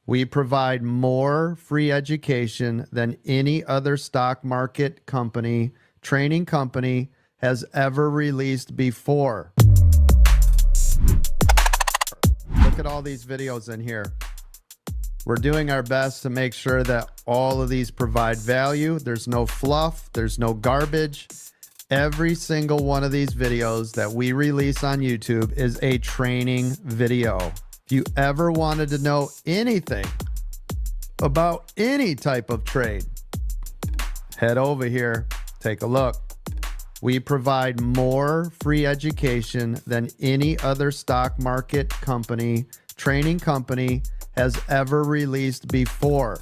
We provide more free education than any other stock market company, training company has ever released before. Look at all these videos in here. We're doing our best to make sure that all of these provide value. There's no fluff, there's no garbage. Every single one of these videos that we release on YouTube is a training video. If you ever wanted to know anything about any type of trade, head over here, take a look. We provide more free education than any other stock market company, training company has ever released before.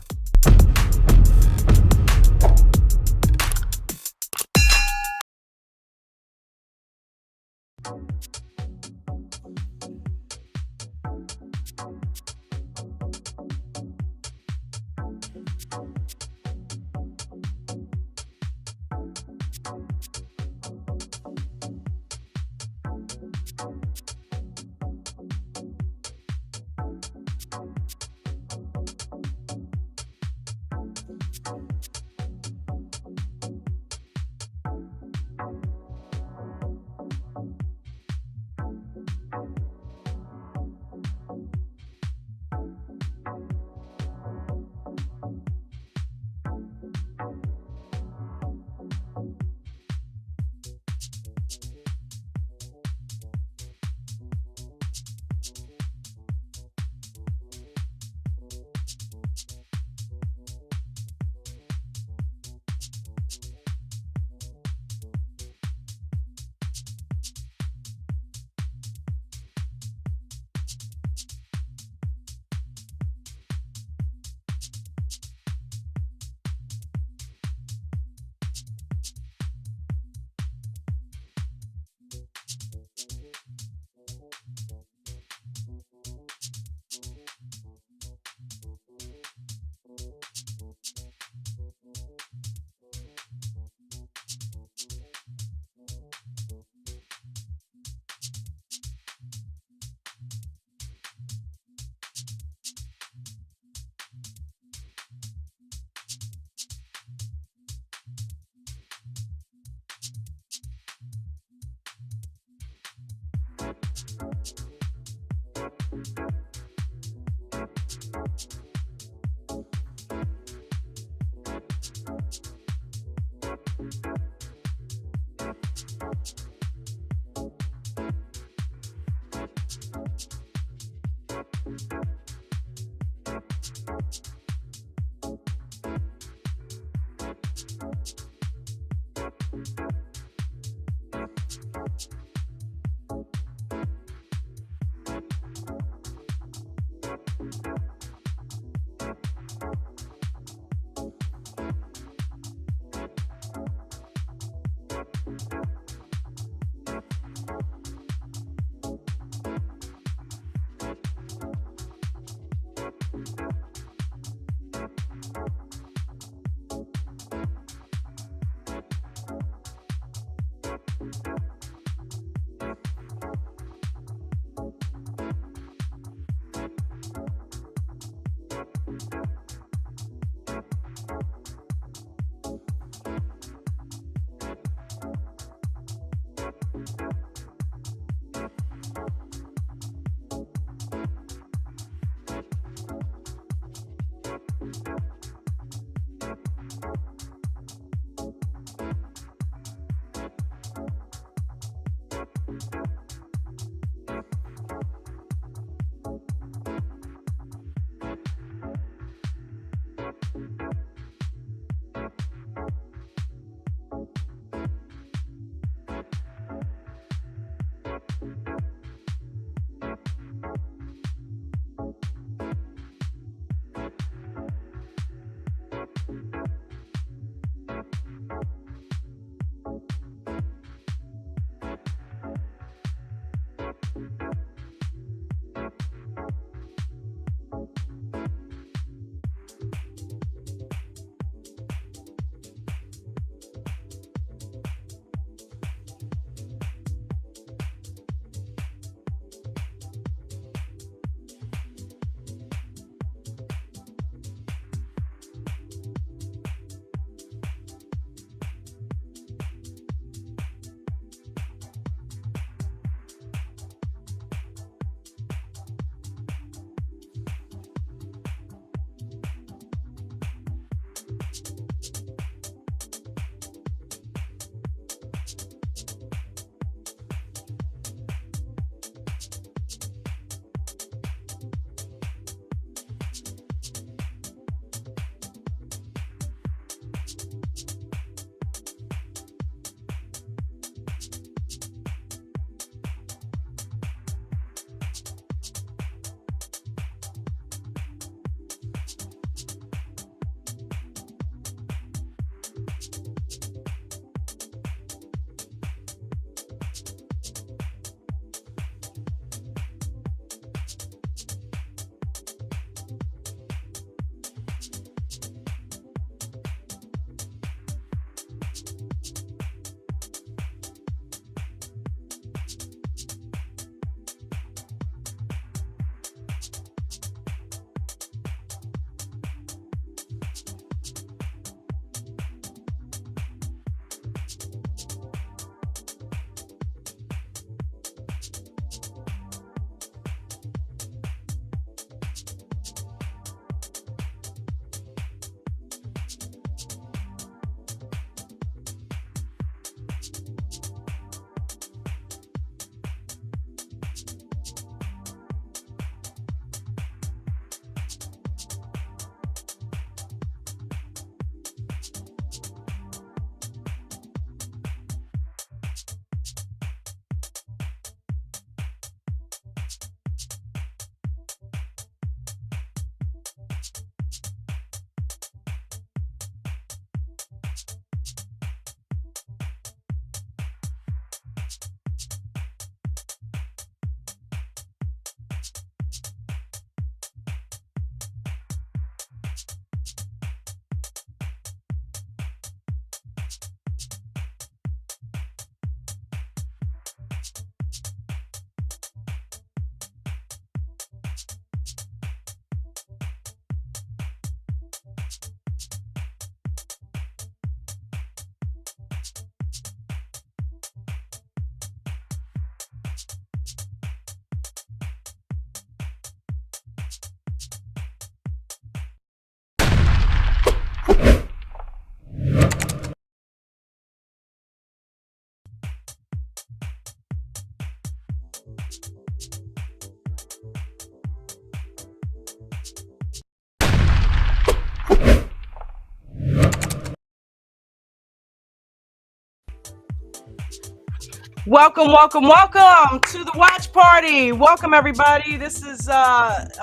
Welcome, welcome, welcome to the watch party. Welcome, everybody. This is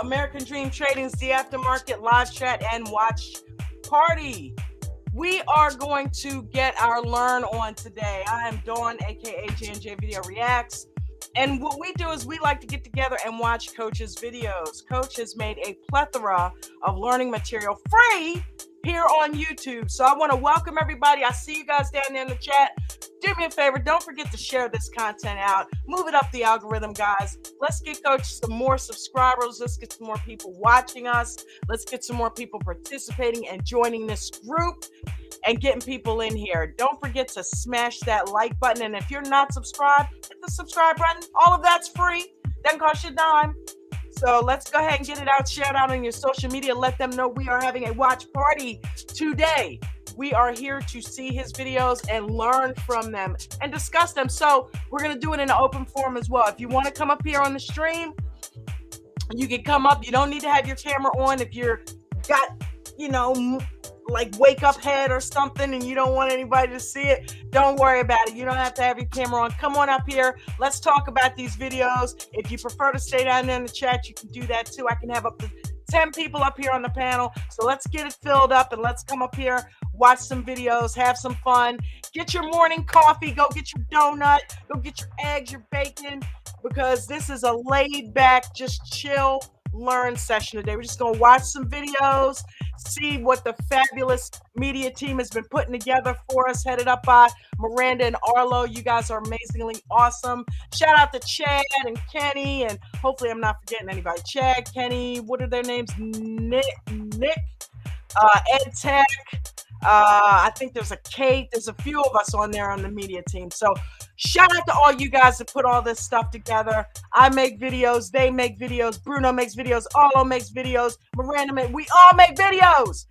American Dream Trading's The Aftermarket live chat and watch party. We are going to get our learn on today. I am Dawn, aka J&J Video Reacts. And what we do is we like to get together and watch Coach's videos. Coach has made a plethora of learning material free here on YouTube. So I want to welcome everybody. I see you guys down there in the chat. Do me a favor, don't forget to share this content out. Move it up the algorithm, guys. Let's get Coach some more subscribers. Let's get some more people watching us. Let's get some more people participating and joining this group and getting people in here. Don't forget to smash that like button. And if you're not subscribed, hit the subscribe button. All of that's free. Doesn't cost you a dime. So let's go ahead and get it out, share it out on your social media. Let them know we are having a watch party today. We are here to see his videos and learn from them and discuss them. So we're going to do it in an open forum as well. If you want to come up here on the stream, you can come up. You don't need to have your camera on. If you're got, like wake up head or something and you don't want anybody to see it, don't worry about it. You don't have to have your camera on. Come on up here. Let's talk about these videos. If you prefer to stay down there in the chat, you can do that too. I can have up to 10 people up here on the panel. So let's get it filled up and let's come up here, watch some videos, have some fun, get your morning coffee, go get your donut, go get your eggs, your bacon, because this is a laid back, just chill, learn session today. We're just going to watch some videos, see what the fabulous media team has been putting together for us, headed up by Miranda and Arlo. You guys are amazingly awesome. Shout out to Chad and Kenny, and hopefully I'm not forgetting anybody. Chad, Kenny, what are their names? Nick, Ed Tech. I think there's a Kate. There's a few of us on there on the media team. So shout out to all you guys that put all this stuff together. I make videos. They make videos. Bruno makes videos. Arlo makes videos. Miranda makes. We all make videos.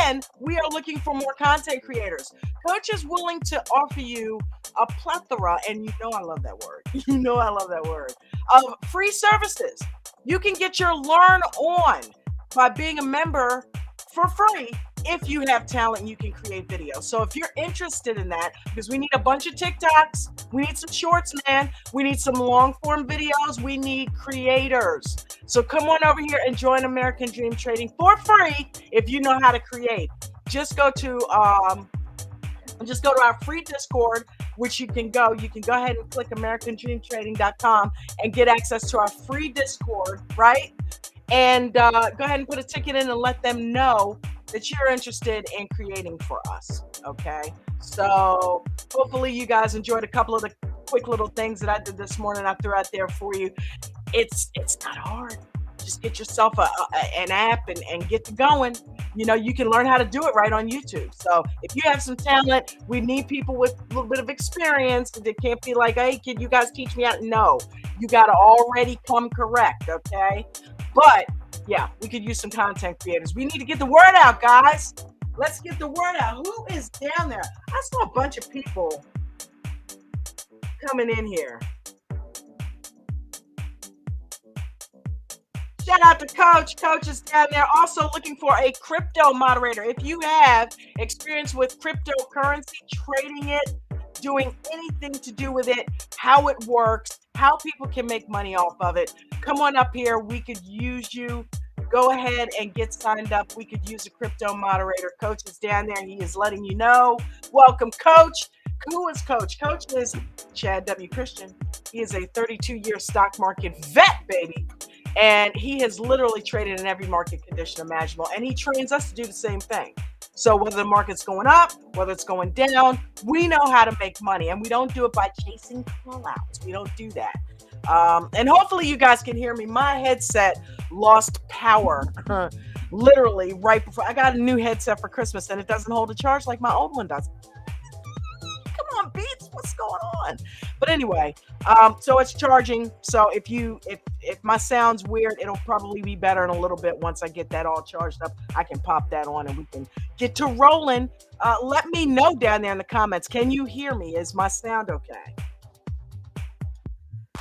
And we are looking for more content creators. Coach is willing to offer you a plethora, and you know I love that word. You know I love that word, of free services. You can get your learn on by being a member for free. If you have talent, you can create videos. So if you're interested in that, because we need a bunch of TikToks, we need some shorts, man. We need some long form videos. We need creators. So come on over here and join American Dream Trading for free if you know how to create. Just go to our free Discord, which you can go ahead and click americandreamtrading.com and get access to our free Discord, right? And go ahead and put a ticket in and let them know that you're interested in creating for us. Okay, so hopefully you guys enjoyed a couple of the quick little things that I did this morning. I threw out there for you. It's not hard. Just get yourself an app and get to going. You can learn how to do it right on YouTube. So if you have some talent, we need people with a little bit of experience. They can't be like, hey, can you guys teach me how? No, you got to already come correct. Okay, but yeah, we could use some content creators. We need to get the word out, guys. Let's get the word out. Who is down there? I saw a bunch of people coming in here. Shout out to Coach. Coach is down there also looking for a crypto moderator. If you have experience with cryptocurrency, trading it, doing anything to do with it, how it works, how people can make money off of it, come on up here. We could use you. Go ahead and get signed up. We could use a crypto moderator. Coach is down there. He is letting you know. Welcome, Coach. Who is Coach? Coach is Chad W. Christian. He is a 32-year stock market vet, baby. And he has literally traded in every market condition imaginable. And he trains us to do the same thing. So whether the market's going up, whether it's going down, we know how to make money. And we don't do it by chasing call-outs. We don't do that. And hopefully you guys can hear me. My headset lost power literally right before. I got a new headset for Christmas and it doesn't hold a charge like my old one does. Come on, Beats, what's going on? But anyway, so it's charging. So if my sound's weird, it'll probably be better in a little bit. Once I get that all charged up, I can pop that on and we can get to rolling. Let me know down there in the comments. Can you hear me? Is my sound okay?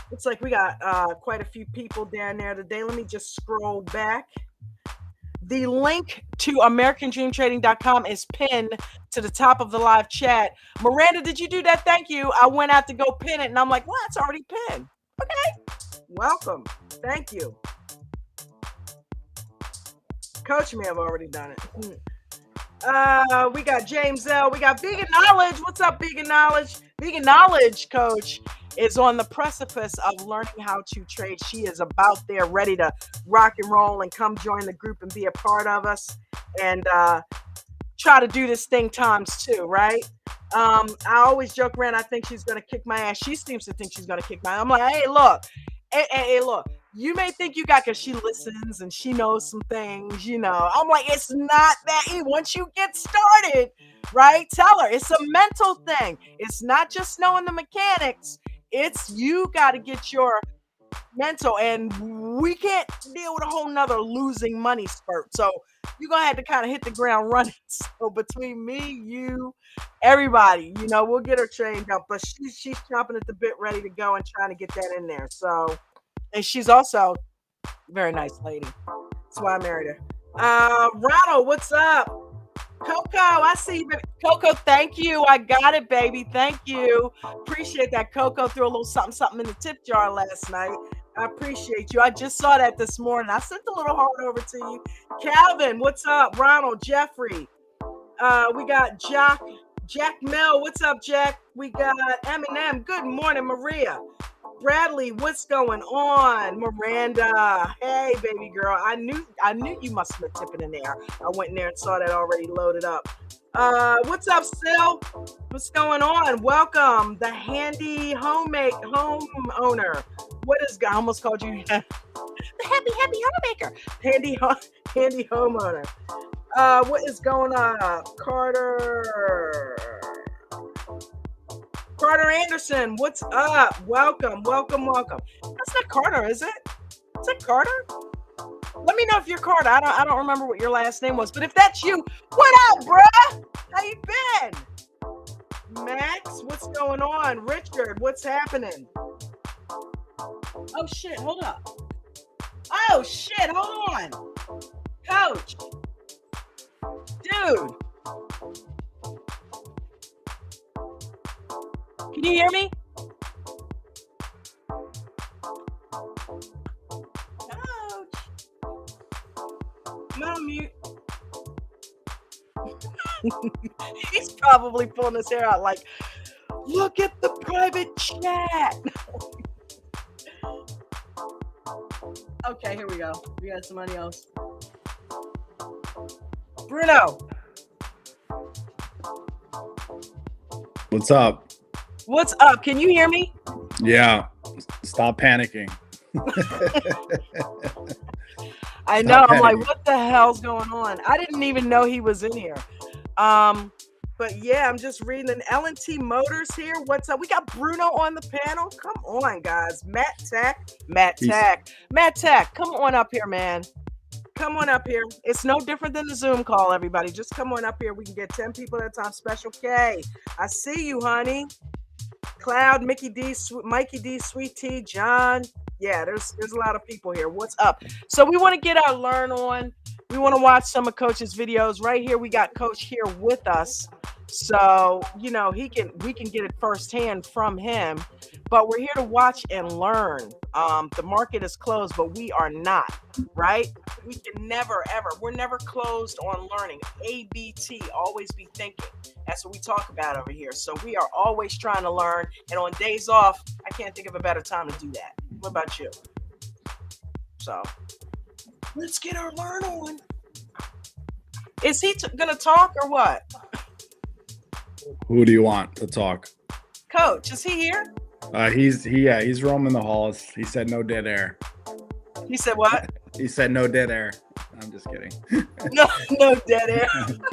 Looks like we got quite a few people down there today. Let me just scroll back. The link to AmericanDreamTrading.com is pinned to the top of the live chat. Miranda, did you do that? Thank you. I went out to go pin it, and I'm like, well, it's already pinned. Okay. Welcome. Thank you. Coach may have already done it. We got James L. We got Vegan Knowledge. What's up, Vegan Knowledge? Vegan Knowledge Coach is on the precipice of learning how to trade. She is about there, ready to rock and roll and come join the group and be a part of us and try to do this thing times two, right? I always joke around, I think she's going to kick my ass. She seems to think she's going to kick my ass. I'm like, hey, look. Hey, look. You may think you got, because she listens and she knows some things, you know. I'm like, it's not that easy. Once you get started, right? Tell her it's a mental thing. It's not just knowing the mechanics. It's you got to get your mental, and we can't deal with a whole nother losing money spurt. So you're going to have to kind of hit the ground running. So between me, you, everybody, you know, we'll get her trained up. But she's chomping at the bit, ready to go and trying to get that in there. So. And she's also a very nice lady. That's why I married her. Ronald, what's up? Coco, I see you. Coco, thank you. I got it, baby. Thank you. Appreciate that. Coco threw a little something in the tip jar last night. I appreciate you. I just saw that this morning. I sent a little heart over to you. Calvin, what's up? Ronald, Jeffrey. We got Jack Mel. What's up, Jack? We got Eminem. Good morning, Maria. Bradley, what's going on? Miranda, hey baby girl, I knew you must have been tipping in there. I went in there and saw that already loaded up. What's up, Sil? What's going on? Welcome, the handy homeowner. What is? I almost called you the happy homemaker. Handy homeowner. What is going on, Carter Anderson, what's up? Welcome. That's not Carter, is it? Is that Carter? Let me know if you're Carter. I don't remember what your last name was, but if that's you, what up, bruh? How you been? Max, what's going on? Richard, what's happening? Oh shit, hold up. Oh shit, hold on. Coach. Dude. Can you hear me? Coach. I'm on mute. He's probably pulling his hair out like, look at the private chat. Okay, here we go. We got somebody else. Bruno. What's up? What's up? Can you hear me? Yeah. Stop panicking. I know. I'm like, what the hell's going on? I didn't even know he was in here. But yeah, I'm just reading. And L&T Motors here. What's up? We got Bruno on the panel. Come on, guys. Matt Tech. Come on up here, man. Come on up here. It's no different than the Zoom call, everybody. Just come on up here. We can get 10 people at a time. Special K. I see you, honey. Cloud, Mickey D, Mikey D, Sweet T, John. Yeah, there's a lot of people here. What's up? So we want to get our learn on. We want to watch some of Coach's videos. Right here, we got Coach here with us. So, you know, we can get it firsthand from him. But we're here to watch and learn. The market is closed, but we are not, right? We can never, ever. We're never closed on learning. ABT, always be thinking. That's what we talk about over here. So we are always trying to learn. And on days off, I can't think of a better time to do that. What about you? So let's get our learn on. Is he going to talk or what? Who do you want to talk? Coach, is he here? He's roaming the halls. He said no dead air. He said what? He said no dead air. I'm just kidding. No dead air.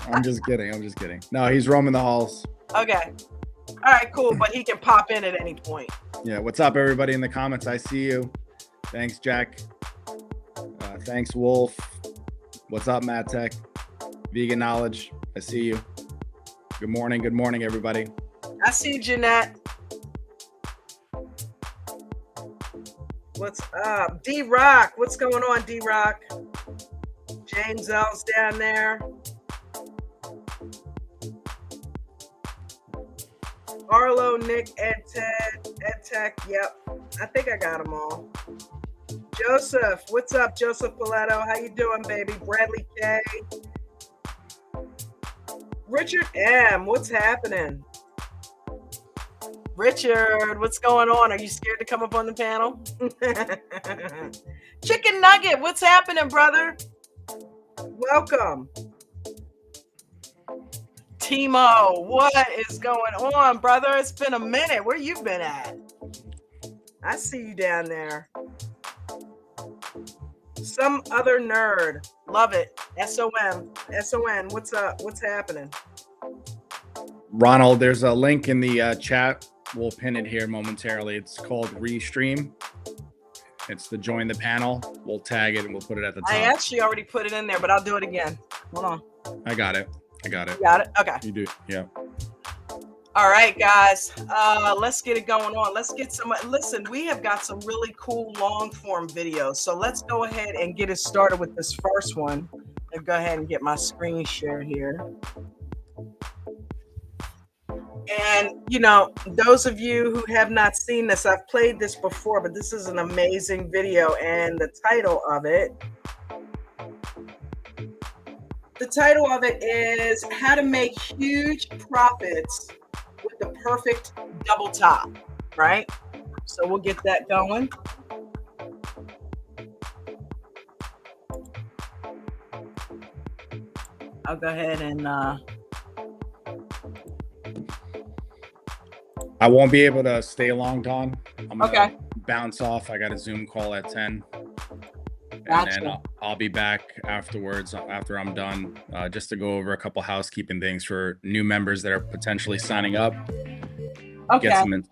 I'm just kidding. No, he's roaming the halls. Okay. All right, cool. But he can pop in at any point. Yeah. What's up, everybody in the comments? I see you. Thanks, Jack. Thanks, Wolf. What's up, Matt Tech? Vegan Knowledge. I see you. Good morning, everybody. I see you, Jeanette. What's up? D-Rock. What's going on, D-Rock? James L's down there. Arlo, Nick, Ed Tech. Yep, I think I got them all. Joseph, what's up, Joseph Paletto? How you doing, baby? Bradley K. Richard M, what's happening? Richard, what's going on? Are you scared to come up on the panel? Chicken Nugget, what's happening, brother? Welcome. Timo, what is going on, brother? It's been a minute. Where you been at? I see you down there. Some other nerd. Love it. SOM. SON. What's up? What's happening? Ronald, there's a link in the chat. We'll pin it here momentarily. It's called Restream. It's to join the panel. We'll tag it and we'll put it at the top. I actually already put it in there, but I'll do it again. Hold on. I got it. You got it? Okay. You do. Yeah. All right, guys. Let's get it going on. Let's get some. Listen, we have got some really cool long form videos. So let's go ahead and get it started with this first one. I'll go ahead and get my screen share here. And, you know, those of you who have not seen this, I've played this before, but this is an amazing video. And the title of it is How to Make Huge Profits with the Perfect Double Top, right? So we'll get that going. I'll go ahead and I won't be able to stay long, Dawn. I'm okay. Bounce off. I got a Zoom call at 10. Gotcha. And then I'll be back afterwards, after I'm done, just to go over a couple housekeeping things for new members that are potentially signing up. Okay.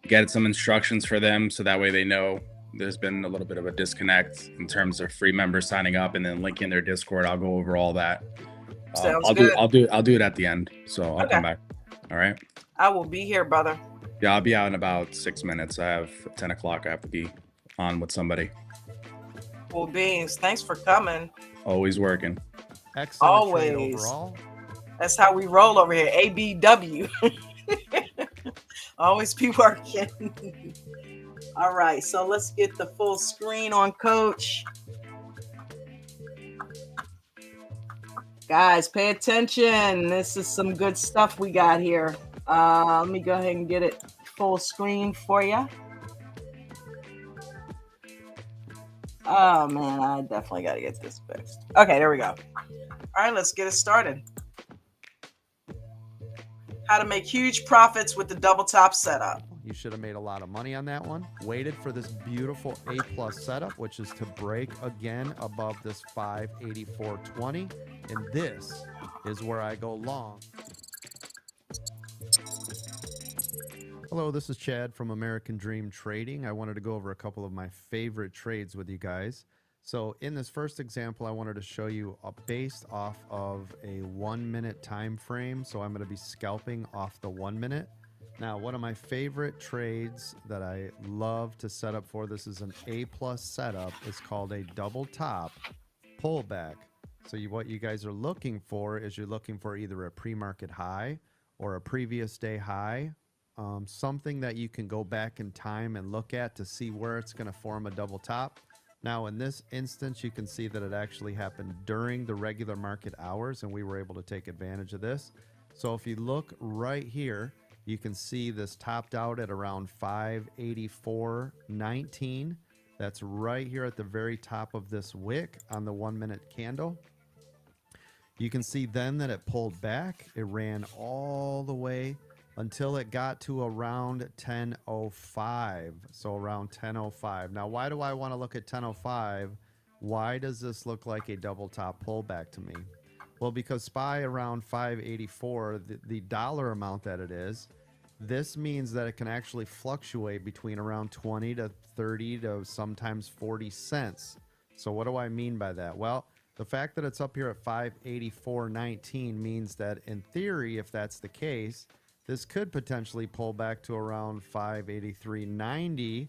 Get some instructions for them so that way they know there's been a little bit of a disconnect in terms of free members signing up, and then link in their Discord. I'll go over all that. Sounds I'll good. do it at the end. So I'll come back. All right. I will be here, brother. Yeah, I'll be out in about 6 minutes. I have 10 o'clock. I have to be on with somebody. Cool beans. Thanks for coming. Always working. Excellent Always. trade overall. That's how we roll over here. ABW. Always be working. All right, so let's get the full screen on, Coach. Guys, pay attention. This is some good stuff we got here. Let me go ahead and get it full screen for you. Oh, man, I definitely got to get this fixed. Okay, there we go. All right, let's get it started. How to make huge profits with the double top setup. You should have made a lot of money on that one. Waited for this beautiful A+ setup, which is to break again above this 584.20. And this is where I go long. Hello, this is Chad from American Dream Trading. I wanted to go over a couple of my favorite trades with you guys. So in this first example, I wanted to show you based off of a 1 minute time frame. So I'm going to be scalping off the 1 minute. Now, one of my favorite trades that I love to set up for, this is an A+ setup, is called a double top pullback. So what you guys are looking for is you're looking for either a pre-market high or a previous day high, something that you can go back in time and look at to see where it's going to form a double top. Now, in this instance, you can see that it actually happened during the regular market hours, and we were able to take advantage of this. So if you look right here, you can see this topped out at around 584.19. That's right here at the very top of this wick on the 1 minute candle. You can see then that it pulled back. It ran all the way until it got to around 10:05. So around 10:05. Now, why do I want to look at 10:05? Why does this look like a double top pullback to me? Well, because SPY around 584, the dollar amount that it is, this means that it can actually fluctuate between around 20 to 30 to sometimes 40 cents. So what do I mean by that? Well, the fact that it's up here at 584.19 means that in theory, if that's the case, this could potentially pull back to around 583.90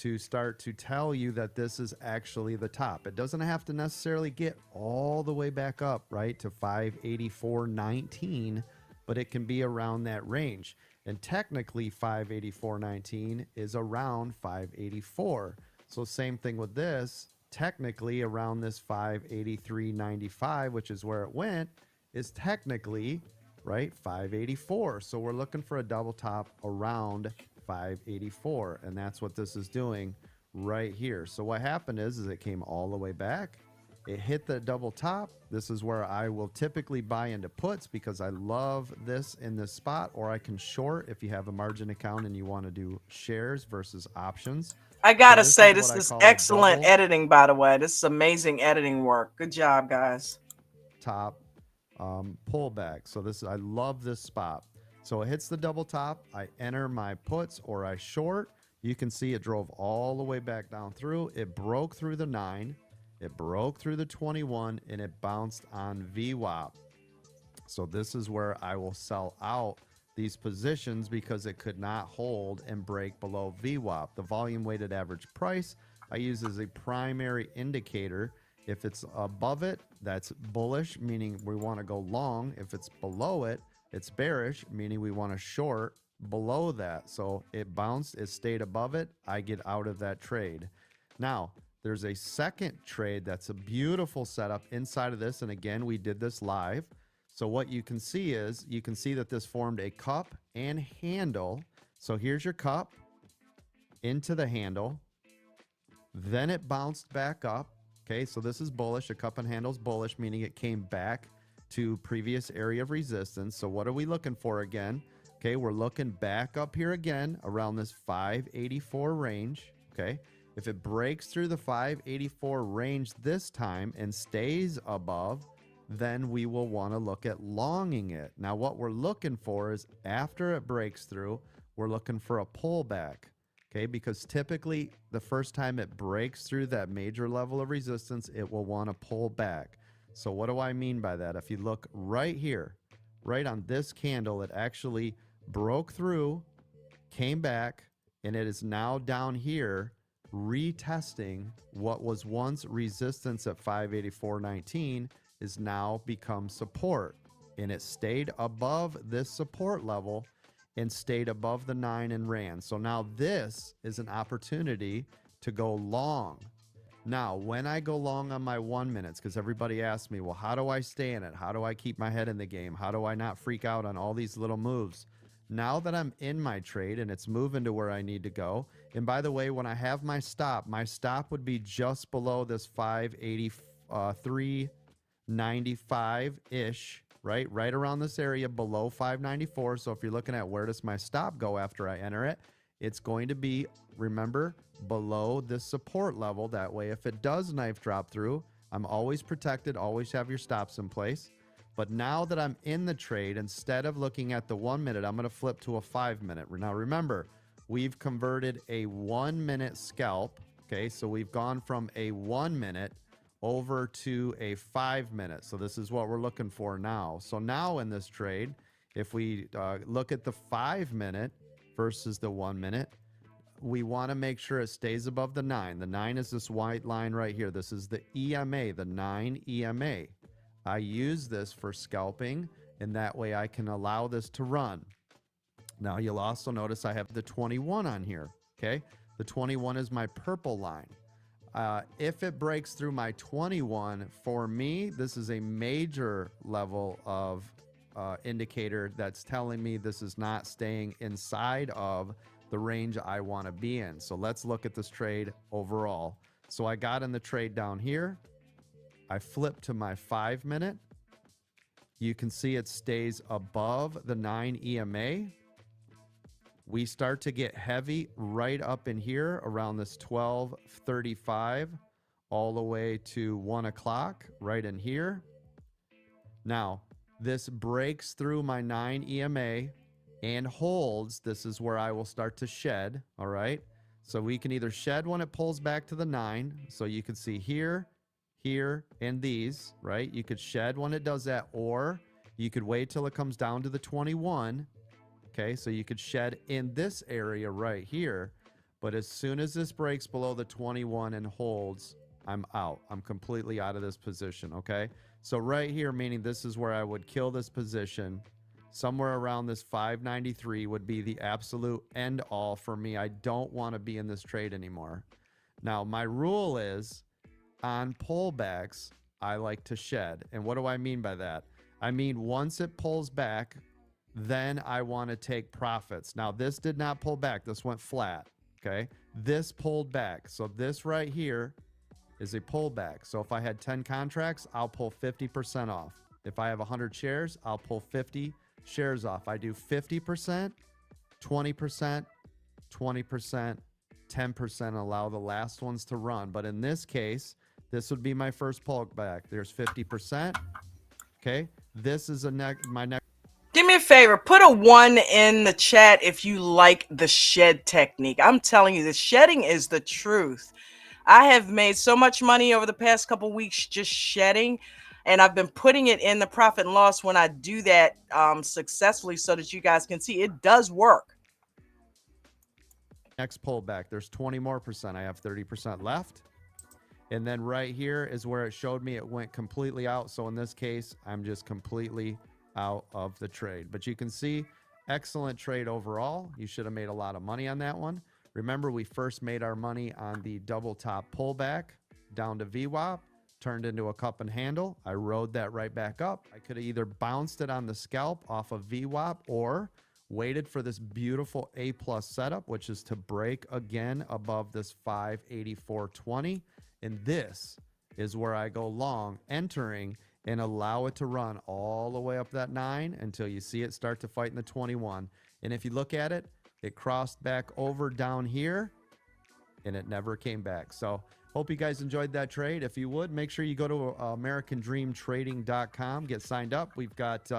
to start to tell you that this is actually the top. It doesn't have to necessarily get all the way back up, right, to 584.19, but it can be around that range. And technically 584.19 is around 584. So same thing with this, technically around this 583.95, which is where it went, is technically, right, 584. So we're looking for a double top around 584, and that's what this is doing right here. So what happened is it came all the way back. It hit the double top. This is where I will typically buy into puts because I love this in this spot, or I can short if you have a margin account and you want to do shares versus options. I gotta this say, is this what I is call a excellent double editing, by the way. This is amazing editing work. Good job, guys. top pullback. So this, I love this spot. So it hits the double top. I enter my puts or I short. You can see it drove all the way back down through. It broke through the 9. It broke through the 21 and it bounced on VWAP. So this is where I will sell out these positions because it could not hold and break below VWAP. The volume weighted average price I use as a primary indicator. If it's above it, that's bullish, meaning we want to go long. If it's below it, it's bearish, meaning we want to short below that. So it bounced, it stayed above it. I get out of that trade. Now, there's a second trade that's a beautiful setup inside of this. And again, we did this live. So what you can see is, you can see that this formed a cup and handle. So here's your cup into the handle. Then it bounced back up. Okay, so this is bullish. A cup and handle's bullish, meaning it came back to previous area of resistance. So what are we looking for again? Okay, we're looking back up here again around this 584 range. Okay, if it breaks through the 584 range this time and stays above, then we will want to look at longing it. Now, what we're looking for is after it breaks through, we're looking for a pullback. Okay, because typically the first time it breaks through that major level of resistance, it will want to pull back. So what do I mean by that? If you look right here, right on this candle, it actually broke through, came back, and it is now down here retesting what was once resistance at 584.19 is now become support. And it stayed above this support level and stayed above the 9 and ran. So now this is an opportunity to go long. Now, when I go long on my 1 minutes, because everybody asks me, well, how do I stay in it? How do I keep my head in the game? How do I not freak out on all these little moves? Now that I'm in my trade and it's moving to where I need to go, and by the way, when I have my stop would be just below this 583.95-ish, right around this area below 594. So if you're looking at where does my stop go after I enter it, it's going to be, remember, below this support level. That way, if it does knife drop through, I'm always protected, always have your stops in place. But now that I'm in the trade, instead of looking at the 1 minute, I'm going to flip to a 5 minute. Now remember, we've converted a 1 minute scalp. Okay, so we've gone from a 1 minute over to a 5 minute. So this is what we're looking for now. So now in this trade, if we look at the 5 minute versus the 1 minute, we want to make sure it stays above the 9. The 9 is this white line right here. This is the EMA, the 9 EMA. I use this for scalping, and that way I can allow this to run. Now you'll also notice I have the 21 on here. Okay, the 21 is my purple line. If it breaks through my 21, for me, this is a major level of indicator that's telling me this is not staying inside of the range I want to be in. So let's look at this trade overall. So I got in the trade down here. I flip to my 5 minute. You can see it stays above the 9 EMA. We start to get heavy right up in here around this 12:35 all the way to 1 o'clock right in here. Now, this breaks through my 9 EMA and holds. This is where I will start to shed. All right. So we can either shed when it pulls back to the 9. So you can see here, here, and these, right? You could shed when it does that, or you could wait till it comes down to the 21. Okay, so you could shed in this area right here. But as soon as this breaks below the 21 and holds, I'm out. I'm completely out of this position, okay? So right here, meaning this is where I would kill this position. Somewhere around this 593 would be the absolute end all for me. I don't want to be in this trade anymore. Now, my rule is on pullbacks, I like to shed. And what do I mean by that? I mean, once it pulls back, then I want to take profits. Now, this did not pull back. This went flat, okay? This pulled back. So this right here is a pullback. So if I had 10 contracts, I'll pull 50% off. If I have 100 shares, I'll pull 50 shares off. I do 50%, 20%, 20%, 10%, allow the last ones to run. But in this case, this would be my first pullback. There's 50%. Okay. This is my next. Do me a favor, put a 1 in the chat if you like the shed technique. I'm telling you, the shedding is the truth. I have made so much money over the past couple weeks just shedding, and I've been putting it in the profit and loss when I do that successfully so that you guys can see it does work. Next pullback, there's 20 more percent. I have 30% left. And then right here is where it showed me it went completely out. So in this case, I'm just completely out of the trade. But you can see, excellent trade overall. You should have made a lot of money on that one. Remember, we first made our money on the double top pullback down to VWAP, turned into a cup and handle. I rode that right back up. I could have either bounced it on the scalp off of VWAP or waited for this beautiful A+ setup, which is to break again above this 584.20. And this is where I go long, entering and allow it to run all the way up that 9 until you see it start to fight in the 21. And if you look at it, it crossed back over down here and it never came back. So hope you guys enjoyed that trade. If you would, make sure you go to americandreamtrading.com, get signed up. We've got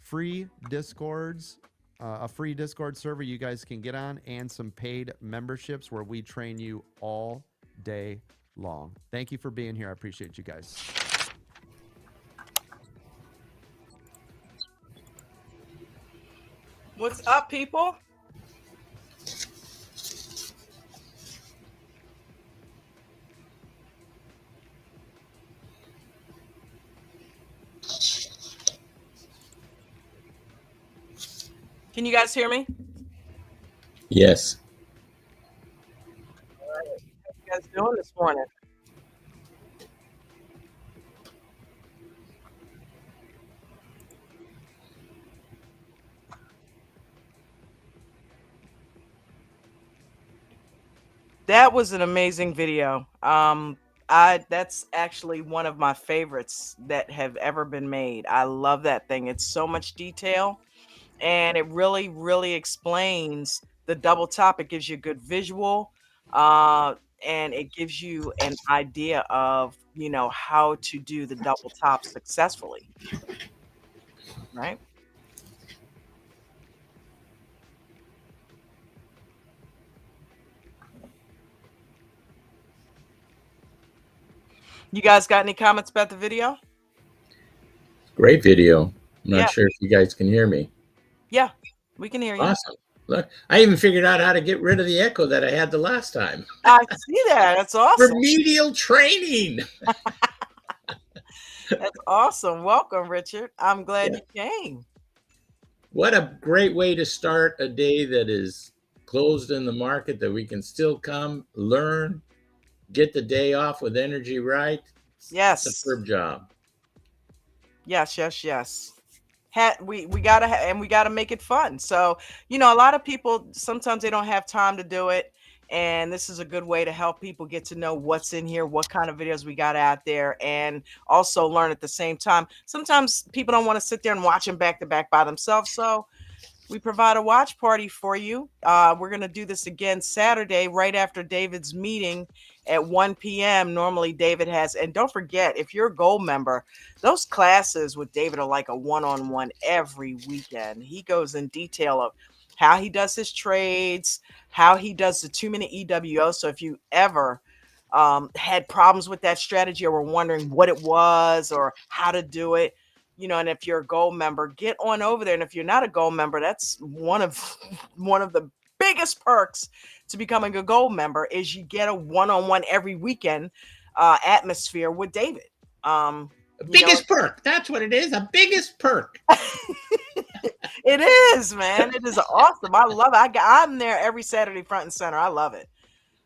free Discords, a free Discord server you guys can get on, and some paid memberships where we train you all day long. Thank you for being here. I appreciate you guys. What's up, people? Can you guys hear me? Yes. How are you guys doing this morning? That was an amazing video. That's actually one of my favorites that have ever been made. I love that thing. It's so much detail, and it really, really explains the double top. It gives you a good visual, and it gives you an idea of, you know, how to do the double top successfully, right? You guys got any comments about the video? Great video. I'm not Yeah. sure if you guys can hear me. Yeah, we can hear you. Awesome. Look, I even figured out how to get rid of the echo that I had the last time. I see that. That's awesome. Remedial training. That's awesome. Welcome, Richard. I'm glad you came. What a great way to start a day that is closed in the market, that we can still come, learn, get the day off with energy right. Yes. Superb job. Yes, yes, yes. We gotta make it fun. So, you know, a lot of people, sometimes they don't have time to do it, and this is a good way to help people get to know what's in here, what kind of videos we got out there, and also learn at the same time. Sometimes people don't want to sit there and watch them back to back by themselves, so we provide a watch party for you. We're going to do this again Saturday, right after David's meeting at 1 p.m. Normally David has, and don't forget, if you're a gold member, those classes with David are like a one-on-one every weekend. He goes in detail of how he does his trades, how he does the 2-minute EWO. So if you ever had problems with that strategy or were wondering what it was or how to do it, you know, and if you're a gold member, get on over there. And if you're not a gold member, that's one of the biggest perks to becoming a gold member is you get a one-on-one every weekend atmosphere with David. Biggest perk. That's what it is. A biggest perk. It is, man. It is awesome. I love it. I'm there every Saturday, front and center. I love it.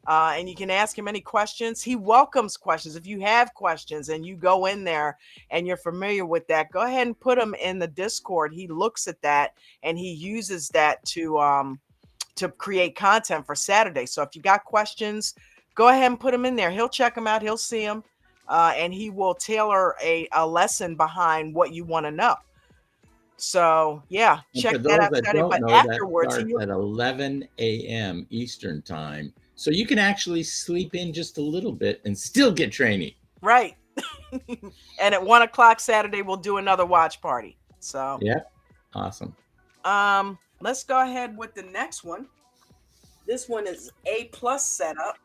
And you can ask him any questions. He welcomes questions. If you have questions and you go in there and you're familiar with that, go ahead and put them in the Discord. He looks at that and he uses that to create content for Saturday. So if you got questions, go ahead and put them in there. He'll check them out. He'll see them, and he will tailor a lesson behind what you want to know. So yeah, And check for that those out that Saturday. don't But know, afterwards, that starts at 11 a.m. Eastern time. So you can actually sleep in just a little bit and still get training. right. And at 1 o'clock Saturday, we'll do another watch party. So Yeah, awesome. let's go ahead with the next one. This one is A+ setup.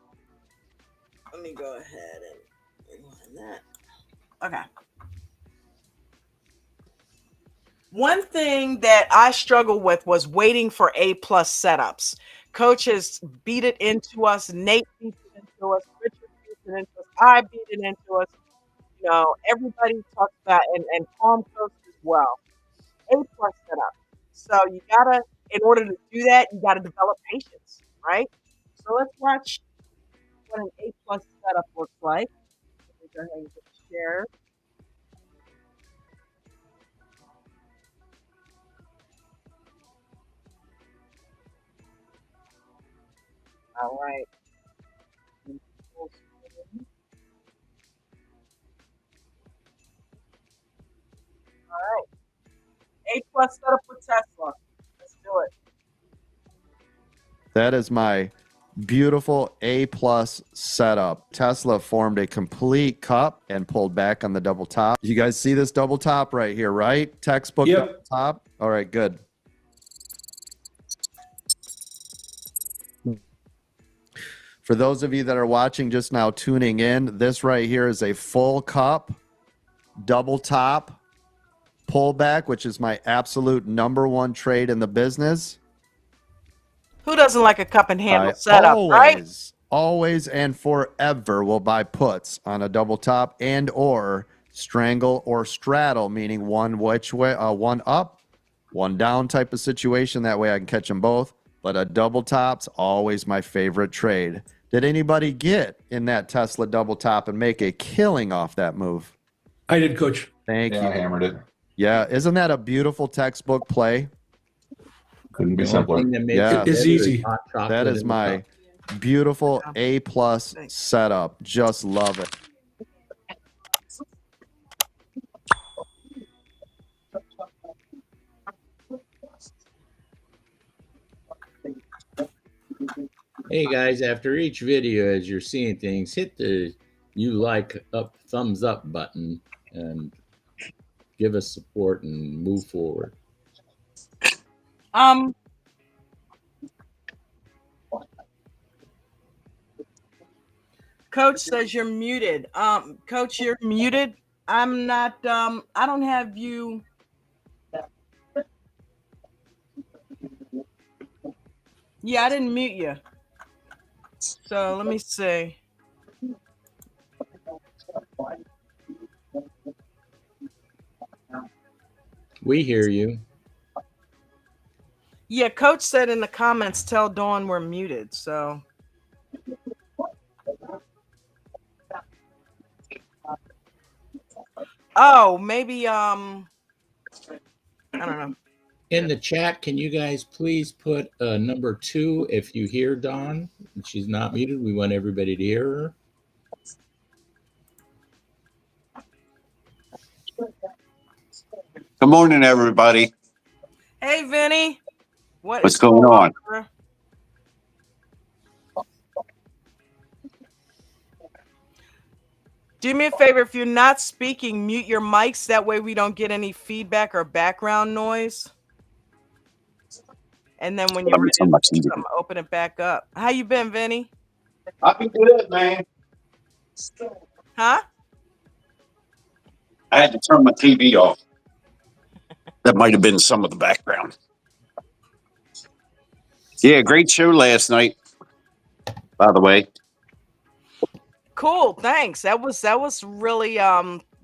Let me go ahead and rewind that. Okay. One thing that I struggled with was waiting for A+ setups. Coaches beat it into us. Nate beat it into us. Richard beat it into us. I beat it into us. You know, everybody talks about and Palm Coast as well. A+ setup. So you gotta, in order to do that, you gotta develop patience, right? So let's watch what an A+ setup looks like. Let me go ahead and hit share. All right. All right. A+ setup with Tesla. Let's do it. That is my beautiful A+ setup. Tesla formed a complete cup and pulled back on the double top. You guys see this double top right here, right? Textbook Yep. double top. All right, good. For those of you that are watching just now, tuning in, this right here is a full cup, double top, pullback, which is my absolute #1 trade in the business. Who doesn't like a cup and handle I setup, right? always and forever will buy puts on a double top and or strangle or straddle, meaning one which way, one up, one down type of situation. That way I can catch them both. But a double top's always my favorite trade. Did anybody get in that Tesla double top and make a killing off that move? I did, Coach. Thank you. I hammered it. Yeah, isn't that a beautiful textbook play? Couldn't be The only simpler. thing that makes Yeah. it It's better is easy. hot chocolate That is in the my cup. beautiful Yeah. A+ setup. Just love it. Hey guys, after each video, as you're seeing things, hit the thumbs up button and give us support and move forward. Coach says you're muted. Coach, you're muted. I'm not I don't have you. Yeah, I didn't mute you. So let me see. We hear you. Yeah, Coach said in the comments, tell Dawn we're muted. So maybe I don't know. In the chat, can you guys please put number 2 if you hear Dawn? She's not muted. We want everybody to hear her. Good morning, everybody. Hey, Vinny. What's going on? Bro? Do me a favor, if you're not speaking, mute your mics. That way we don't get any feedback or background noise. And then when you're ready to do something, open it back up. How you been, Vinny? I've been good, man. Huh? I had to turn my TV off. That might have been some of the background. Yeah, great show last night. by the way. Cool. Thanks. That was really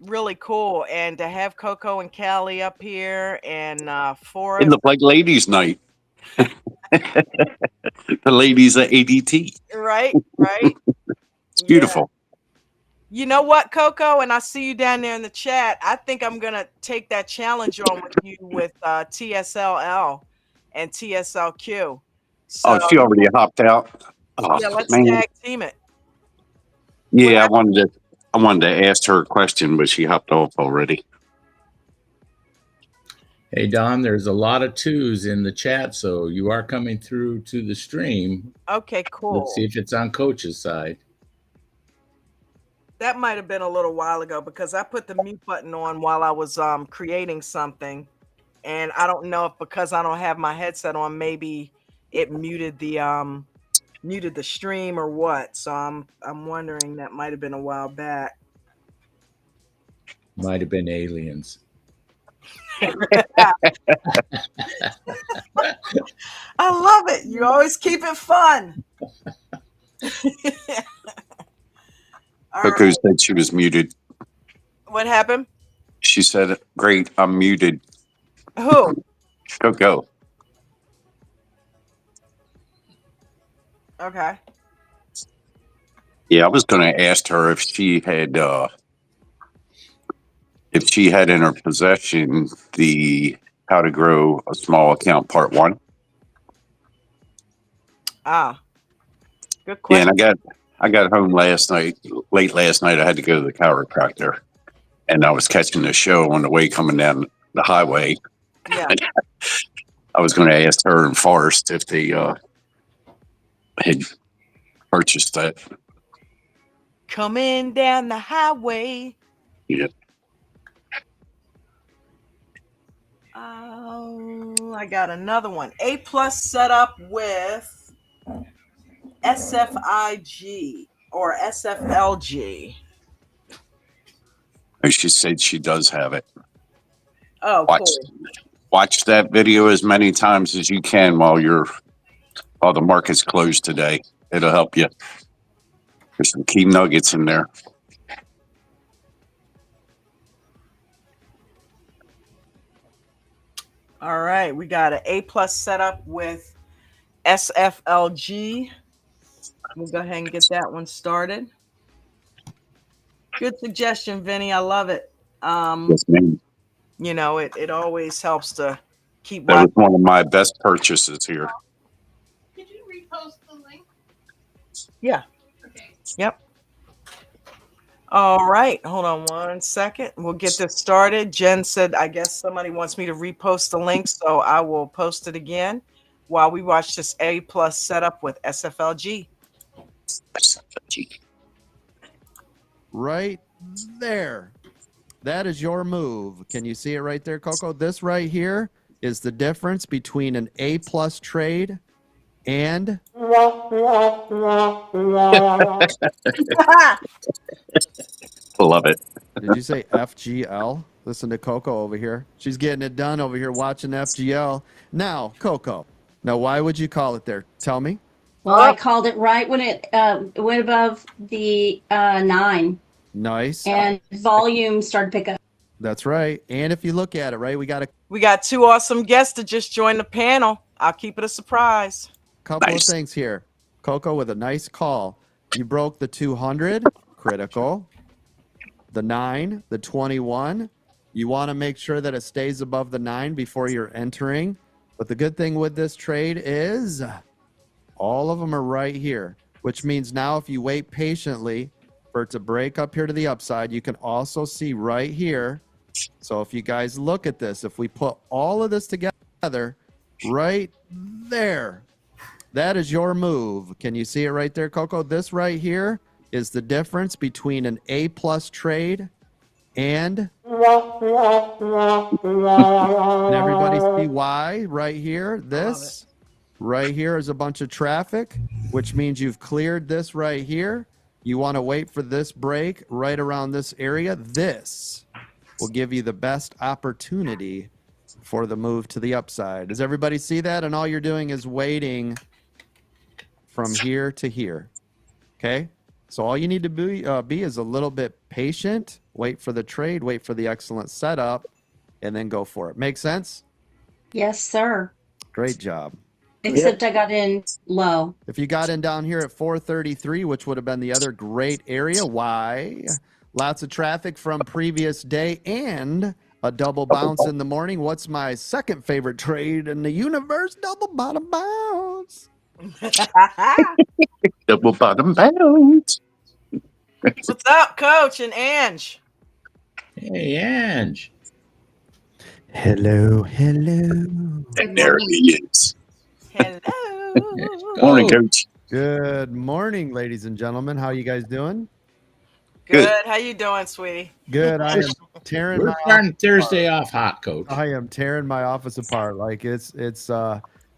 really cool. And to have Coco and Callie up here and It Forrest. looked like ladies' night. The ladies at ADT. Right, right. It's beautiful. You know what, Coco? And I see you down there in the chat. I think I'm gonna take that challenge on with you with TSLL and TSLQ. So Oh, she already hopped out. Oh, yeah, let's man. tag team it. Yeah, I wanted to ask her a question, but she hopped off already. Hey, Don, there's a lot of twos in the chat, so you are coming through to the stream. Okay, cool. Let's see if it's on Coach's side. That might have been a little while ago because I put the mute button on while I was creating something, and I don't know if because I don't have my headset on, maybe it muted the stream or what. So I'm wondering, that might have been a while back. Might have been aliens. I love it. You always keep it fun. Coco said she was muted. What happened? She said, "Great, I'm muted." Who? Coco. Okay. Yeah, I was going to ask her if she had in her possession the How to Grow a Small Account Part 1. Ah, good Yeah, question. and I got home late last night. I had to go to the chiropractor, and I was catching the show on the way coming down the highway. Yeah. I was going to ask her and Forrest if they had purchased that. Coming down the highway. Yeah. I got another one. A+ setup with SFIG or SFLG. She said she does have it. Oh, Watch, cool. watch that video as many times as you can while the market's closed today. It'll help you. There's some key nuggets in there. All right, we got an A+ setup with SFLG. We'll go ahead and get that one started. Good suggestion, Vinny. I love it. Yes, ma'am. You know, it always helps to keep That was watching. one of my best purchases here. Could you repost the link? Yeah. Okay. Yep. All right. Hold on one second. We'll get this started. Jen said, I guess somebody wants me to repost the link, so I will post it again while we watch this A+ setup with SFLG. Right there. That is your move. Can you see it right there, Coco? This right here is the difference between an A+ trade and Love it. did you say FGL? Listen to Coco over here. She's getting it done over here watching FGL. Now, Coco. Now, why would you call it there? Tell me. Well, I called it right when it went above the 9, Nice. and volume started to pick up. That's right. And if you look at it, right, we got a We got two awesome guests to just join the panel. I'll keep it a surprise. couple Nice. of things here. Coco with a nice call. You broke the 200, critical. The 9, the 21. You want to make sure that it stays above the 9 before you're entering. But the good thing with this trade is all of them are right here, which means now if you wait patiently for it to break up here to the upside, you can also see right here. So if you guys look at this, if we put all of this together right there, that is your move. Can you see it right there, Coco? This right here is the difference between an A+ trade and everybody see why right here? This right here is a bunch of traffic, which means you've cleared this right here. You want to wait for this break right around this area. This will give you the best opportunity for the move to the upside. Does everybody see that? And all you're doing is waiting from here to here. Okay. So all you need to be is a little bit patient, wait for the trade, wait for the excellent setup, and then go for it. Make sense? Yes, sir. Great job. Except I got in low. If you got in down here at 433, which would have been the other great area, why? Lots of traffic from previous day and a double bounce in the morning. What's my second favorite trade in the universe? Double bottom bounce. Double bottom bounce. What's up, Coach and Ange? Hey, Ange. Hello. And there he is. Hello. Morning, Coach. Good morning, ladies and gentlemen. How you guys doing? Good. How you doing, sweetie? Good. I am tearing We're my starting Thursday off hot, Coach. I am tearing my office apart. Like it's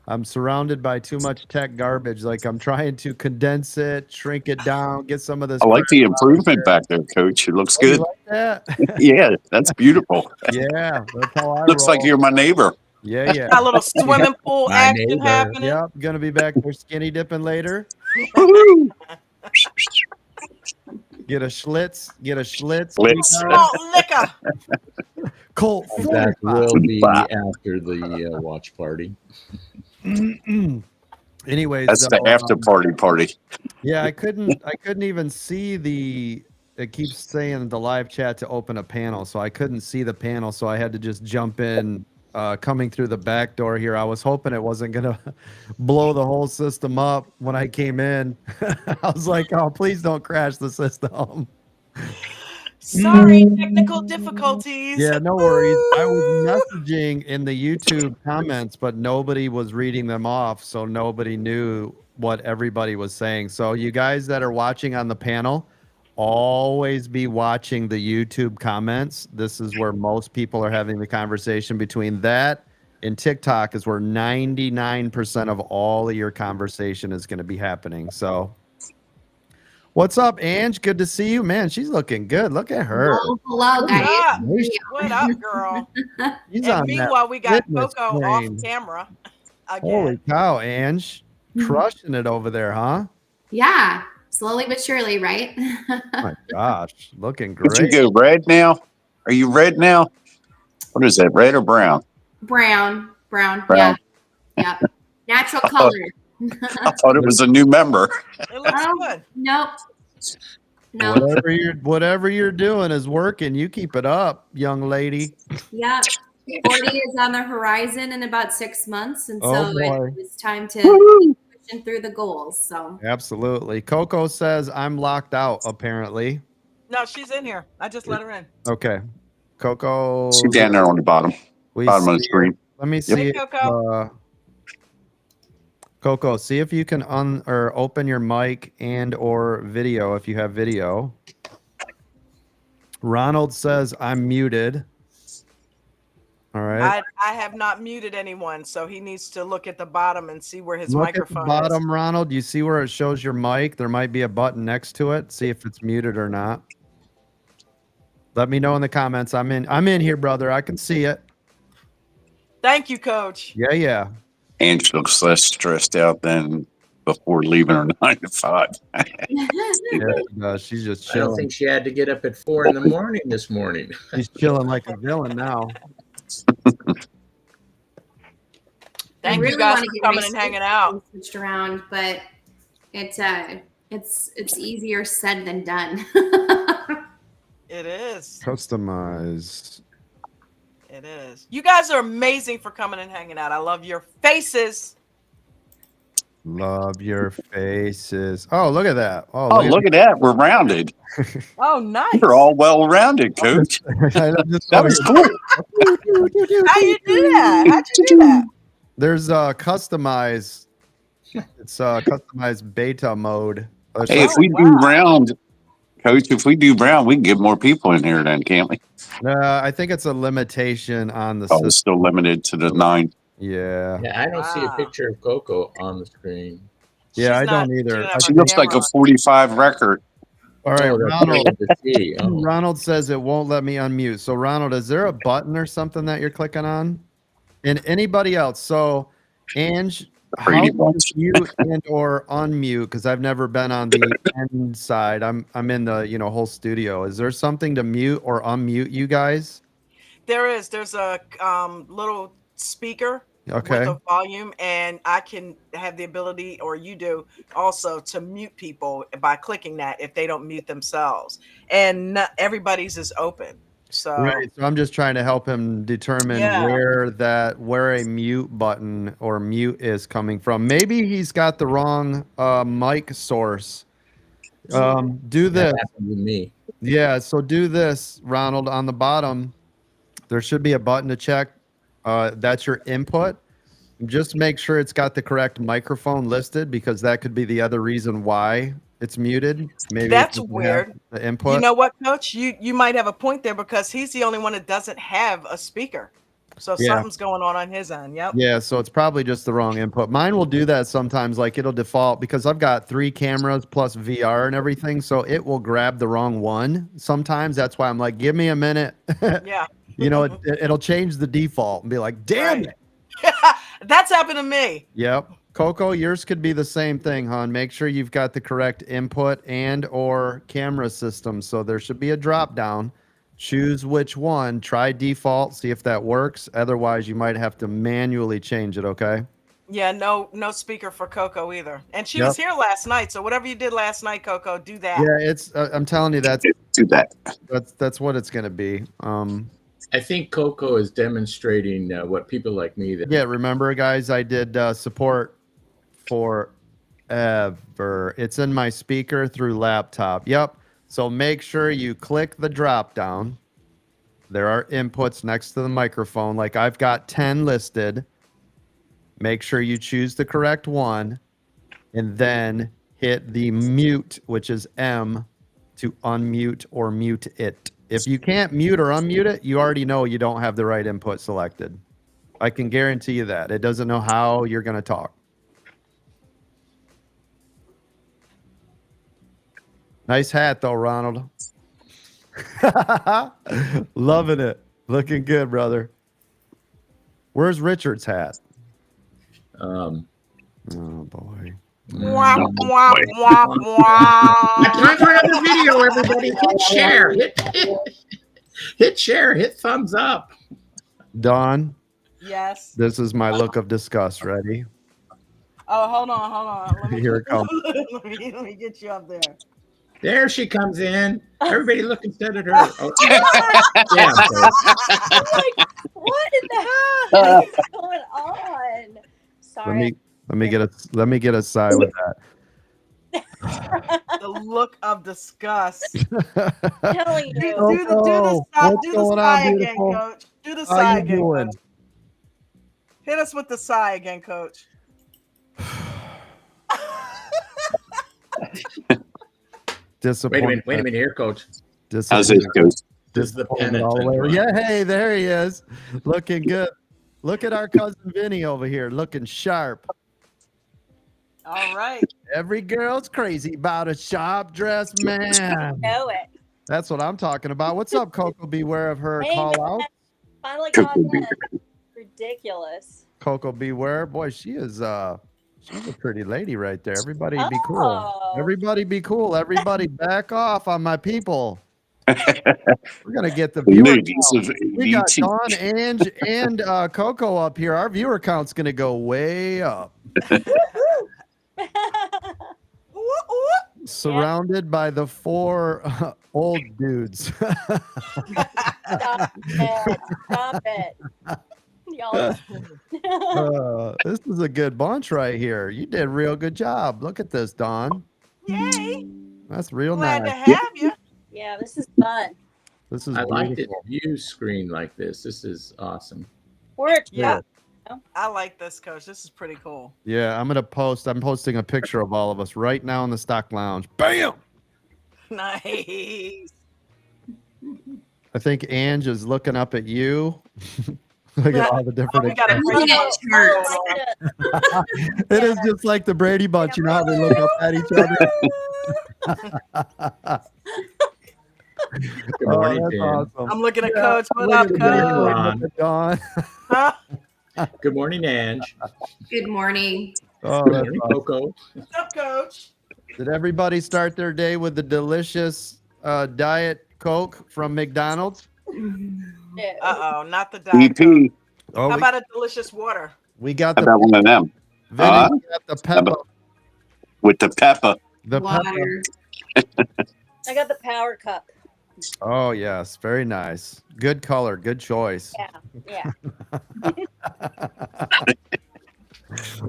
I'm surrounded by too much tech garbage. Like I'm trying to condense it, shrink it down, get some of this. I like the crap out of improvement here. back there, Coach. It looks Oh, you good. like that? Yeah, that's beautiful. Yeah, that's how I Looks like roll. you're my neighbor. Yeah. Got a little swimming pool My action neighbor. happening. Yep, gonna be back there skinny dipping later. Woo-hoo. Get a Schlitz. Schlitz. Oh, liquor. Colt That 45. will be after the watch party. Anyways, That's the after party. Yeah, I couldn't even see the. It keeps saying the live chat to open a panel, so I couldn't see the panel, so I had to just jump in, coming through the back door here. I was hoping it wasn't gonna blow the whole system up when I came in. I was like, oh, please don't crash the system. Sorry, technical difficulties. Yeah, no worries. I was messaging in the YouTube comments, but nobody was reading them off, so nobody knew what everybody was saying. So you guys that are watching on the panel, always be watching the YouTube comments. This is where most people are having the conversation. Between that and TikTok is where 99% of all of your conversation is going to be happening. So what's up, Ange? Good to see you. Man, she's looking good. Look at her. Hello, What guys. up? What up, girl? She's And on that meanwhile, we got fitness Coco train. off camera Holy again. cow, Ange. Crushing it over there, huh? Yeah, slowly but surely, right? Oh my gosh, looking Did you great. go red now? Are you red now? What is that, red or brown? Brown. Brown. Yeah. Natural color. I thought it was a new member. It looks Oh, good. nope. No. Whatever you're doing is working. You keep it up, young lady. Yeah. 40 is on the horizon in about 6 months, and Oh, so boy. it's time to keep pushing through the goals. So Absolutely. Coco says I'm locked out, apparently. No, she's in here. I just let her in. Okay. Coco. See down there on the bottom of the screen. Let me Hey, see. Coco. Coco, see if you can open your mic and or video if you have video. Ronald says I'm muted. All right. I have not muted anyone, so he needs to look at the bottom and see where his Look at the microphone bottom, is. Ronald. You see where it shows your mic? There might be a button next to it. See if it's muted or not. Let me know in the comments. I'm in here, brother. I can see it. Thank you, Coach. Yeah. Ange looks less stressed out than before leaving her 9 to 5. She's just I don't chilling. think she had to get up at 4 in the morning this morning. She's chilling like a villain now. Thank you guys for coming and hanging out. Switched around, but it's easier said than done. It is. Customize. It is. You guys are amazing for coming and hanging out. I love your faces. Love your faces. Oh, look at that. Oh, look at that. We're rounded. Oh, nice. You're all well rounded, Coach. That was cool. How you do that? How'd you do that? There's customize. It's customized beta mode. Hey, if we do round, Coach, if we do round, we can get more people in here then, can't we? I think it's a limitation on the Oh, system. it's still limited to the 9. Yeah. Yeah, I don't see a picture of Coco on the screen. Yeah, She's I not- don't either. she doesn't She have looks like a camera. 45 record. All right, Oh, that's Ronald. hard to see. Oh. Ronald says it won't let me unmute. So, Ronald, is there a button or something that you're clicking on? And anybody else? So, Ange, how Brady do Bunch. you mute and or unmute? Because I've never been on the end side. I'm in the whole studio. Is there something to mute or unmute you guys? There's a little speaker with Okay. a volume, and I can have the ability, or you do also, to mute people by clicking that if they don't mute themselves. And not everybody's is open. So Right. So I'm just trying to help him determine Yeah. where a mute button or mute is coming from. Maybe he's got the wrong mic source. Do this. That happened with me. Yeah, so do this, Ronald. On the bottom, there should be a button to check. That's your input. Just make sure it's got the correct microphone listed, because that could be the other reason why it's muted. Maybe it That's doesn't have weird. the input. You know what, Coach? You might have a point there, because he's the only one that doesn't have a speaker. So Yeah. something's going on his end. Yep. Yeah, so it's probably just the wrong input. Mine will do that sometimes, like it'll default, because I've got 3 cameras plus VR and everything, so it will grab the wrong one sometimes. That's why I'm like, give me a minute. Yeah. It'll change the default and be like, damn Right. it. That's happened to me. Yep. Coco, yours could be the same thing, hon. Make sure you've got the correct input and or camera system. So there should be a drop down. Choose which one. Try default. See if that works. Otherwise, you might have to manually change it. Okay. Yeah, no speaker for Coco either. And she was here last night, so whatever you did last night, Coco, do that. Yeah, it's. I'm telling you, that's Do that. that's what it's gonna be. I think Coco is demonstrating what people like me that Yeah. Remember, guys, I did support forever. It's in my speaker through laptop. Yep. So make sure you click the drop down. There are inputs next to the microphone. Like I've got 10 listed. Make sure you choose the correct one and then hit the mute, which is M, to unmute or mute it. If you can't mute or unmute it, you already know you don't have the right input selected. I can guarantee you that. It doesn't know how you're going to talk. Nice hat, though, Ronald. Loving it. Looking good, brother. Where's Richard's hat? Oh, boy. Wah, wah, wah, wah. Time for another video, everybody. Hit share. Hit share. Hit thumbs up. Dawn, Yes. this is my look of disgust. Ready? Oh, hold on. Let me, Here it comes. let me get you up there. There she comes in. Everybody look instead at her. Oh, yeah, I'm like, what in the hell is going on? Sorry. Let me get a sigh with The look of disgust. I'm telling Do you. the What's going on, sigh again, beautiful? Coach. Do the How sigh you again, doing? Coach. Hit us with the sigh again, Coach. Disappointed. wait a minute here, Coach. How's this go? This is the Disappointed all the way. penitent. Yeah, hey, there he is. Looking good. Look at our cousin Vinny over here, looking sharp. All right. Every girl's crazy about a sharp dressed man. Know it. That's what I'm talking about. What's up, Coco? Beware of her Hey, call out. Finally Coco got Beer. in. Ridiculous. Coco, beware. Boy, she's a pretty lady right there. Everybody be cool. Oh. Everybody be cool. Everybody back off on my people. We're gonna get the viewer Ladies count. of We got ADT. Dawn, Ange, and Coco up here. Our viewer count's gonna go way up. Surrounded by the 4 old dudes. Stop it. Stop it. Y'all. This is a good bunch right here. You did a real good job. Look at this, Dawn. Yay. That's real Glad nice. to have you. Yeah, this is fun. This is I like the beautiful. view screen like this. This is awesome. We're Yeah. I like this, Coach. This is pretty cool. Yeah, I'm posting a picture of all of us right now in the stock lounge. Bam! Nice. I think Ange is looking up at you. Look at all the different. We got a Looking at charts. It is just like the Brady Bunch. You know how they look up at each other. Good morning, that's Dan. awesome. I'm looking at Yeah, Coach. What look up, at the Coach? video, look at Dawn. Huh? Good morning, Ange. Good morning. Oh, Good that's morning, awesome. Coco. What's up, Coach? Did everybody start their day with the delicious Diet Coke from McDonald's? Uh-oh, not the Diet Coke. EP. Oh, How we, about a delicious water? we got How the about one of them? Vinny, we got the pepper. With the pepper. The pepper. Water. I got the power cup. Oh, yes. Very nice. Good color. Good choice. Yeah.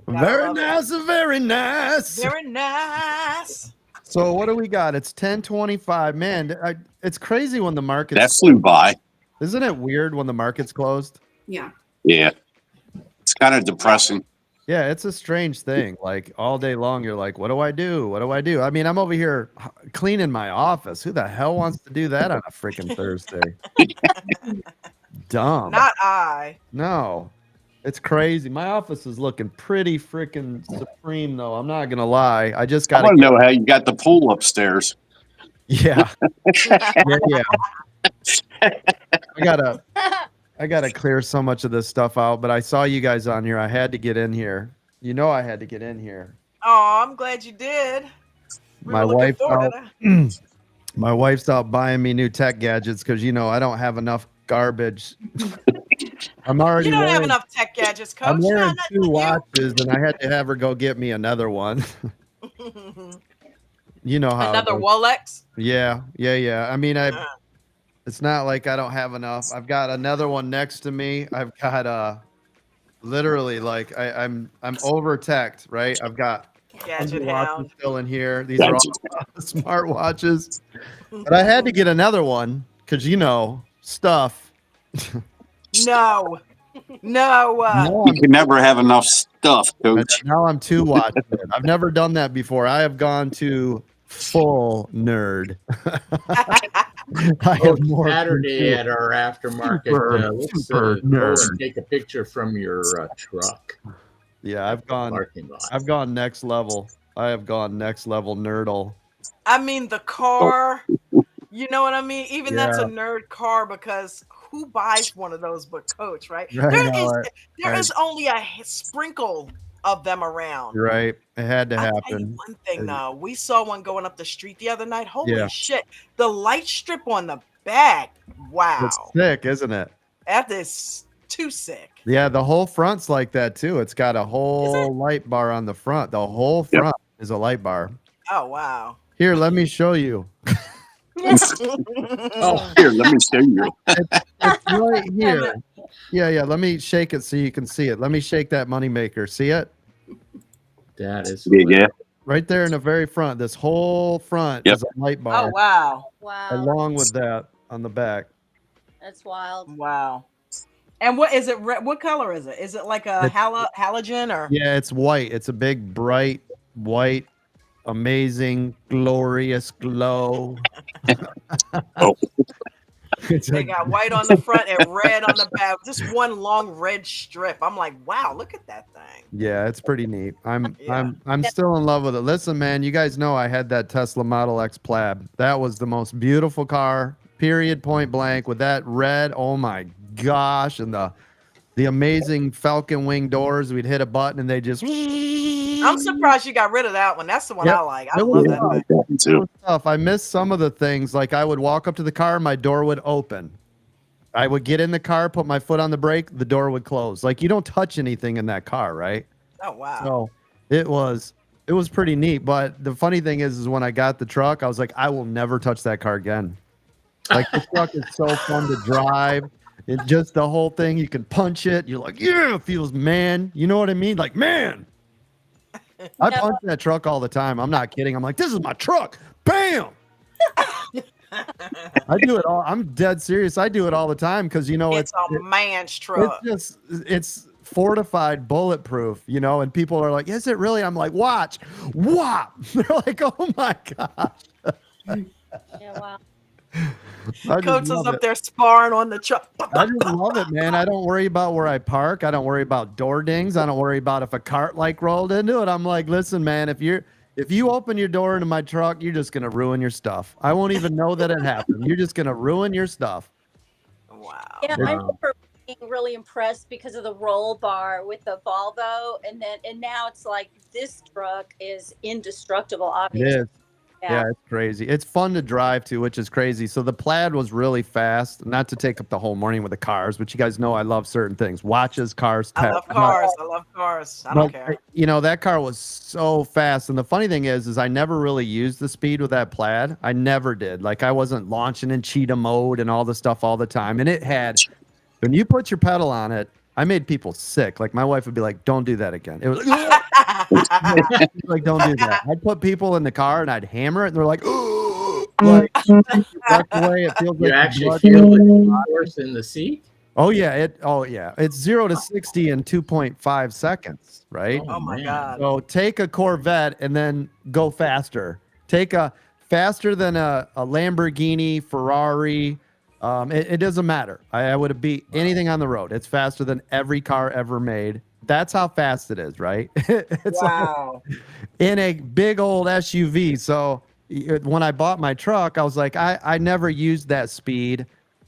Very love it. nice. Very nice. Very nice. So what do we got? It's 10:25. Man, it's crazy when the market's That flew by. Isn't it weird when the market's closed? Yeah. Yeah. It's kind of depressing. Yeah, it's a strange thing. Like all day long, you're like, what do I do? What do I do? I mean, I'm over here cleaning my office. Who the hell wants to do that on a freaking Thursday? Dumb. Not I. No, it's crazy. My office is looking pretty freaking supreme, though. I'm not going to lie. I just I got want to know how you got the pool upstairs. Yeah. Yeah. I gotta clear so much of this stuff out, but I saw you guys on here. I had to get in here. You know I had to get in here. Oh, I'm glad you did. We My were looking wife forward out, to that. my wife's out buying me new tech gadgets because I don't have enough garbage. I'm already You don't have wearing, enough tech gadgets, Coach. I'm wearing not 2 watches, and I had to have her go get me another one. you. You know how it Another is. Rolex. Yeah. I mean, it's not like I don't have enough. I've got another one next to me. I've got literally like I'm over teched, right? I've got Gadget watches hound. still in here. These are all smart watches. But I had to get another one because stuff. No. You can never have enough stuff, Coach. Now I'm 2 watches. I've never done that before. I have gone to full nerd. I have more Saturday at our aftermarket. Let's super go nerd. and take a picture from your truck. Yeah, I've gone. Parking lot. I've gone next level. I have gone next level nerdle. I mean, the car. You know what I mean? Even that's a Yeah. nerd car because who buys one of those but Coach, right? Right, There is only a sprinkle of them around. You're right. It had to I'll tell you happen. one thing though. We saw one going up the street the other night. Holy Yeah. shit. The light strip on the back. Wow. It's sick, isn't it? That is too sick. Yeah, the whole front's like that too. It's got a whole light bar on the front. The whole front is a light bar. Oh wow. Here, let me show you. Oh, here, let me show you. It's right here. Yeah. Let me shake it so you can see it. Let me shake that moneymaker. See it? That is Yeah. Right there in the very front. This whole front Yep. is a light Oh bar. wow. Wow. Along with that on the back. That's wild. Wow. And what is it? What color is it? Is it like a halogen or? Yeah, it's white. It's a big, bright, white, amazing, glorious glow. They got white on the front and red on the back. Just one long red strip. I'm like, wow, look at that thing. Yeah, it's pretty neat. I'm Yeah. still in love with it. Listen, man, you guys know I had that Tesla Model X Plaid. That was the most beautiful car, period, point blank, with that red. Oh my gosh, and the amazing Falcon wing doors. We'd hit a button and they just. I'm surprised you got rid of that one. That's the one Yep. I like. I It love was that tough. thing. That too. Stuff. I missed some of the things. Like I would walk up to the car, my door would open. I would get in the car, put my foot on the brake, the door would close. Like you don't touch anything in that car, right? Oh wow. So it was pretty neat. But the funny thing is when I got the truck, I was like, I will never touch that car again. Like the truck is so fun to drive. It just the whole thing, you can punch it. You're like, yeah, it feels man. You know what I mean? Like, man. I punch that truck all the time. I'm not kidding. I'm like, this is my truck. Bam. I do it all. I'm dead serious. I do it all the time because it's a man's truck. it's fortified, bulletproof, and people are like, is it really? I'm like, watch, whop. They're like, oh my gosh. Yeah, wow. Coach is up there sparring on the truck. I just love it, man. I don't worry about where I park. I don't worry about door dings. I don't worry about if a cart like rolled into it. I'm like, listen, man, if you open your door into my truck, you're just gonna ruin your stuff. I won't even know that it happened. You're just gonna ruin your stuff. Wow. Yeah, I remember being really impressed because of the roll bar with the Volvo, and now it's like this truck is indestructible. It Obviously, is. Yeah, it's crazy. It's fun to drive to, which is crazy. So the Plaid was really fast. Not to take up the whole morning with the cars, but you guys know I love certain things: watches, cars, I tech. love cars. I love cars. I don't care. You know, that car was so fast. And the funny thing is I never really used the speed with that Plaid. I never did. Like, I wasn't launching in cheetah mode and all the stuff all the time. And it had, when you put your pedal on it, I made people sick. Like, my wife would be like, "Don't do that again." It was like, "Don't do that." I'd put people in the car and I'd hammer it, and they're like, like, that's the way it feels. You like actually feel the force in the seat? Oh yeah, it's 0 to 60 in 2.5 seconds, right? Oh my God. So take a Corvette and then go faster. Take a faster than a Lamborghini, Ferrari. It doesn't matter. I would have beat anything on the road. It's faster than every car ever made. That's how fast it is, right? It's Wow. like in a big old SUV. So when I bought my truck, I was like, I never used that speed.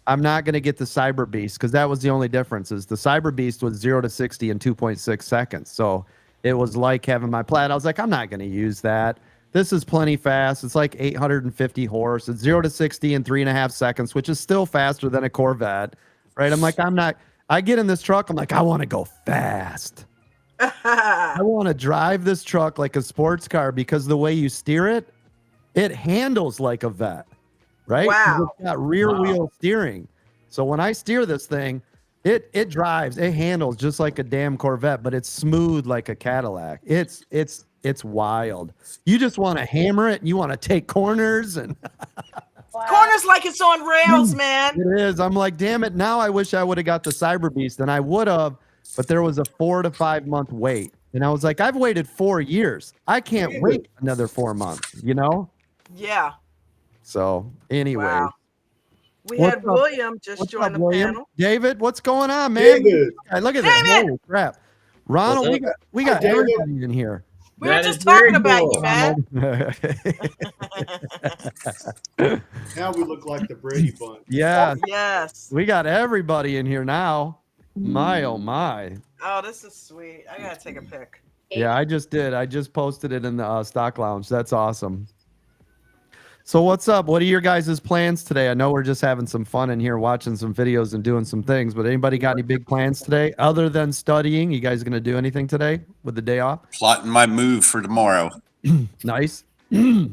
I'm not going to get the Cyber Beast, because that was the only difference. Is the Cyber Beast was 0 to 60 in 2.6 seconds. So it was like having my Plaid. I was like, I'm not going to use that. This is plenty fast. It's like 850 horse. It's 0 to 60 in 3.5 seconds, which is still faster than a Corvette, right? I'm like, I get in this truck. I'm like, I want to go fast. I want to drive this truck like a sports car, because the way you steer it, it handles like a vet. Right? Wow. It's got rear wheel steering. So when I steer this thing, it drives, it handles just like a damn Corvette, but it's smooth like a Cadillac. It's wild. You just want to hammer it, and you want to take corners, and Corners like it's on rails, man. it is. I'm like, damn it. Now I wish I would have got the Cyber Beast, and I would have, but there was a 4 to 5 month wait. And I was like, I've waited 4 years. I can't wait another 4 months, you know? Yeah. So anyway. Wow. We What's had up? William just What's join up, the William? panel. David, what's going on, man? David. Look at that. David. Holy crap. Ronald, we got David. everybody in here. We were That just is very talking about cool. you, man. Now we look like the Brady Bunch. Yeah, Yes. we got everybody in here now. My, oh my. Oh, this is sweet. I gotta take a pic. Yeah, I just did. I just posted it in the stock lounge. That's awesome. So what's up? What are your guys' plans today? I know we're just having some fun in here, watching some videos and doing some things, but anybody got any big plans today other than studying? You guys going to do anything today with the day off? Plotting my move for tomorrow. Nice. I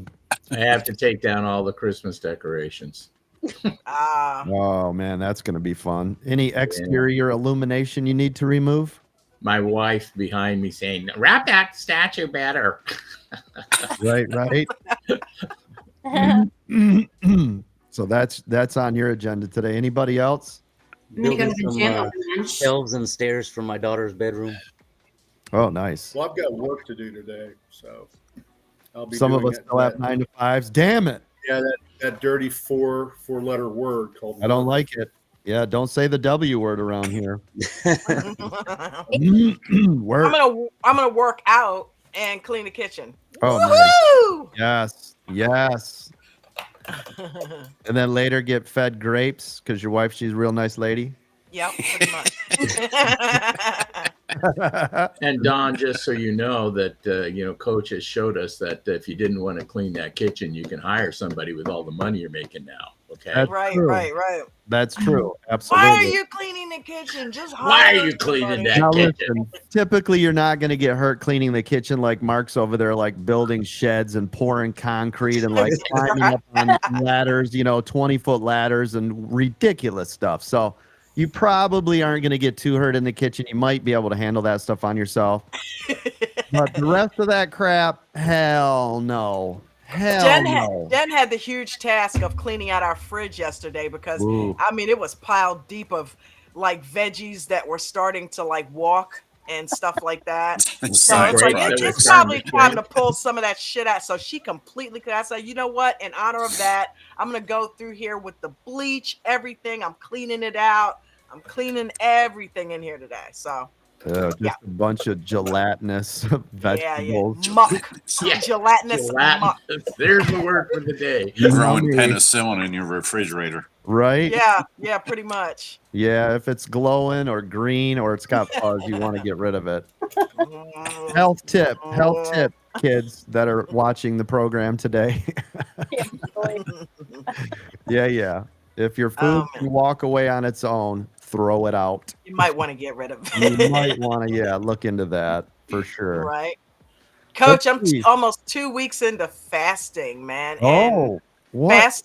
have to take down all the Christmas decorations. Oh man, that's going to be fun. Any exterior illumination you need to remove? My wife behind me saying, "Wrap that statue better." Right. So that's on your agenda today. Anybody else? I'm gonna go to the Building gym some, over lunch. Shelves and stairs for my daughter's bedroom. Oh, nice. Well, I've got work to do today, so I'll be. Some of doing us it. still have 9 to 5s. Damn it. Yeah, that dirty four-letter word called. I don't like it. Yeah, don't say the W word around here. Work. I'm gonna work out and clean the kitchen. Oh, Woo! nice. Yes. And then later get fed grapes because your wife, she's a real nice lady. Yep, pretty much. And Don, just so you know that Coach has showed us that if you didn't want to clean that kitchen, you can hire somebody with all the money you're making now. Okay. That's Right. That's true. Absolutely. Why are you cleaning the kitchen? Just Why hire are you cleaning somebody. that Now kitchen? listen, typically you're not going to get hurt cleaning the kitchen like Mark's over there, like building sheds and pouring concrete and like climbing up on ladders, 20-foot ladders and ridiculous stuff. So you probably aren't going to get too hurt in the kitchen. You might be able to handle that stuff on yourself. But the rest of that crap, hell no. Hell no. Jen had the huge task of cleaning out our fridge yesterday because Ooh. it was piled deep of like veggies that were starting to like walk and stuff like that. So Side it's like projects. it's probably time to pull some of that shit out. So she completely could. I said, you know what? In honor of that, I'm gonna go through here with the bleach, everything. I'm cleaning it out. I'm cleaning everything in here today. So Just a bunch of gelatinous vegetables. muck, Yeah. gelatinous muck. There's the word for the day. You're growing penicillin in your refrigerator. right? Yeah, pretty much. Yeah, if it's glowing or green or it's got fuzz, you want to get rid of it. Health tip, kids that are watching the program today. Yeah. If your food Um, can walk away on its own, throw it out. You might want to get rid of You it. might want to, look into that for sure. Right. But Coach, I'm please. almost 2 weeks into fasting, man. And Oh, what?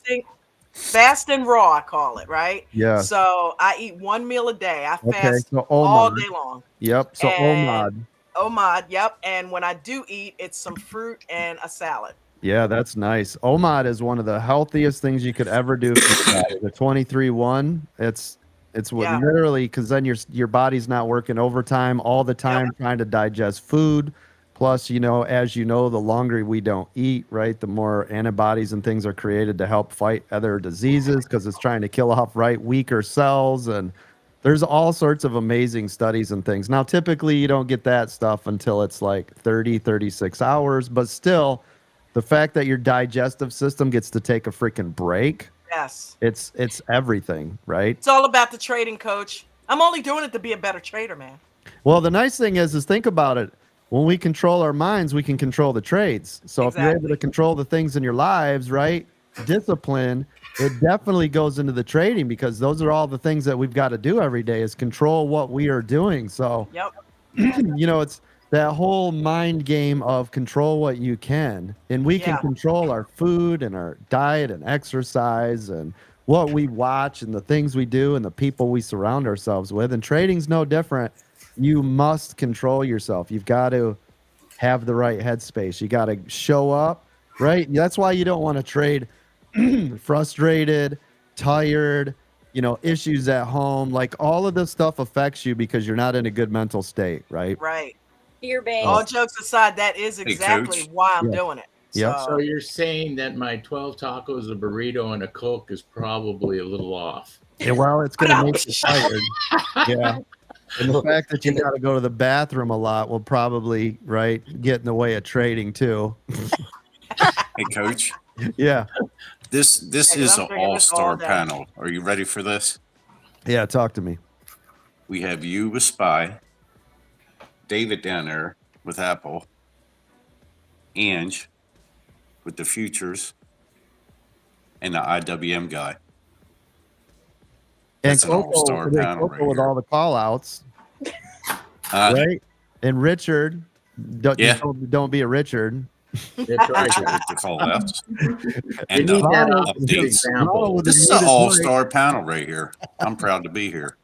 fasting raw, I call it, right? Yes. So I eat one meal a day. I Okay, fast so all OMAD. day long. Yep. So And OMAD. OMAD, yep. And when I do eat, it's some fruit and a salad. Yeah, that's nice. OMAD is one of the healthiest things you could ever do for your body. The 23-1, it's what Yeah. literally, because then your body's not working overtime all the time trying to digest food. Plus, as you know, the longer we don't eat, right, the more antibodies and things are created to help fight other diseases because it's trying to kill off weaker cells. And there's all sorts of amazing studies and things. Now, typically you don't get that stuff until it's like 36 hours, but still, the fact that your digestive system gets to take a freaking break, Yes. it's everything, right? It's all about the trading, Coach. I'm only doing it to be a better trader, man. Well, the nice thing is think about it. When we control our minds, we can control the trades. So if you're able to control the things in your lives, right? Discipline, it definitely goes into the trading because those are all the things that we've got to do every day is control what we are doing. So, it's that whole mind game of control what you can. And we can control our food and our diet and exercise and what we watch and the things we do and the people we surround ourselves with. And trading's no different. You must control yourself. You've got to have the right headspace. You got to show up, right? That's why you don't want to trade frustrated, tired, issues at home. Like all of this stuff affects you because you're not in a good mental state, right? Right. Fear based. All jokes aside, that is exactly why I'm doing it. Yep. So you're saying that my 12 tacos, a burrito, and a Coke is probably a little off. Yeah, well, it's going to make you tired. Yeah. And the fact that you got to go to the bathroom a lot will probably, get in the way of trading too. Hey, Coach. Yeah. This is an all-star panel. Are you ready for this? Yeah, talk to me. We have you with Spy, David down there with Apple, Ange with the futures, and the IWM guy. That's an all-star panel right with here. all the call-outs, right? And Richard, don't be a Richard. That's right. With the call-outs. And the that updates. This is an all-star panel right here. I'm proud to be here.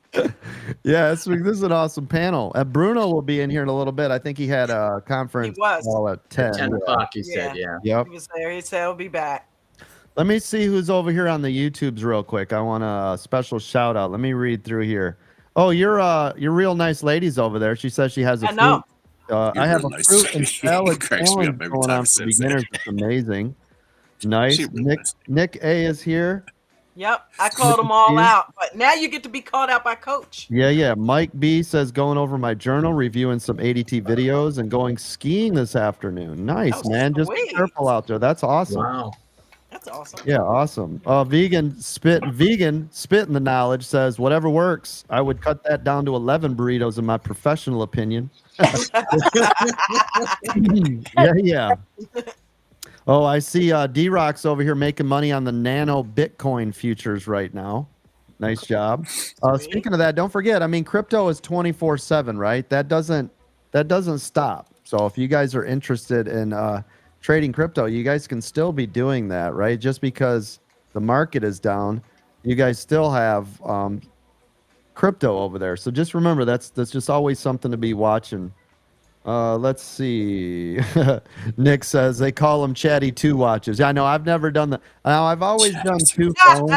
Yeah, this is an awesome panel. Bruno will be in here in a little bit. I think he had a conference call at 10. 10 o'clock, he said, Yep. He was there. He said he'll be back. Let me see who's over here on the YouTubes real quick. I want a special shout out. Let me read through here. Oh, you're real nice ladies over there. She says she has a fruit. I have a fruit and salad challenge going on for beginners. It's amazing. Nice. Nick A is here. Yep, I called them all out, but now you get to be called out by Coach. Yeah. Mike B says going over my journal, reviewing some ADT videos, and going skiing this afternoon. Nice, man. Just be careful out there. That's awesome. Wow. That's awesome. Yeah, awesome. Vegan spit in the knowledge says whatever works. I would cut that down to 11 burritos in my professional opinion. Yeah. Oh, I see D-Rock's over here making money on the nano Bitcoin futures right now. Nice job. Speaking of that, don't forget, crypto is 24/7, right? That doesn't stop. So if you guys are interested in trading crypto, you guys can still be doing that, right? Just because the market is down, you guys still have crypto over there. So just remember, that's just always something to be watching. Let's see. Nick says they call them chatty 2 watches. Yeah, I know. I've never done that. Now I've always done 2 phones.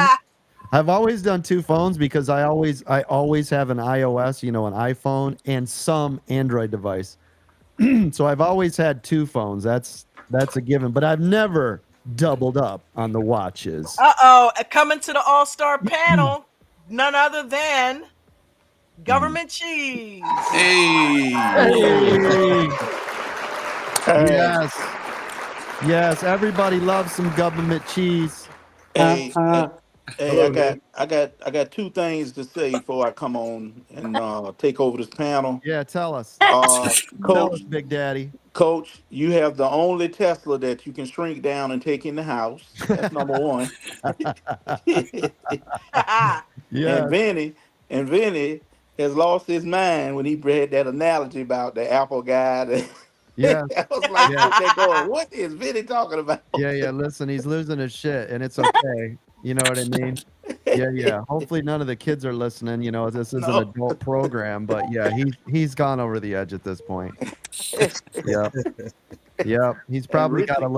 I've always done 2 phones because I always have an iOS, an iPhone, and some Android device. So I've always had 2 phones. That's a given. But I've never doubled up on the watches. Coming to the all-star panel, none other than Government Cheese. Hey. Yes, everybody loves some government cheese. Hey. Hey, Hello, Nate. I got two things to say before I come on and take over this panel. Yeah, tell us. Uh, Tell us, Coach, Big Daddy. Coach, you have the only Tesla that you can shrink down and take in the house. That's number one. Yeah, and Vinny has lost his mind when he read that analogy about the Apple guy. yeah, I was like yeah, sitting there going, "What is Vinny talking about?" yeah. Listen, he's losing his shit, and it's okay. You know what I mean? Yeah. Hopefully, none of the kids are listening. You know, this is an No. adult program, but yeah, he's gone over the edge at this point. Yep. He's And probably got a Richie,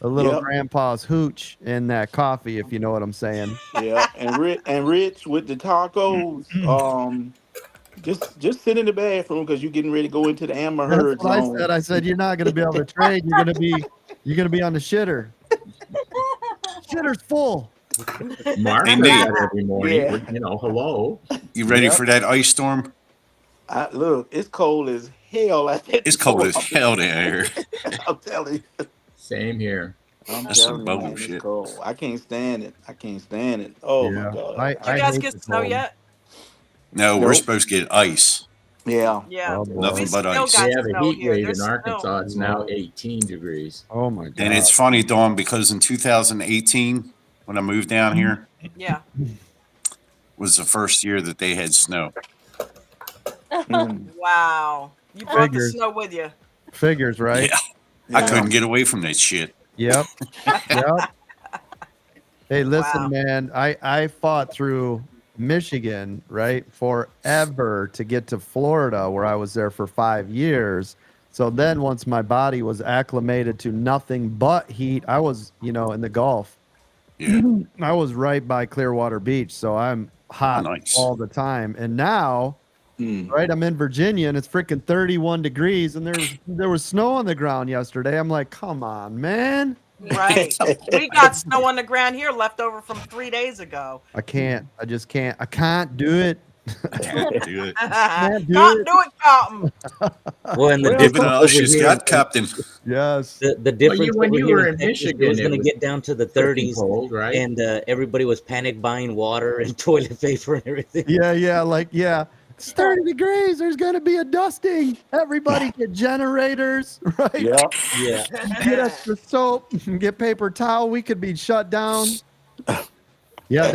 little yep, grandpa's hooch in that coffee, if you know what I'm saying. yeah, and Rich with the tacos. Just sit in the bathroom because you're getting ready to go into the Amber That's Heard what I said. zone. I said you're not gonna be able to trade. You're gonna be on the shitter. Shitter's full. Mark Hey, does Nate. that every morning. Yeah. Hello. You ready Yep. for that ice storm? Look, it's cold as hell out there. It's cold as hell down here. I'm telling you. Same here. I'm That's some telling you, man, it's bullshit. cold. I can't stand it. I can't stand it. Oh my Yeah, God. Did you I guys hate get the snow cold. yet? No, we're Nope. supposed to get ice. Yeah. Yeah. Oh We boy. Nothing but still ice. We got have a snow heat here. wave There's in snow. Arkansas. It's now 18 degrees. Oh my god. And it's funny, Dawn, because in 2018, when I moved down here, Yeah. was the first year that they had snow. Mm. Wow. You brought the Figures. snow with you. Figures, right? Yeah. I Yeah. couldn't get away from that shit. Yep. Yep. Hey, listen, Wow. man. I fought through Michigan, right, forever to get to Florida, where I was there for 5 years. So then, once my body was acclimated to nothing but heat, I was, in the Gulf. Yeah. I was right by Clearwater Beach, so I'm hot Nice. all the time. And now, Mm. right, I'm in Virginia, and it's freaking 31 degrees, and there was snow on the ground yesterday. I'm like, come on, man. Right. We got snow on the ground here left over from 3 days ago. I can't. I just can't. I can't do it. Can't do it. Can't do Can't it. do it, Carlton. Well, and the Well, difference Even over us, she's here, got Captain. Yes. the difference when over you here were in in Texas, it Michigan, was it going to was get down to the Pretty 30s, cold, right? and everybody was panic buying water and toilet paper and everything. Yeah. It's 30 degrees. There's going to be a dusting. Everybody get generators, right? Yeah. Yeah. Get extra soap, get paper towel. We could be shut down. Yeah,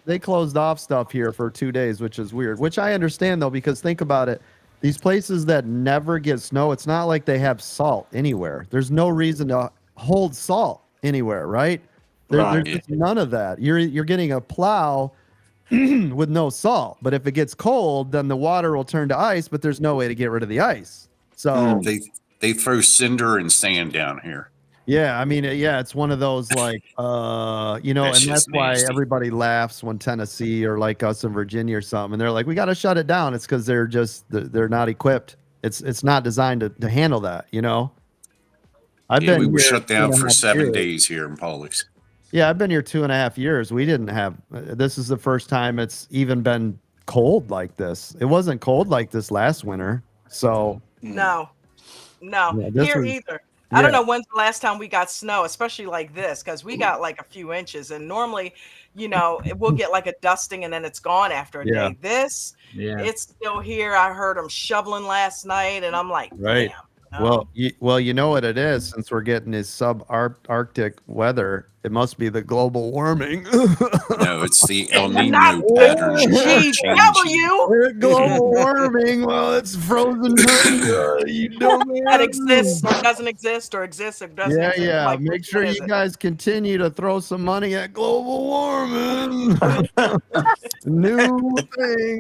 they closed off stuff here for 2 days, which is weird. Which I understand though, because think about it. These places that never get snow, it's not like they have salt anywhere. There's no reason to hold salt anywhere, right? There's Right. just none of that. You're getting a plow with no salt, but if it gets cold, then the water will turn to ice, but there's no way to get rid of the ice. So Mm. They throw cinder and sand down here. yeah, I mean, yeah, it's one of those like, That's and that's just why nasty. everybody laughs when Tennessee or like us in Virginia or something, and they're like, we got to shut it down. It's because they're not equipped. It's not designed to handle that. I've Yeah, been we were here shut down 2.5 for 7 years. days here in Paulix. Yeah, I've been here 2.5 years. We didn't have. This is the first time it's even been cold like this. It wasn't cold like this last winter. So No. yeah, this Here is either. I don't yeah. know when's the last time we got snow, especially like this, because we got like a few inches, and normally, we'll get like a dusting and then it's gone after a Yeah. day. This, Yeah. it's still here. I heard them shoveling last night, and I'm like, Right. damn. Well, you know what it is. Since we're getting this sub-Arctic weather, it must be the global warming. No, it's the El Not Nino patterns that are changing. GW Global warming. Well, it's frozen tundra. You that exists dumbass. or doesn't exist or exists or doesn't Yeah, exist. yeah. Like, Make what sure is you it? guys continue to throw some money at global warming. New thing,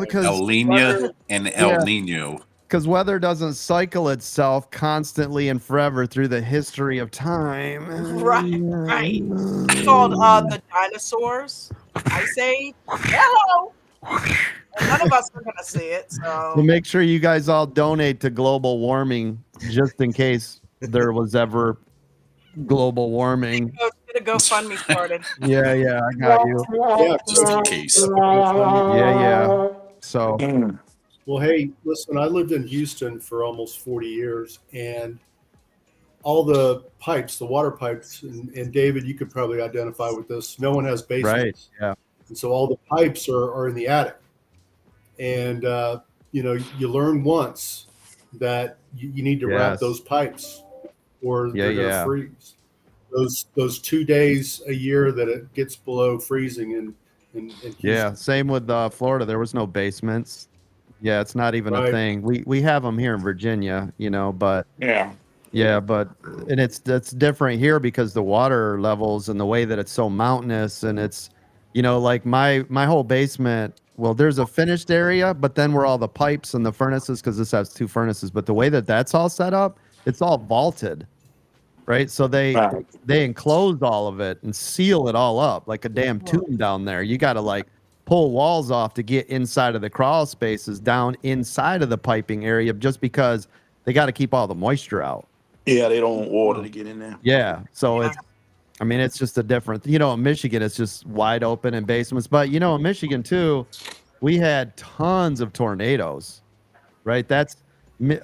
because El Nino and El Nino. Because weather doesn't cycle itself constantly and forever through the history of time. Right. It's called the dinosaurs. Ice Age. Hello. And none of us are gonna see it. So So make sure you guys all donate to global warming just in case there was ever global warming. get a GoFundMe started. Yeah, I got you. Yeah, Just in case. Yeah. So Well, hey, listen, I lived in Houston for almost 40 years, and all the pipes, the water pipes, and David, you could probably identify with this. No one has basements. Right. Yeah. And so all the pipes are in the attic. And, you learn once that you need to wrap Yes. those pipes or Yeah, they're going to yeah. freeze. Those 2 days a year that it gets below freezing in Houston. Yeah. Same with Florida. There was no basements. Yeah, it's not even a Right. thing. We have them here in Virginia, but Yeah. yeah, and that's different here because the water levels and the way that it's so mountainous and it's, like my whole basement. Well, there's a finished area, but then where all the pipes and the furnaces, because this has 2 furnaces, but the way that that's all set up, it's all vaulted, right? So they Right. enclose all of it and seal it all up like a damn tomb down there. You got to like pull walls off to get inside of the crawl spaces down inside of the piping area just because they got to keep all the moisture out. Yeah, they don't want water to get in there. Yeah. So it's just a different, in Michigan, it's just wide open in basements. But, in Michigan, too, we had tons of tornadoes, right? That's,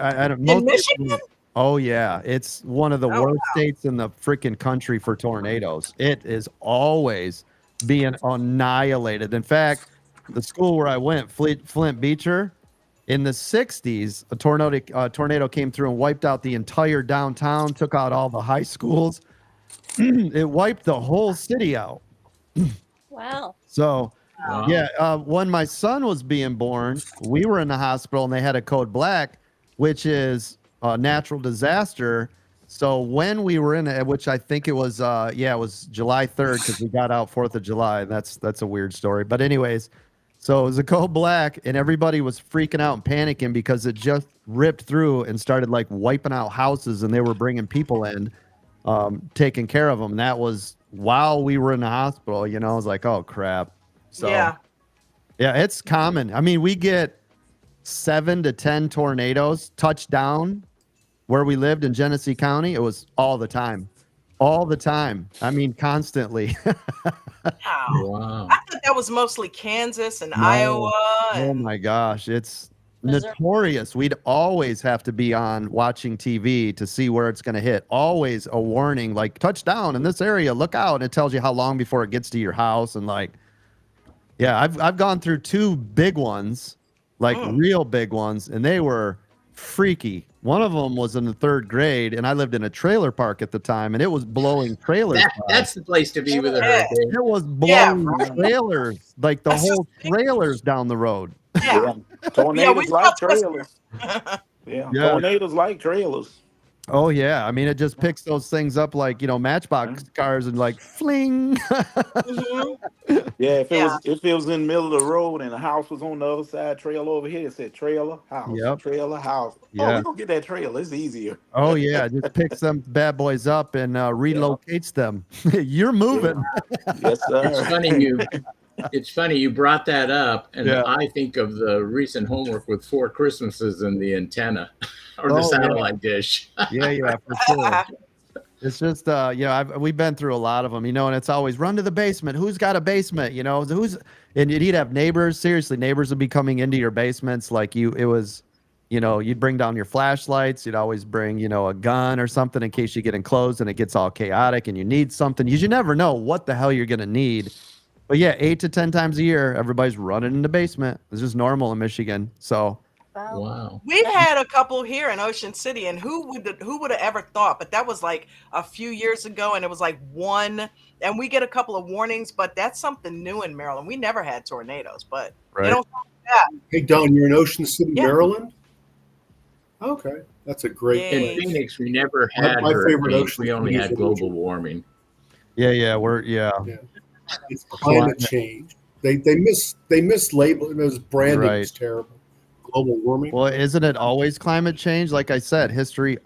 I don't, In Michigan? Oh, yeah. It's one of the worst states in the freaking country for tornadoes. It is always being annihilated. In fact, the school where I went, Flint Beecher, in the 60s, a tornado came through and wiped out the entire downtown, took out all the high schools. It wiped the whole city out. Wow. So, Wow. yeah, when my son was being born, we were in the hospital and they had a code black, which is a natural disaster. So when we were in it, which I think it was, it was July 3rd because we got out 4th of July. That's a weird story. But anyways, so it was a code black and everybody was freaking out and panicking because it just ripped through and started like wiping out houses and they were bringing people in, taking care of them. And that was while we were in the hospital, I was like, oh crap. So yeah, it's common. I mean, we get 7 to 10 tornadoes touchdown where we lived in Genesee County. It was all the time. I mean, constantly. Wow. I thought that was mostly Kansas and No. Iowa. Oh my gosh, it's notorious. We'd always have to be on watching TV to see where it's going to hit. Always a warning, like touchdown in this area, look out. And it tells you how long before it gets to your house. And like, yeah, I've gone through 2 big ones, like real big ones, and they were freaky. One of them was in the 3rd grade, and I lived in a trailer park at the time, and it was blowing trailers. That's the place to be with a hurricane. It was blowing trailers, like the whole trailers down the road. Yeah. Tornadoes we like saw trailers. Yeah. Tornadoes like trailers. Oh yeah, I mean it just picks those things up like Matchbox cars and like fling. Yeah, if it was in the middle of the road and the house was on the other side, trail over here, it said trailer house, trailer house. Oh, Yeah. we gonna get that trailer. It's easier. Oh yeah, it just picks them bad boys up and relocates them. You're moving. Yes, sir. It's funny you brought that up, and Yeah. I think of the recent homework with 4 Christmases and the antenna or the Oh, yeah. satellite dish. Yeah, for sure. It's just we've been through a lot of them, and it's always run to the basement. Who's got a basement? And you'd have neighbors. Seriously, neighbors would be coming into your basements like you'd bring down your flashlights. You'd always bring, a gun or something in case you get enclosed and it gets all chaotic and you need something. You never know what the hell you're gonna need. But yeah, 8 to 10 times a year, everybody's running in the basement. It's just normal in Michigan. So. Wow. We've had a couple here in Ocean City, and who would have ever thought? But that was like a few years ago, and it was like 1. And we get a couple of warnings, but that's something new in Maryland. We never had tornadoes, but they don't talk about that. Hey, Don, you're in Ocean City, Yeah. Maryland? Okay. That's a great Yay. In place. Phoenix, we never had My favorite hurricanes. ocean We only is had in global Michigan. warming. Yeah. It's climate change. They mislabel it as branding Right. is terrible. Global warming. Well, isn't it always climate change? Like I said, history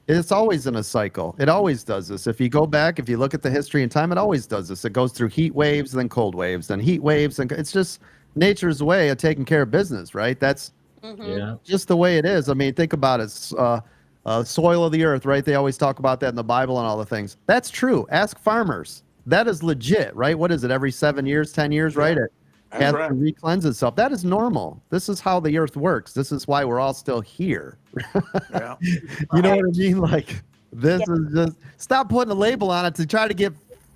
it's always in a cycle. It always does this. If you go back, if you look at the history and time, it always does this. It goes through heat waves, then cold waves, then heat waves, and it's just nature's way of taking care of business, right? That's Yeah. just the way it is. I mean, think about it. Soil of the earth, right? They always talk about that in the Bible and all the things. That's true. Ask farmers. That is legit, right? What is it? Every 7 years, 10 years, right? has right. to re-cleanse itself. That is normal. This is how the earth works. This is why we're all still here. Yeah. You know what I mean? Like, this is just, stop putting a label on it to try to get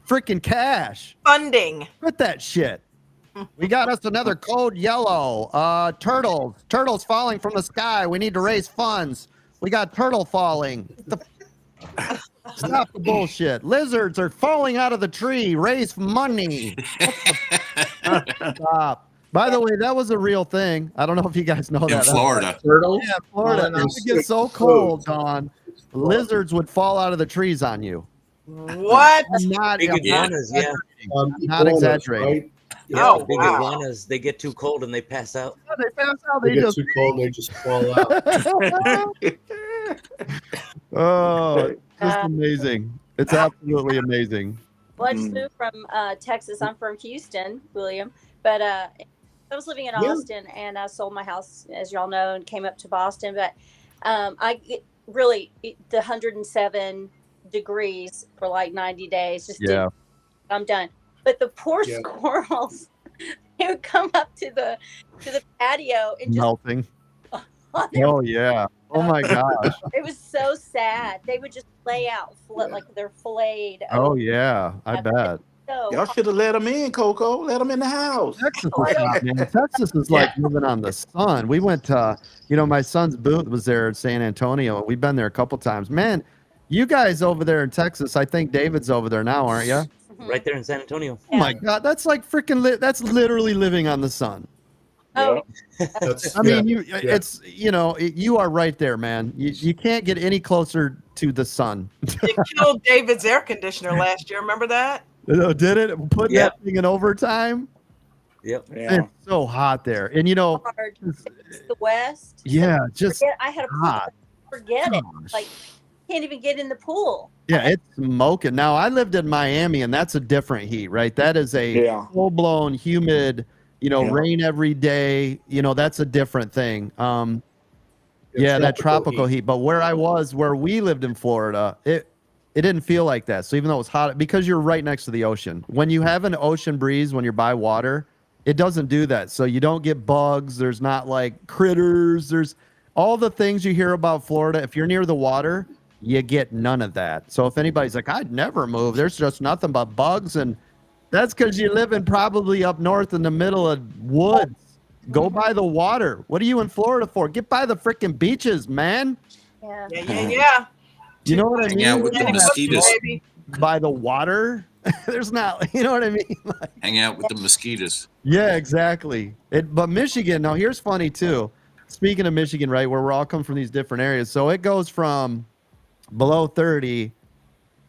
freaking cash. Funding. Quit that shit. We got us another code yellow. Turtles falling from the sky. We need to raise funds. We got turtle falling. Stop the bullshit. Lizards are falling out of the tree. Raise money. Stop. By the way, that was a real thing. I don't know if you guys know In that. Florida. Turtles. Yeah, Florida. falling It out. would get so cold, Don. Lizards would fall out of the trees on you. What? Big iguanas, yeah. Not exaggerating. Right? Yeah, Oh, big wow. iguanas, they get too cold and they pass out. They pass out. They They get just too cold and they just fall out. oh, it's just amazing. It's absolutely amazing. Well, I just moved from Texas. I'm from Houston, William, but I was living in Austin, and I sold my house, as y'all know, and came up to Boston. But I really the 107 degrees for like 90 days. Just didn't, I'm done. But the poor squirrels, they would come up to the patio and just Melting. Oh yeah. Oh my gosh. It was so sad. They would just lay out like they're filleted. Oh yeah. I bet. So Y'all should have let them in, Coco. Let them in the house. Texas is hot, man. Texas is like living on the sun. We went to, my son's booth was there in San Antonio. We've been there a couple times. Man, you guys over there in Texas, I think David's over there now, aren't you? Right there in San Antonio. Oh my God, that's like freaking that's literally living on the sun. Oh, I mean, it's you are right there, man. You can't get any closer to the sun. It killed David's air conditioner last year. Remember that? Did it? Put that thing in overtime? Yep. Yeah. It's so hot there, and hard. It's the West. yeah, just I had a hot. forget it. Like can't even get in the pool. Yeah, it's smoking. Now I lived in Miami, and that's a different heat, right? That is a full blown humid. Rain every day. That's a different thing. That tropical heat. But where we lived in Florida, it didn't feel like that. So even though it was hot, because you're right next to the ocean, when you have an ocean breeze, when you're by water, it doesn't do that. So you don't get bugs. There's not like critters. There's all the things you hear about Florida. If you're near the water, you get none of that. So if anybody's like, I'd never move, there's just nothing but bugs. And that's because you live in probably up north in the middle of woods. Go by the water. What are you in Florida for? Get by the freaking beaches, man. Yeah. You know what I mean? Hang out with the mosquitoes. By the water. There's not, you know what I mean? Like, Hang out with the mosquitoes. yeah, exactly. But Michigan, now here's funny too. Speaking of Michigan, right, where we're all come from these different areas. So it goes from below 30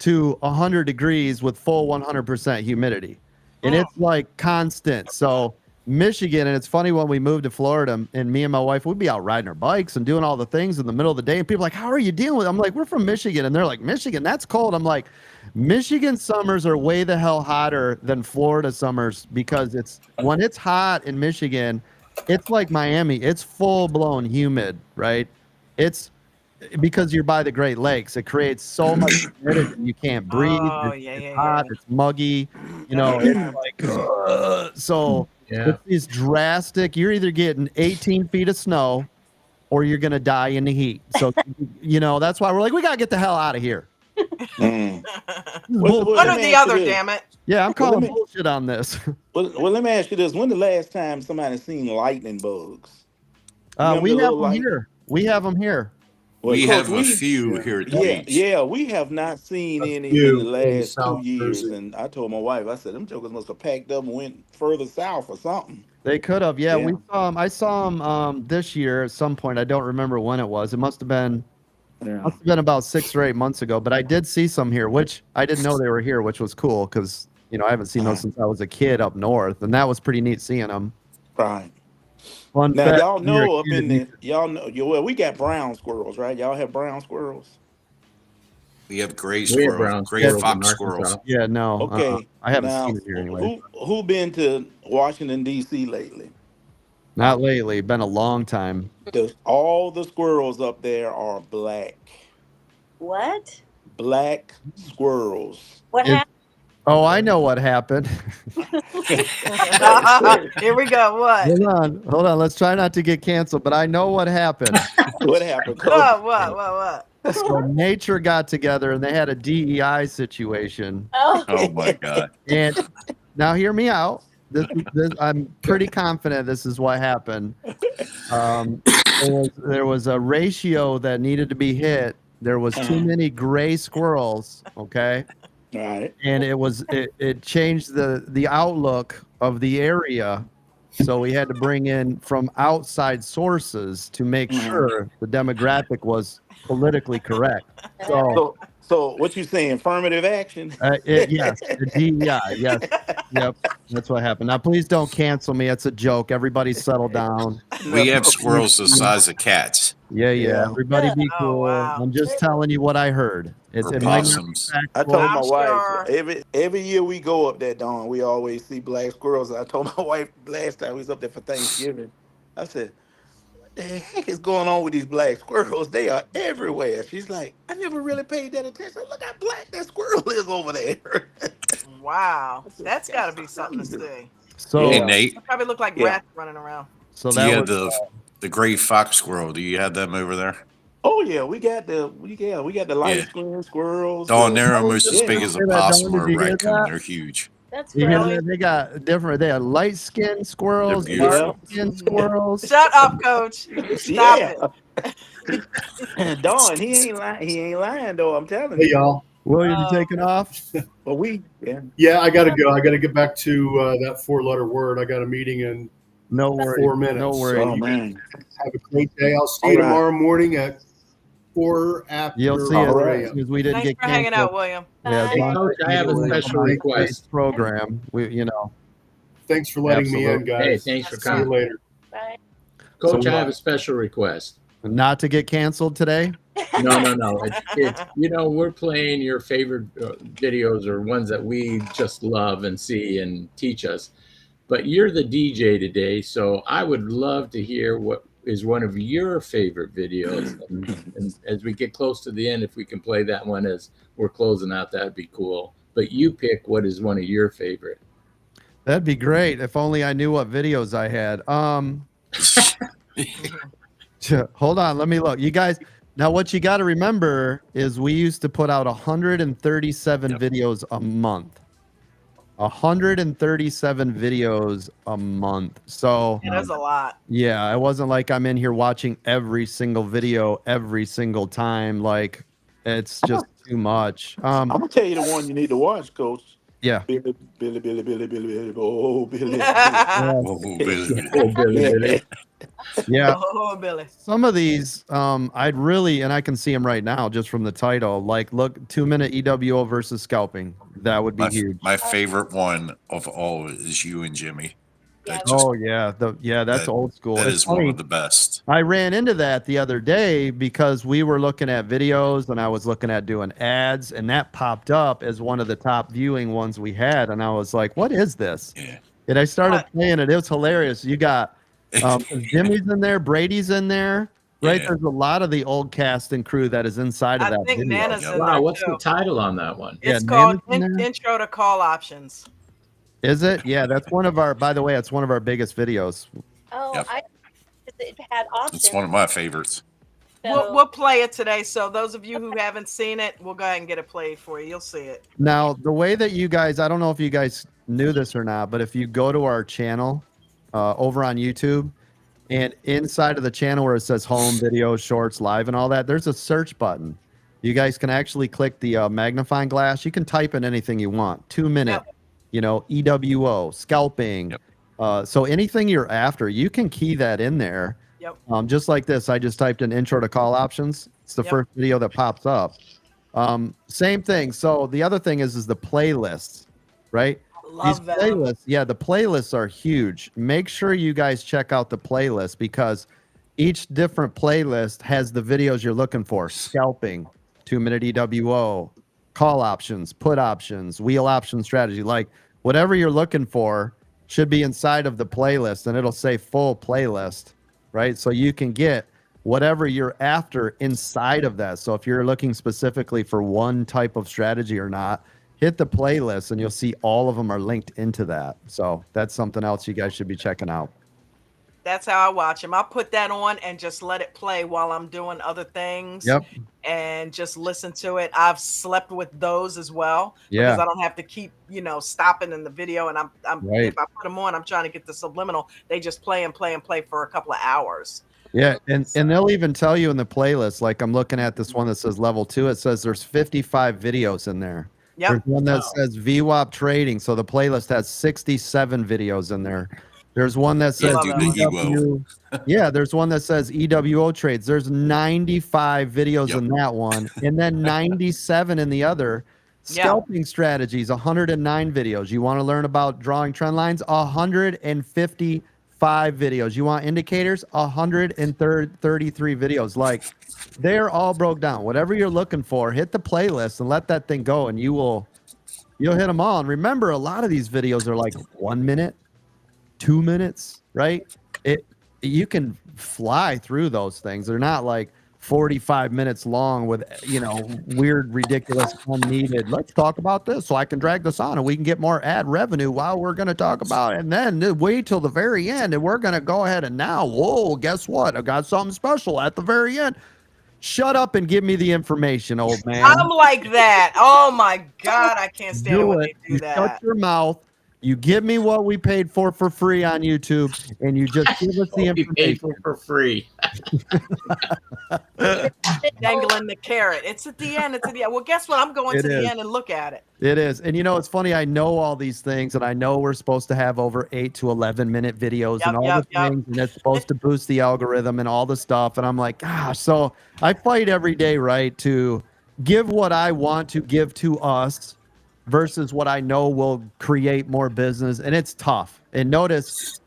to 100 degrees with full 100% humidity. And it's like constant. So Michigan, and it's funny when we moved to Florida, and me and my wife, we'd be out riding our bikes and doing all the things in the middle of the day. And people are like, how are you dealing with it? I'm like, we're from Michigan. And they're like, Michigan, that's cold. I'm like, Michigan summers are way the hell hotter than Florida summers, because when it's hot in Michigan, it's like Miami. It's full blown humid, right? It's because you're by the Great Lakes. It creates so much humidity you can't breathe. It's hot. It's muggy. It's like so. Yeah. It's these drastic. You're either getting 18 feet of snow, or you're gonna die in the heat. So that's why we're like, we gotta get the hell out of here. One or the other, damn it. Yeah, I'm calling bullshit on this. Well, let me ask you this: when the last time somebody seen lightning bugs? We have them here. We have them here. Well, We have a few here at the beach. Yeah, we have not seen any in the last 2 years. And I told my wife, I said, them jokers must have packed up and went further south or something. They could have. Yeah, we saw them. I saw them this year at some point. I don't remember when it was. It must have been about 6 or 8 months ago. But I did see some here, which I didn't know they were here, which was cool because I haven't seen those since I was a kid up north, and that was pretty neat seeing them. Right. Fun Now fact, y'all know up in the well, we got brown squirrels, right? Y'all have brown squirrels. We have gray We have squirrels, brown gray squirrels in fox Arkansas. squirrels. Yeah, no. Okay. I haven't Now, seen it here anyway. Who been to Washington D.C. lately? Not lately. Been a long time. All the squirrels up there are black. What? Black squirrels. What happened? Oh, I know what happened. Here we go. What? Hold on. Let's try not to get canceled, but I know what happened. What happened, Coach? What? So nature got together and they had a DEI situation. Oh my God. And now hear me out. I'm pretty confident this is what happened. There was a ratio that needed to be hit. There was too many gray squirrels. Okay. All right. And it changed the outlook of the area. So we had to bring in from outside sources to make sure the demographic was politically correct. So what you saying? Affirmative action? Yes, DEI. Yes, yep. That's what happened. Now, please don't cancel me. It's a joke. Everybody settle down. We have squirrels the size of cats. Yeah. Everybody be cool. wow. I'm just telling you what I heard. It Or might not be possums. I factual. told my I'm wife sure. every year we go up that dawn, we always see black squirrels. I told my wife last time we was up there for Thanksgiving, I said, "What the heck is going on with these black squirrels? They are everywhere." She's like, "I never really paid that attention. Look how black that squirrel is over there." Wow. That's got to be something to see. So, Hey, Nate, They probably look like rats running around. so do you that have was the gray fox squirrel? Do you have them over there? Oh yeah, we got the light Yeah. screen squirrels. Dawn, they're almost as yeah. big as a Say that, possum Dawn, or a did you hear raccoon. that? They're huge. That's you hear great. that? They got different. They have light skinned squirrels, They're beautiful. dark skinned squirrels. Shut up, Coach. Stop it. Dawn, he ain't lying though. I'm telling Hey, you. y'all. William, you taking off? But Yeah, I got to go. I got to get back to that 4-letter word. I got a meeting in No worries. 4 minutes. No worries. Oh man. Have a great day. I'll see All you right. tomorrow morning at 4 after. You'll see All it right. because we didn't Thanks get for hanging canceled. out, William. Yeah, Bye. Dawn, Coach, I have a William, special on request. this program. We. Thanks for letting me in, Absolutely. guys. Hey, thanks for See you coming. later. Bye. Coach, So I have a special request. Not to get canceled today. No. It's we're playing your favorite videos or ones that we just love and see and teach us. But you're the DJ today, so I would love to hear what is one of your favorite videos. And as we get close to the end, if we can play that one as we're closing out, that'd be cool. But you pick what is one of your favorite. That'd be great if only I knew what videos I had. Hold on, let me look. You guys, now what you got to remember is we used to put out 137 videos a month. 137 videos a month. So Yeah, that's a lot. yeah, it wasn't like I'm in here watching every single video every single time. Like it's just too much. I'm gonna tell you the one you need to watch, Coach. Yeah. Billy. Oh, Billy. Oh, Billy. Yeah. Oh, Billy. Some of these, I'd really, and I can see them right now just from the title. Like, look, 2-minute EWO versus scalping. That would be huge. My favorite one of all is you and Jimmy. That just, Oh yeah, that's old school. That It's is one funny. of the best. I ran into that the other day because we were looking at videos and I was looking at doing ads, and that popped up as one of the top viewing ones we had, and I was like, "What is this?" Yeah. And I started playing it. It was hilarious. You got Jimmy's in there, Brady's in there, right? Yeah. There's a lot of the old cast and crew that is inside of I that think video. Nana's in Wow, there what's too. the title on that one? It's Yeah, called Nana's in there? Intro to Call Options. Is it? Yeah, that's one of our. By the way, it's one of our biggest videos. Oh, Yep. it had options. It's one of my favorites. So, We'll play it today. So those of you who haven't seen it, we'll go ahead and get it played for you. You'll see it. Now, the way that you guys, I don't know if you guys knew this or not, but if you go to our channel over on YouTube, and inside of the channel where it says home, video, shorts, live, and all that, there's a search button. You guys can actually click the magnifying glass. You can type in anything you want. 2-minute, EWO, scalping. Yep. So anything you're after, you can key that in there. Yep. Just like this, I just typed in intro to call options. It's the first video that pops up. Same thing. So the other thing is the playlists, right? Love that. Playlists, yeah, the playlists are huge. Make sure you guys check out the playlist because each different playlist has the videos you're looking for. Scalping, 2-minute EWO, call options, put options, wheel option strategy. Like whatever you're looking for should be inside of the playlist, and it'll say full playlist, right? So you can get whatever you're after inside of that. So if you're looking specifically for one type of strategy or not, hit the playlist and you'll see all of them are linked into that. So that's something else you guys should be checking out. That's how I watch them. I'll put that on and just let it play while I'm doing other things. Yep. And just listen to it. I've slept with those as well Yeah. because I don't have to keep, stopping in the video. And I'm Right. if I put them on, I'm trying to get the subliminal. They just play and play and play for a couple of hours. Yeah, and they'll even tell you in the playlist, like I'm looking at this one that says level 2, it says there's 55 videos in there. Yep. There's one that says VWAP trading, so the playlist has 67 videos in there. There's one that says love that EW, yeah, there's one that says EWO trades. There's 95 videos in that one, and then 97 in the other. Scalping strategies, 109 videos. You want to learn about drawing trend lines? 155 videos. You want indicators? 133 videos. Like, they're all broke down. Whatever you're looking for, hit the playlist and let that thing go, and you'll hit them all. And remember, a lot of these videos are like 1 minute, 2 minutes, right? You can fly through those things. They're not like 45 minutes long with, weird, ridiculous, unneeded. Let's talk about this so I can drag this on and we can get more ad revenue while we're going to talk about it. And then wait till the very end and we're going to go ahead and now, whoa, guess what? I got something special at the very end. Shut up and give me the information, old man. I'm like that. Oh my God, I can't stand it when they do You that. shut your mouth. You give me what we paid for free on YouTube, and you just give us the information for free. Dangling the carrot. It's at the end. It's at the end. Well, guess what? I'm going It to is. the end and look at it. It is. And it's funny. I know all these things, and I know we're supposed to have over 8 to 11 minute videos and all the things, and it's supposed to boost the algorithm and all the stuff. And I'm like, gosh, so I fight every day, right, to give what I want to give to us versus what I know will create more business. And it's tough. And notice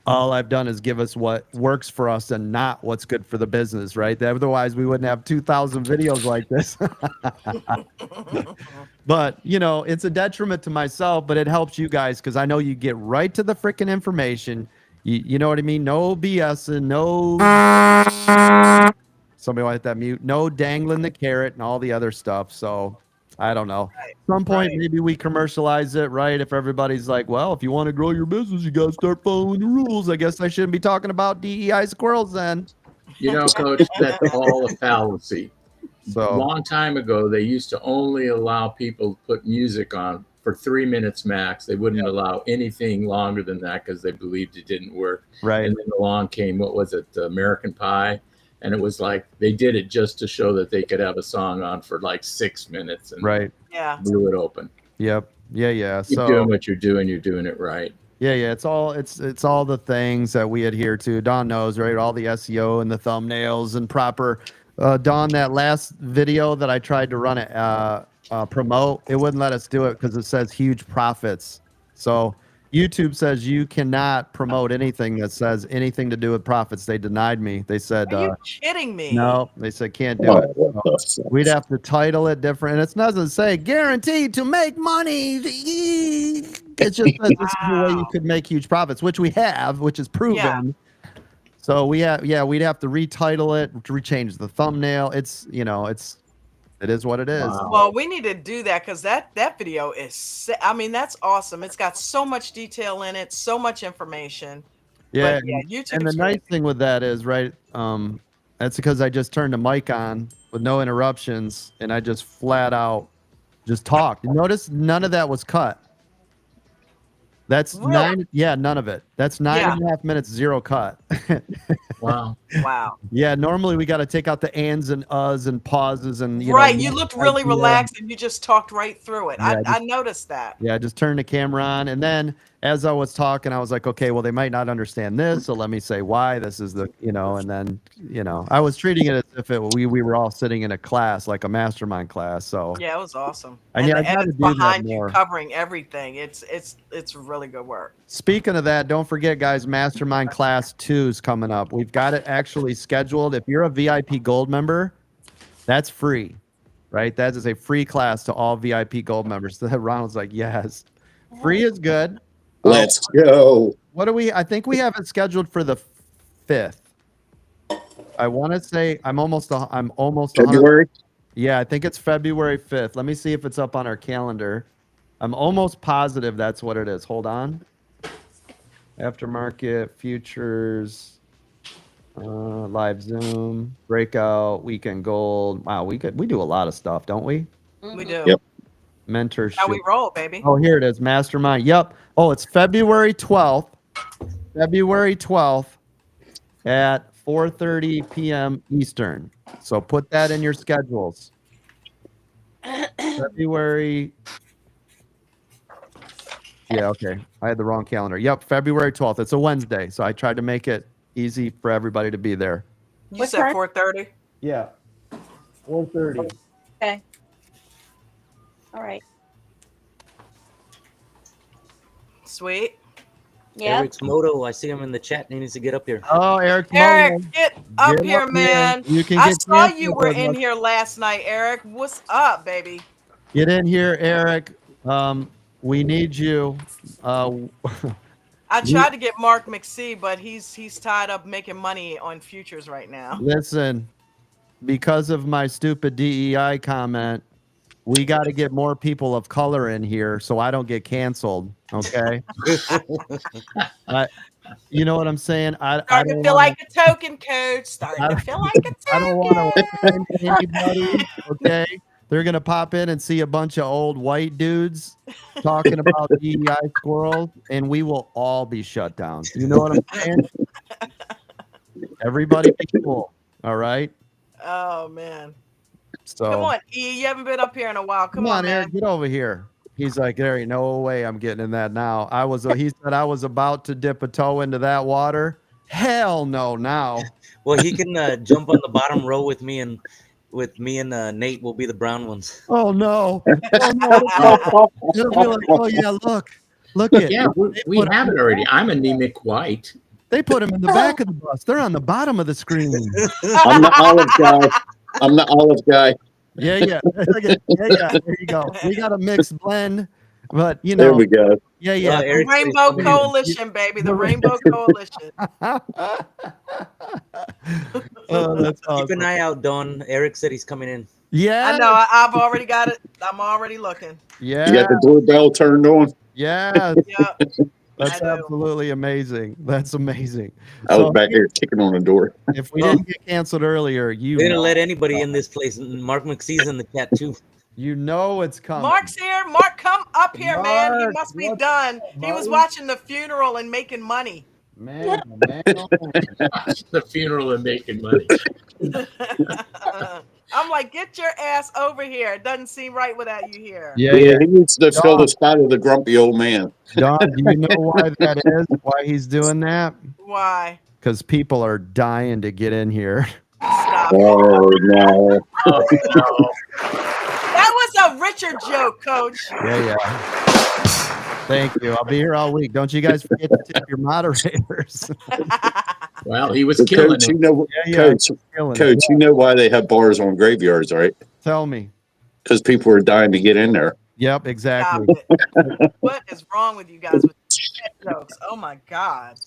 all I've done is give us what works for us and not what's good for the business, right? Otherwise, we wouldn't have 2,000 videos like this. But, it's a detriment to myself, but it helps you guys because I know you get right to the freaking information. You know what I mean? No BS and no... Somebody want to hit that mute? No dangling the carrot and all the other stuff. So... I don't know. At some point, maybe we commercialize it, right? If everybody's like, well, if you want to grow your business, you got to start following the rules. I guess I shouldn't be talking about DEI squirrels then. Coach, that's all a fallacy. So a long time ago, they used to only allow people to put music on for 3 minutes max. They wouldn't allow anything longer than that because they believed it didn't work. Right. And then along came, what was it, American Pie? And it was like they did it just to show that they could have a song on for like 6 minutes and blew it open. Yep. Yeah. Keep doing what you're doing it right. Yeah. It's all the things that we adhere to. Don knows, right? All the SEO and the thumbnails and proper. Don, that last video that I tried to run it promote, it wouldn't let us do it because it says huge profits. So YouTube says you cannot promote anything that says anything to do with profits. They denied me. They said, are you kidding me? No, they said can't do it. So we'd have to title it different. And it doesn't say guaranteed to make money. It just says this is the way you could make huge profits, which we have, which is proven. Yeah. So we'd have to retitle it, rechange the thumbnail. It is what it is. Wow. Well, we need to do that because that video is, that's awesome. It's got so much detail in it, so much information. Yeah, But YouTube. and the nice thing with that is, right, that's because I just turned the mic on with no interruptions, and I just flat out just talked. Notice none of that was cut. That's Really? none of it. That's 9.5 minutes, zero cut. Wow. Wow. Yeah, normally we got to take out the ands and uhs and pauses and You looked really relaxed and you just talked right through it. Yeah, I noticed that. Yeah, just turn the camera on. And then as I was talking, I was like, okay, well, they might not understand this. So let me say why this is the, and then, I was treating it as if we were all sitting in a class, like a mastermind class. So Yeah, it was awesome. And And yeah, the I gotta edits do that behind you more. covering everything. It's really good work. Speaking of that, don't forget, guys, Mastermind Class 2 is coming up. We've got it actually scheduled. If you're a VIP Gold member, that's free, right? That is a free class to all VIP Gold members. So Ronald's like, yes. Free is good. Let's go. What do we? I think we have it scheduled for the 5th. I want to say I'm almost February. Yeah, I think it's February 5th. Let me see if it's up on our calendar. I'm almost positive that's what it is. Hold on. Aftermarket, futures, live Zoom, breakout, weekend gold. Wow, we do a lot of stuff, don't we? We do. Yep. Mentorship. How we roll, baby. Oh, here it is. Mastermind. Yep. Oh, it's February 12th. February 12th at 4:30 p.m. Eastern. So put that in your schedules. February. Yeah, okay. I had the wrong calendar. Yep, February 12th. It's a Wednesday, so I tried to make it easy for everybody to be there. You What said time? 4:30. Yeah. 4:30. Okay. All right. Sweet. Yeah. Eric's Moto. I see him in the chat. He needs to get up here. Oh, Eric. Eric, Mono. get up Get here, up here. man. You can I get saw canceled you were with in us. here last night, Eric. What's up, baby? Get in here, Eric. We need you. I tried to get Mark McSee, but he's tied up making money on futures right now. Listen, because of my stupid DEI comment, we got to get more people of color in here so I don't get canceled. Okay. You know what I'm saying? I Starting to don't feel wanna, like a token, coach. Starting to feel like a I don't want to token. offend anybody. Okay. They're going to pop in and see a bunch of old white dudes talking about DEI squirrels, and we will all be shut down. You know what I'm saying? Everybody be cool. All right. Oh man. So Come on, E. You haven't been up here in a while. Come on, man. Eric, get over here. He's like, there ain't no way I'm getting in that now. He said I was about to dip a toe into that water. Hell no now. Well, he can jump on the bottom row with me, and Nate will be the brown ones. Oh no. Oh no. It'll be like, oh yeah, look it. Yeah, we have it already. I'm anemic white. They put them in the back of the bus. They're on the bottom of the screen. I'm the olive guy. I'm the olive guy. Yeah. Yeah. There you go. We got a mixed blend, but you know. There we go. Yeah. The Eric says Rainbow somebody- Coalition, baby. The Rainbow Coalition. Oh, that's Keep awesome. an eye out, Don. Eric said he's coming in. Yeah. I know. I've already got it. I'm already looking. Yeah. You got the doorbell turned on. Yeah. Yep. That's I do. absolutely amazing. That's amazing. I was back there kicking on the door. If we didn't get canceled earlier, They didn't let anybody in this place. Mark McSee's in the chat too. You know it's coming. Mark's here. Mark, come up here, man. He Mark, must be what's done. He was buddy? watching the funeral and making money. Man. The funeral and making money. I'm like, get your ass over here. It doesn't seem right without you here. Yeah. He needs to fill the spot of the grumpy old man. Don, do you know why that is? Why he's doing that? Why? Because people are dying to get in here. Stop. Oh no. That was a Richard joke, Coach. Yeah. Thank you. I'll be here all week. Don't you guys forget to tip your moderators. Well, he was So, killing Coach, it. you know, Yeah, Coach, you know why they have bars on graveyards, right? Tell me. Because people are dying to get in there. Yep, Stop exactly. it. What is wrong with you guys with shit jokes? Oh my God.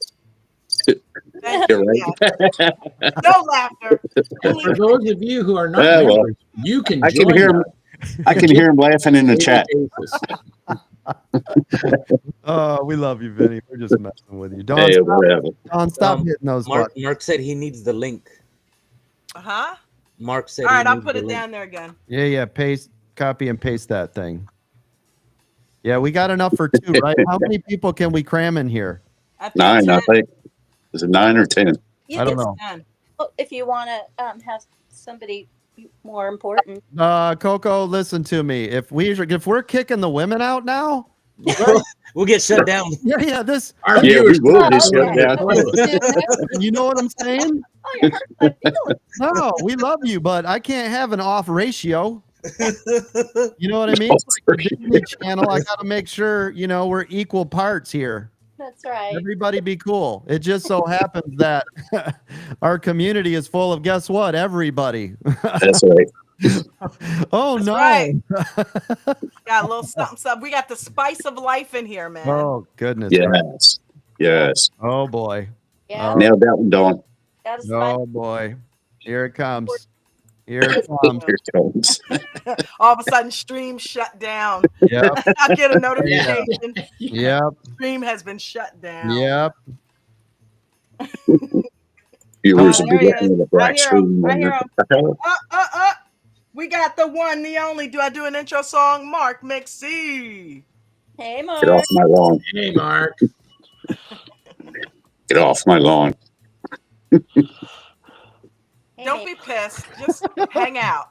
Thank You're you. right. Yeah. No laughter. And for those of you who are not Yeah, well, members, you can I can join hear him. us I can hear him laughing in the chat. basis. Oh, we love you, Vinny. We're just messing with you. Don, Hey, stop, whatever. Don, stop hitting those buttons. Mark said he needs the link. Uh-huh. Mark said All right, he I'll needs put the it link. down there again. Yeah. Paste, copy, and paste that thing. Yeah, we got enough for two, right? How many people can we cram in here? I think 9, I 10. think. Is it 9 or 10? I don't know. 10. Well, if you want to have somebody more important. Coco, listen to me. If we're kicking the women out now, we'll get shut down. Yeah. This. Our Yeah, we viewers will get are shut down. You know what I'm saying? Oh, you're hurting my feelings. No, we love you, but I can't have an off ratio. You know what I mean? Like the Disney Channel, I got to make sure we're equal parts here. That's right. Everybody be cool. It just so happens that our community is full of, guess what? Everybody. That's right. Oh, That's no. right. Got a little something. We got the spice of life in here, man. Oh, goodness. Yes. Yes. Oh, boy. Yeah. Nailed that one, Dawn. Gotta Oh, boy. Here it comes. Here it comes. Here it comes. All of a sudden, stream shut down. Yep. I get a notification. Yep. Stream has been shut down. Yep. Viewers will there be he looking is. at the I black hear him. screen. I hear him. We got the one, the only. Do I do an intro song? Mark McC. Hey, Get Mark. off my lawn. Hey, Mark. Get off my lawn. Hey, Don't be pissed. Just hang out.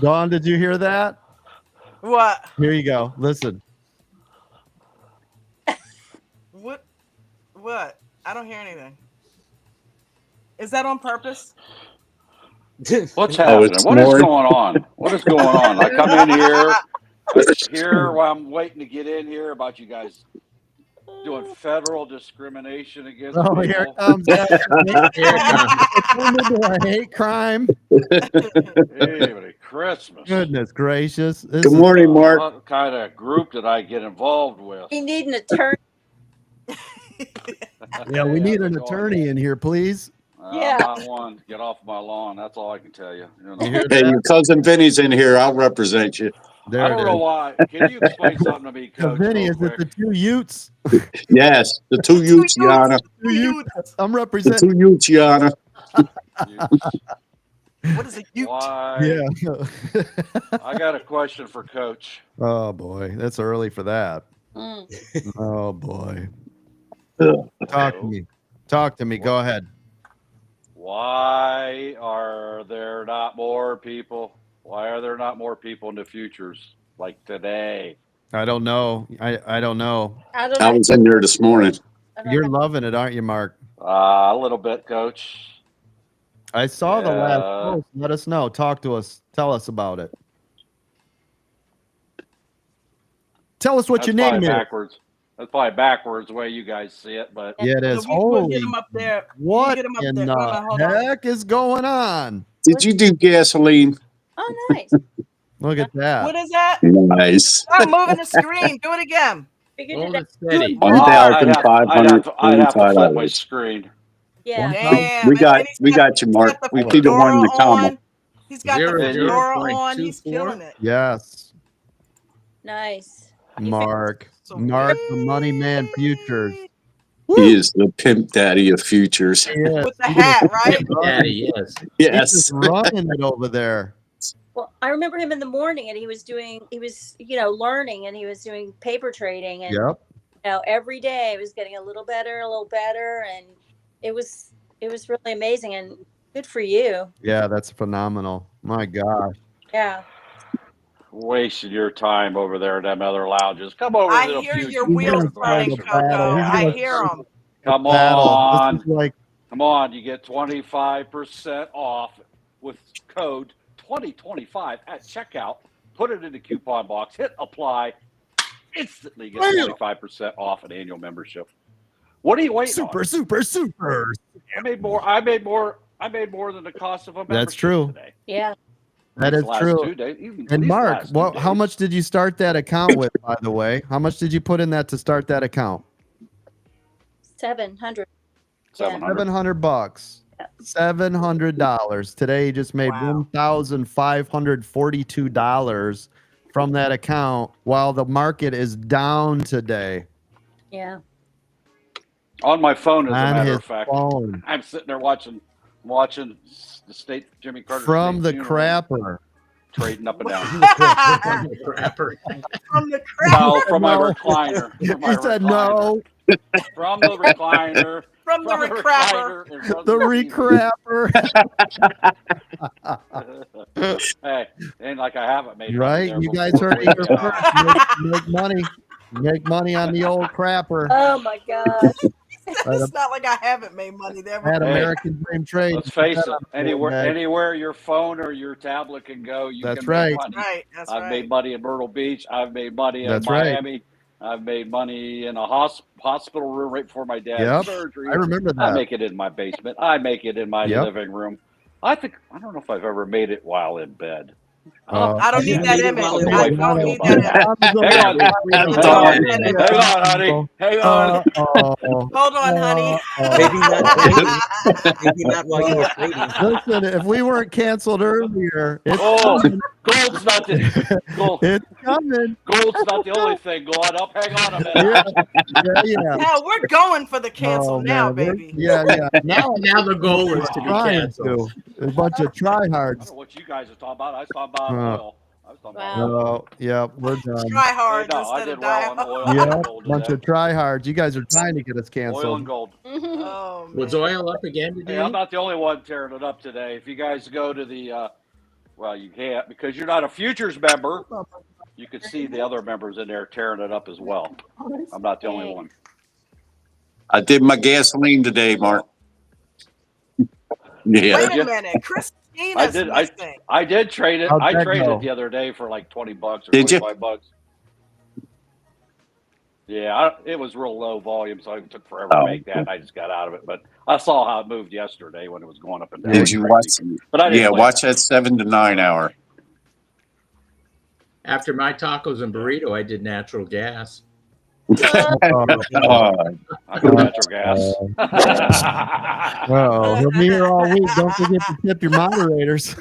Dawn, did you hear that? What? Here you go. Listen. What? What? I don't hear anything. Is that on purpose? What's Oh, happening? it's What is snoring. going on? What is going on? I come in here, while I'm waiting to get in here about you guys doing federal discrimination against Oh, people. here it comes. Yeah. Here it comes. I hate crime. Hey, Christmas. Goodness gracious. This Good is- morning, Mark. What kind of group did I get involved with? We need an attorney. Yeah, we need how's an it going? attorney in here, please. Yeah. I'm not one. Get off my lawn. That's all I can tell you. You know. You hear Hey, that? your cousin Vinny's in here. I'll represent you. There I don't it know is. why. Can you explain something to me, So, Coach? Vinny, real is it quick? the two Utes? Yes, the two Utes, Yana. Two Utes. I'm The representing. two Utes, Yana. What is a Ute? Why? Yeah. I got a question for Coach. Oh boy, that's early for that. Mm. Oh boy. Ugh. Talk to me. Talk to me. Go ahead. Why are there not more people? Why are there not more people in the futures like today? I don't know. I don't know. I don't I know. was in there this morning. I don't You're know. loving it, aren't you, Mark? A little bit, Coach. I saw the last Yeah. post. Let us know. Talk to us. Tell us about it. Tell us what That's your name probably is. backwards. That's probably backwards the way you guys see it, but Yeah, it is. We'll get Holy, him up there. what get him up in there. Hold on, hold the on. heck is going on? Did you do gasoline? Oh, nice. Look at that. What is that? Nice. Stop moving the screen. Do it again. Figured Hold it out. it steady. Good. I'd have to flip my $1,545. screen. Yeah. Damn. We and got then he's we got you, he's Mark. got We the see the one in the fedora comment. on. He's got the 0.024. fedora on. He's killing it. Yes, Nice. Mark. So Mark, the money man futures. He is the pimp daddy of futures. Yes. with the hat, right? Daddy, yes. He's Yes. just running it over there. Well, I remember him in the morning, and he was, learning, and he was doing paper trading, and Yep. every day it was getting a little better, and it was really amazing, and good for you. Yeah, that's phenomenal. My gosh. Yeah. Wasting your time over there in them other lounges. Come over I to the hear future. your He's wheels gonna start turning, a battle. Coco. He's I gonna hear start them. Come battle. on. This is like Come on, you get 25% off with code 2025 at checkout. Put it in the coupon box, hit apply, instantly get 25% off an annual membership. What are you waiting super. on? I made more than the cost of a membership That's true. today. Yeah. That These is last true. 2 days, even And these Mark, last 2 how days. much did you start that account with, by the way? How much did you put in that to start that account? 700. 700. $700. $700. Today he just made Wow. $1,542 from that account while the market is down today. Yeah. On my phone, as a On matter his of fact. phone. I'm sitting there watching the state Jimmy Carter From state the funeral, crapper. trading up and down. Crapper. From the crap. No, from my No. recliner. He From my said recliner. no. From the recliner. From the recrapper. recliner in front of The TV. recrapper. Hey, ain't like I haven't made money Right? there You before. guys heard it here first. Make money. Make money on the old crapper. Oh my gosh. It's not like I haven't made money there. Had Hey, American Dream Trade. Let's face it. Bag. Anywhere your phone or your tablet can go, you That's can right. make money. Right. That's I've right. made money in Myrtle Beach. I've made money in That's right. Miami. I've made money in a hospital room right before my dad's Yep. surgery. I remember I that. make it in my basement. I make it in my Yep. living room. I don't know if I've ever made it while in bed. I don't need that image. Volume. I don't need that image. Hang on. Hang on, honey. Hang on. Hold on, honey. Maybe not trading. Maybe not while you were trading. Listen, if we weren't canceled earlier, it's coming. Gold's not the gold. It's coming. Gold's not the only thing going up. Hang on a minute. Yeah. Hell, we're going for the cancel Oh, now, man, baby. Yeah. Now the goal is to be Trying canceled. to. A bunch of I don't tryhards. know what you guys are talking about. I was talking about oil. I was talking about Wow. oil. Oh, yeah, we're done. Try hard Hey, no, I instead did of well die on oil hard. Yeah, and gold bunch today. of tryhards. You guys are trying to get us Oil canceled. and gold. Oh, man. Was oil up again today? Hey, I'm not the only one tearing it up today. If you guys go to the, well, you can't because you're not a futures member. You can see the other members in there tearing it up as well. I'm not the only one. I did my gasoline today, Mark. Yeah. Wait a minute. Christina's missing. I did trade it. How'd I that traded go? it the other day for like $20 or Did you? $25. Yeah, it was real low volume, so it took forever to make that. And I just got out of it, but I saw how it moved yesterday when it was going up and down. Did you watch? But I didn't Yeah, play watch that. that 7 to 9 hour. After my tacos and burrito, I did natural gas. Oh, I got natural gas. Oh, he'll be here all week. Don't forget to tip your moderators.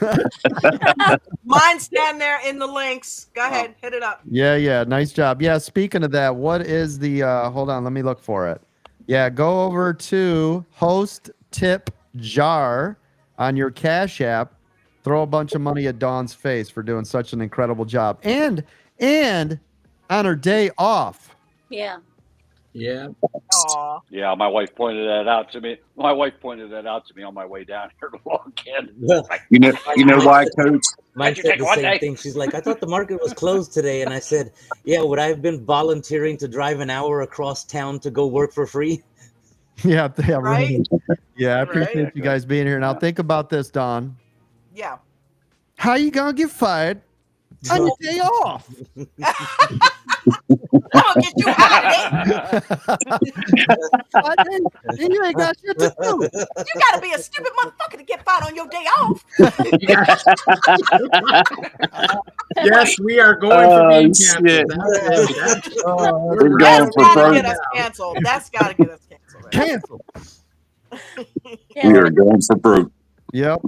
Mine's down there in the links. Go ahead, hit it up. Yeah. Nice job. Yeah, speaking of that, what is the hold on, let me look for it. Yeah, go over to host tip jar on your Cash App. Throw a bunch of money at Dawn's face for doing such an incredible job. And on her day off. Yeah. Yeah. Aw. Yeah, my wife pointed that out to me. My wife pointed that out to me on my way down here to log in. Well, you know why, Coach? Mine How'd you said take the one same day? thing. She's like, I thought the market was closed today. And I said, yeah, would I have been volunteering to drive an hour across town to go work for free? Yeah, Right? really. Yeah, I Right. appreciate you guys being here. Now think about this, Dawn. Yeah. How you gonna get fired on your day off? I'm gonna get you out of there. You ain't got shit to do. You gotta be a stupid motherfucker to get fired on your day off. Yes, we are going for being shit. canceled. That's We're going That's for gotta broke. get us canceled. That's gotta get us canceled. Right? Cancel. We are going for broke. Yep.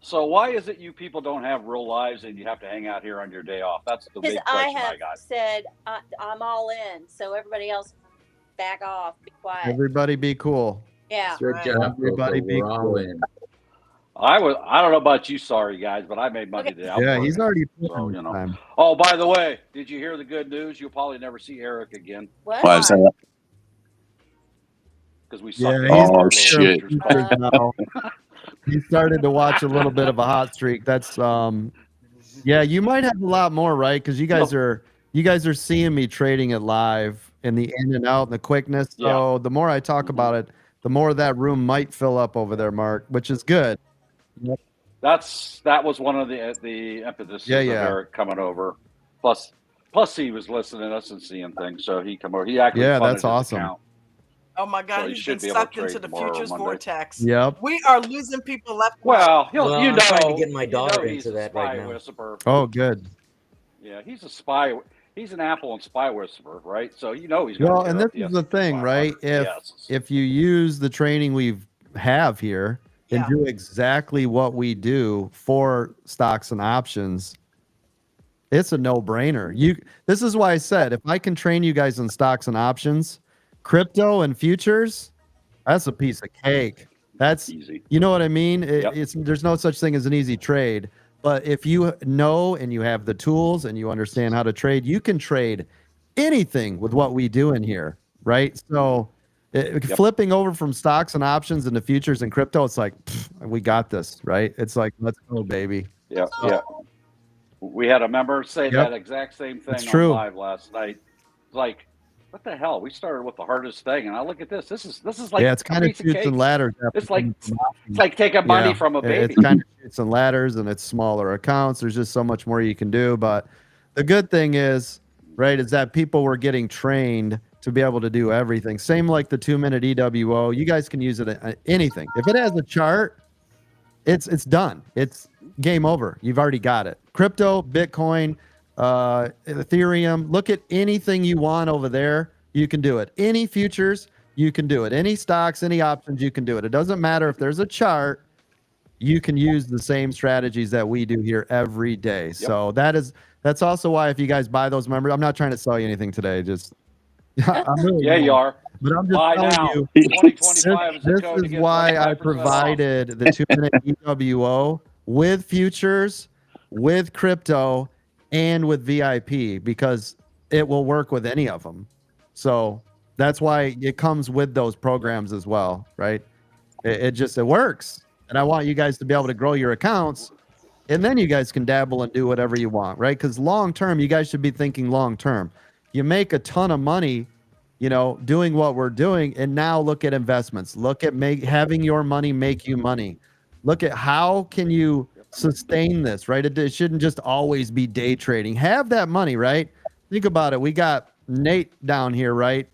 So why is it you people don't have real lives and you have to hang out here on your day off? That's the Because big I question I have got. said I'm all in, so everybody else back off, be quiet. Everybody be cool. Yeah. Good Right. job, Everybody Coco. be We're all cool. in. I don't know about you, sorry guys, but I made money today. I'm Yeah, working. he's already So, putting you know. time. Oh, by the way, did you hear the good news? You'll probably never see Eric again What? Why is that? because we Yeah, sucked. he's Oh, our shit. futures call. now. He started to watch a little bit of a hot streak. That's yeah, you might have a lot more, right? Because you guys are seeing me trading it live in the in and out and the quickness. So the more I talk about it, the more that room might fill up over there, Mark, which is good. That was one of the impetus of Eric coming over. Plus he was listening to us and seeing things, so he come over. He actually funded that's his awesome. account. Oh my God, So he he's should been be able to sucked into trade the tomorrow or futures Monday. vortex. Yep. We are losing people left. and Well, Well, you I'm know, trying to get my you daughter know he's into a that spy right now. whisperer. Oh, good. Yeah, he's a spy. He's an Apple and spy whisperer, right? So you know he's going Well, to. and this is the thing, right? If you use the training we have here and Yeah. do exactly what we do for stocks and options, it's a no-brainer. This is why I said if I can train you guys on stocks and options, crypto and futures, that's a piece of cake. That's easy. You know what I mean? Yep. There's no such thing as an easy trade. But if you know and you have the tools and you understand how to trade, you can trade anything with what we do in here, right? So flipping over from stocks and options into futures and crypto, it's like, we got this, right? It's like, let's go, baby. Yeah, yeah. We had a member say that exact same thing It's on true. live last night. Like, what the hell? We started with the hardest thing, and I look at this. This is like It's kind of shoots and ladders. It's like taking money from a baby. It's kind of shoots and ladders, and it's smaller accounts. There's just so much more you can do. But the good thing is, right, is that people were getting trained to be able to do everything. Same like the 2-minute EWO. You guys can use it at anything. If it has a chart, it's done. It's game over. You've already got it. Crypto, Bitcoin, Ethereum. Look at anything you want over there. You can do it. Any futures, you can do it. Any stocks, any options, you can do it. It doesn't matter if there's a chart. You can use the same strategies that we do here every day. So that's also why if you guys buy those members, I'm not trying to sell you anything today. Just I'm really Yeah, you not. are. But I'm just Buy telling now. you, 2025 is the this code to is get why I 25% off. provided the 2-minute EWO with futures, with crypto, and with VIP because it will work with any of them. So that's why it comes with those programs as well, right? It works. And I want you guys to be able to grow your accounts, and then you guys can dabble and do whatever you want, right? Because long term, you guys should be thinking long term. You make a ton of money, doing what we're doing, and now look at investments. Look at having your money make you money. Look at how can you sustain this, right? It shouldn't just always be day trading. Have that money, right? Think about it. We got Nate down here, right?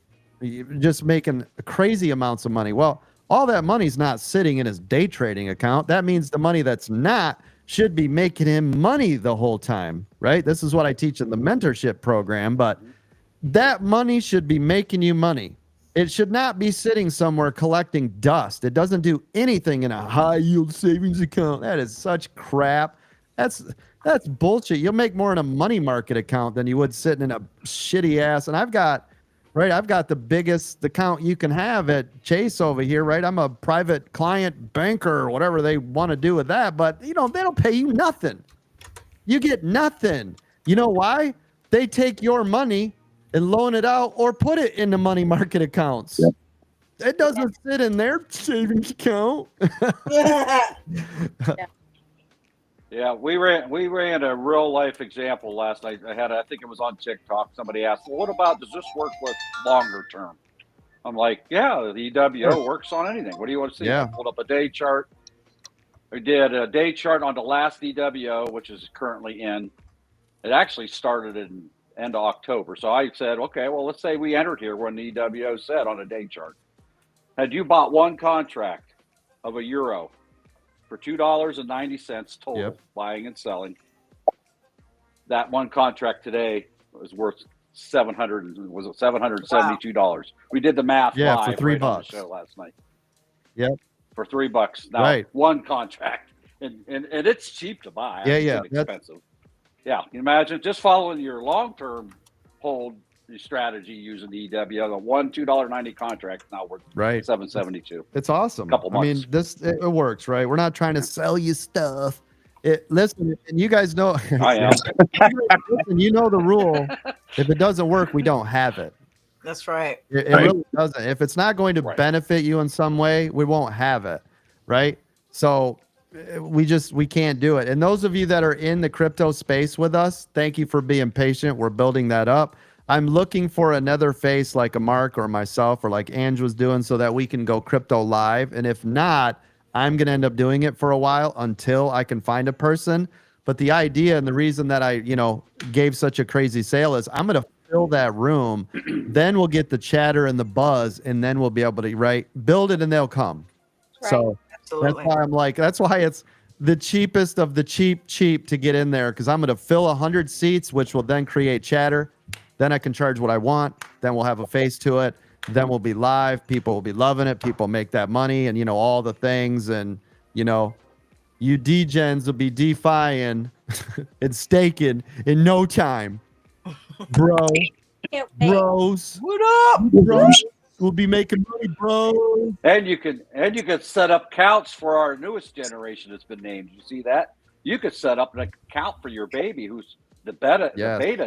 Just making crazy amounts of money. Well, all that money's not sitting in his day trading account. That means the money that's not should be making him money the whole time, right? This is what I teach in the mentorship program, but that money should be making you money. It should not be sitting somewhere collecting dust. It doesn't do anything in a high yield savings account. That is such crap. That's bullshit. You'll make more in a money market account than you would sitting in a shitty ass. And I've got the biggest account you can have at Chase over here, right? I'm a private client banker or whatever they want to do with that, but they don't pay you nothing. You get nothing. You know why? They take your money and loan it out or put it in the money market accounts. Yep. It doesn't sit in their savings account. Yeah, we ran a real life example last night. I think it was on TikTok. Somebody asked, well, what about, does this work with longer term? I'm like, yeah, the EWO works on anything. What do you want to see? Yeah. I pulled up a day chart. We did a day chart on the last EWO, which is currently in. It actually started in end of October. So I said, okay, well, let's say we entered here when the EWO said on a day chart. Had you bought one contract of a euro for $2.90 total, buying and selling, that one contract today was worth $772. Wow. We did the math live for $3 on the show last night. Yep. For $3 now, one contract, and it's cheap to buy. It's inexpensive. Yeah, you imagine just following your long-term hold strategy using the EWO. The one $2.90 contract now worth $772. It's awesome. Couple months. I mean, it works, right? We're not trying to sell you stuff. Listen, and you guys know. I am. Listen, you know the rule. If it doesn't work, we don't have it. That's right. It really doesn't. If it's not going to benefit you in some way, we won't have it, right? So we can't do it. And those of you that are in the crypto space with us, thank you for being patient. We're building that up. I'm looking for another face like a Mark or myself or like Ange was doing so that we can go crypto live. And if not, I'm going to end up doing it for a while until I can find a person. But the idea and the reason that I, gave such a crazy sale is I'm going to fill that room. Then we'll get the chatter and the buzz, and then we'll be able to build it and they'll come. Right. So absolutely. That's why it's the cheapest of the cheap to get in there, because I'm going to fill 100 seats, which will then create chatter. Then I can charge what I want. Then we'll have a face to it. Then we'll be live. People will be loving it. People make that money and, all the things. And, you degens will be DeFiing and staking in no time. Bros. What up? Bros. We'll be making money, bro. And you could set up counts for our newest generation that's been named. You see that? You could set up an account for your baby who's the beta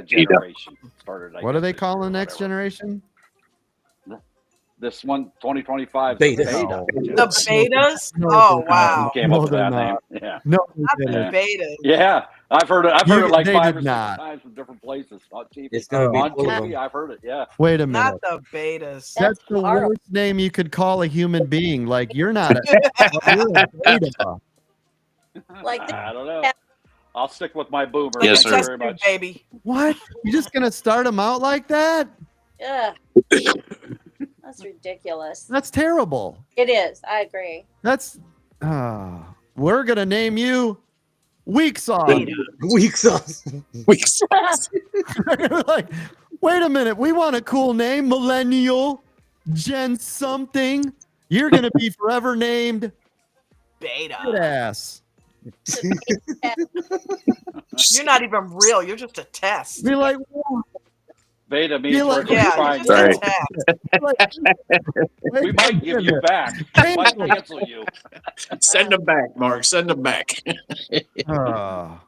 generation started. What are they calling the next generation? This one, 2025. Beta. The betas? Oh, wow. Came up with that name. Yeah. No, not the betas. Yeah. I've heard it like 5 or 6 not. times from different places on TV. It's going to be on TV. I've heard it. Yeah. Wait a minute. Not the betas. That's the worst name you could call a human being. Like, you're not you're a beta. I don't know. I'll stick with my boomer. Yes, Thank you sir. very much. Baby. What? You're just going to start them out like that? Yeah. That's ridiculous. That's terrible. It is. I agree. That's well, we're gonna name you Weak Sauce. Weak sauce. Weak sauce. Like, wait a minute, we want a cool name, Millennial, Gen something. You're gonna be forever named Beta. Good ass. You're not even real. You're just a test. Be like, Beta means Be we're like- going to Yeah, try you're and just a Right. test. we might give you back. We might cancel you. Send them back, Mark. Send them back. What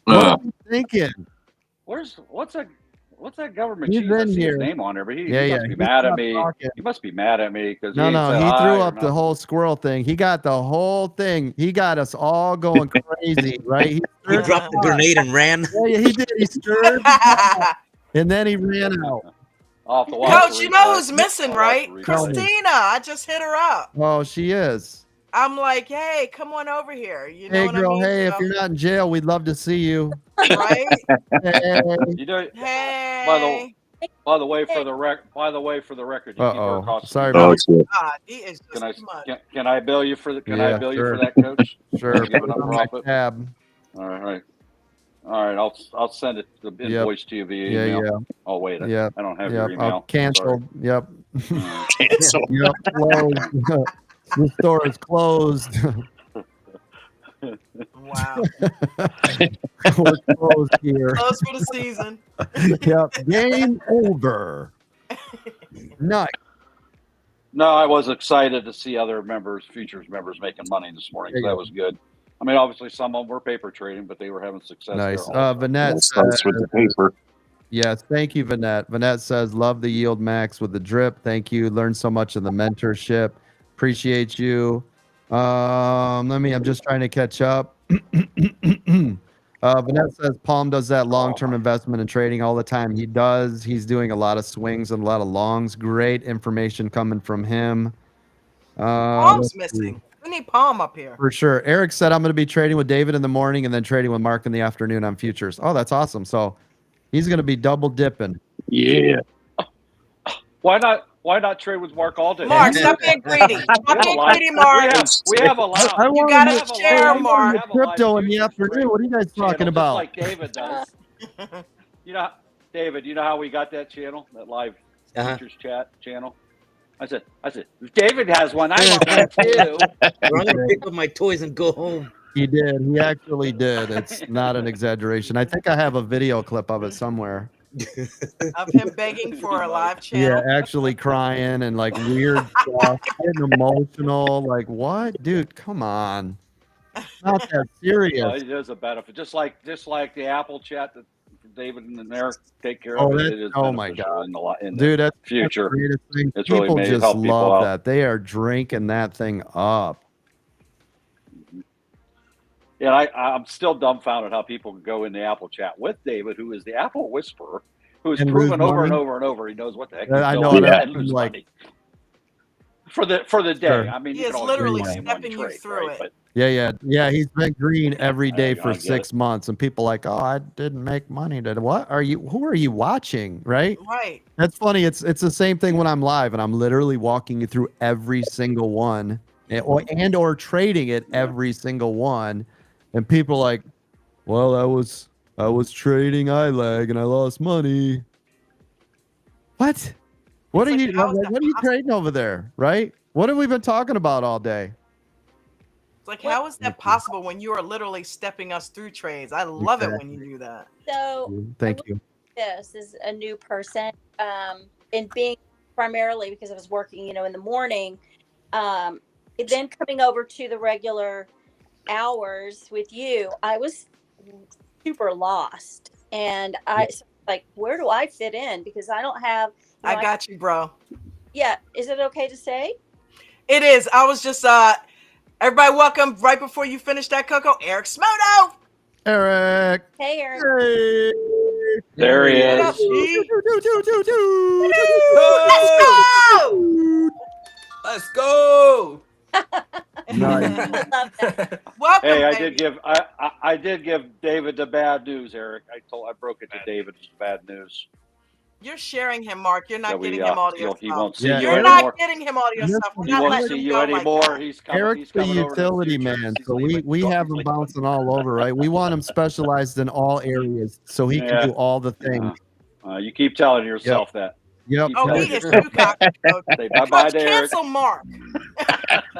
are you thinking? What's that government He's chief? I in see here. his name on there, but he Yeah, must be he's mad at not me. talking. He must be mad at me because No, he no, said he hi threw or up the nothing. whole squirrel thing. He got the whole thing. He got us all going crazy, right? He He dropped the grenade and ran. Yeah, he did. He stirred, and then he ran out. I'll have to watch Coach, the you know replay. who's missing, I'll watch right? the replay. Tell me. Christina. I just hit her up. Oh, she is. I'm like, hey, come on over here. You know Hey, what girl. I mean? Hey, if So, you're not in jail, we'd love to see you. right? Hey. You know, Hey. by the way, for the record, you keep her Uh-oh. across. Sorry Oh, about shit. God, he is just Can I too much. can I bill you for the Yeah, you sure. for that, Coach? Sure. Give Put enough it on my profit. tab. All right. I'll send it the invoice to you via Yeah, email. yeah. Oh wait, Yep. I don't have Yep. your email. I'll cancel. Yep. Sorry. Cancel. Yep. Closed. The store is closed. Wow. We're closed here. Close for the season. Yep. Game over. Nice. No, I was excited to see other futures members making money this morning. There you That go. was good. I mean, obviously some of them were paper trading, but they were having success Nice. there. Also. Vanette That starts with the paper. yes, thank you, Vanette. Vanette says, love the yield max with the drip. Thank you. Learned so much in the mentorship. Appreciate you. I'm just trying to catch up. Vanette says Palm does that long-term investment and trading all the time. He does. He's doing a lot of swings and a lot of longs. Great information coming from him. Palm's let's see. missing. We need Palm up here. For sure. Eric said I'm going to be trading with David in the morning and then trading with Mark in the afternoon on futures. Oh, that's awesome. So he's going to be double dipping. Yeah. Why not trade with Mark all day? Mark, stop being greedy. Stop being greedy, Mark. We have a lot. I You want gotta to share, Mark. crypto in the afternoon. What are you guys talking Channel, about? Just like David does. David, you know how we got that channel, that live futures chat channel? I said, if David has one, I want one too. I'm gonna pick up my toys and go home. He did. He actually did. It's not an exaggeration. I think I have a video clip of it somewhere. Of him begging for a live channel. Yeah, actually crying and like weird stuff, getting emotional. Like, what, dude? Come on, not that serious. It is a benefit, just like the Apple chat that David and Eric take care Oh, of. that- It is oh my beneficial God. in the Dude, that's the future. greatest thing. It's really People made just help people love out. that. They are drinking that thing up. Yeah, I'm still dumbfounded how people can go in the Apple chat with David, who is the Apple whisperer, who has And proven lose over and money? over and over he knows what the heck Yeah, I he's know, doing and and I'm lose like- money. For the day. Sure. I mean, He you is can only literally lose money in one stepping you trade, through right? it. But Yeah. He's been green every day I for get 6 months, and people like, oh, I didn't make money. What are you? Who are you watching? Right? Right. That's funny. It's the same thing when I'm live, and I'm literally walking you through every single one, or trading it every single one, and people are like, well, I was trading iLag and I lost money. What? What are like, you? how is that What are you trading over there? Right? What have we been talking about all day? It's like, how is that possible when you are literally stepping us through trades? I love it when you do that. So Thank you. this is a new person, and being primarily because I was working, in the morning, then coming over to the regular hours with you, I was super lost, and like, where do I fit in? Because I don't have. I got you, bro. Yeah, is it okay to say? It is. I was just everybody welcome right before you finish that, Coco, Eric Smoto. Eric. Hey, Eric. Hey. there he What up, is. G? Let's go. Nice. I love that. Welcome, Hey, baby. I did give David the bad news, Eric. I broke it to David as bad news. You're sharing him, Mark. You're not Yeah, getting him all to he yourself. won't see Yeah, you You're Eric, not anymore. getting him all to yourself. We're He not won't letting see him you go like anymore. that. He's coming. Eric's He's the coming over to the utility future. man, He's so we leaving. have him bouncing all over, right? We want him specialized in all areas so he can Yeah. do all the things. You keep telling yourself that. Yep. Keep Oh, telling he is yourself too that. cocky, Coach. Say bye-bye Coach, to Eric. cancel Mark.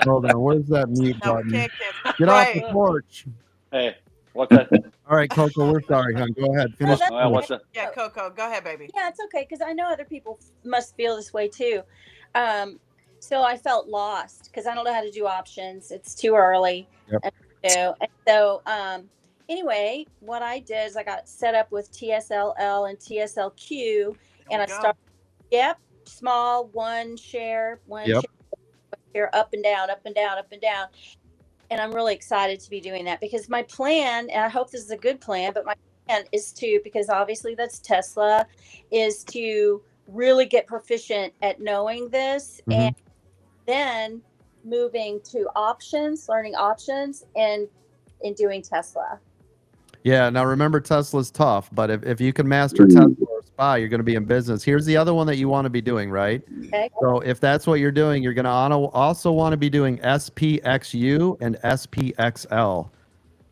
Hold on. Where's that mute No, we button? can't cancel. Get off the Right. porch. Hey, what's that? All right, Coco, we're sorry, hon. Go ahead. Finish. that's the What's finish. that? Yeah, Coco, go ahead, baby. Yeah, it's okay because I know other people must feel this way too. So I felt lost because I don't know how to do options. It's too early. Yep. And so anyway, what I did is I got set up with TSLL and TSLQ, and I started. Yep, small one share, Yep. share, up and down, up and down, up and down. And I'm really excited to be doing that because my plan, and I hope this is a good plan, but my plan is to, because obviously that's Tesla, is to really get proficient at knowing this and then moving to options, learning options, and doing Tesla. Yeah. Now remember, Tesla's tough, but if you can master Tesla or SPY, you're going to be in business. Here's the other one that you want to be doing, right? Okay. So if that's what you're doing, you're going to also want to be doing SPXU and SPXL.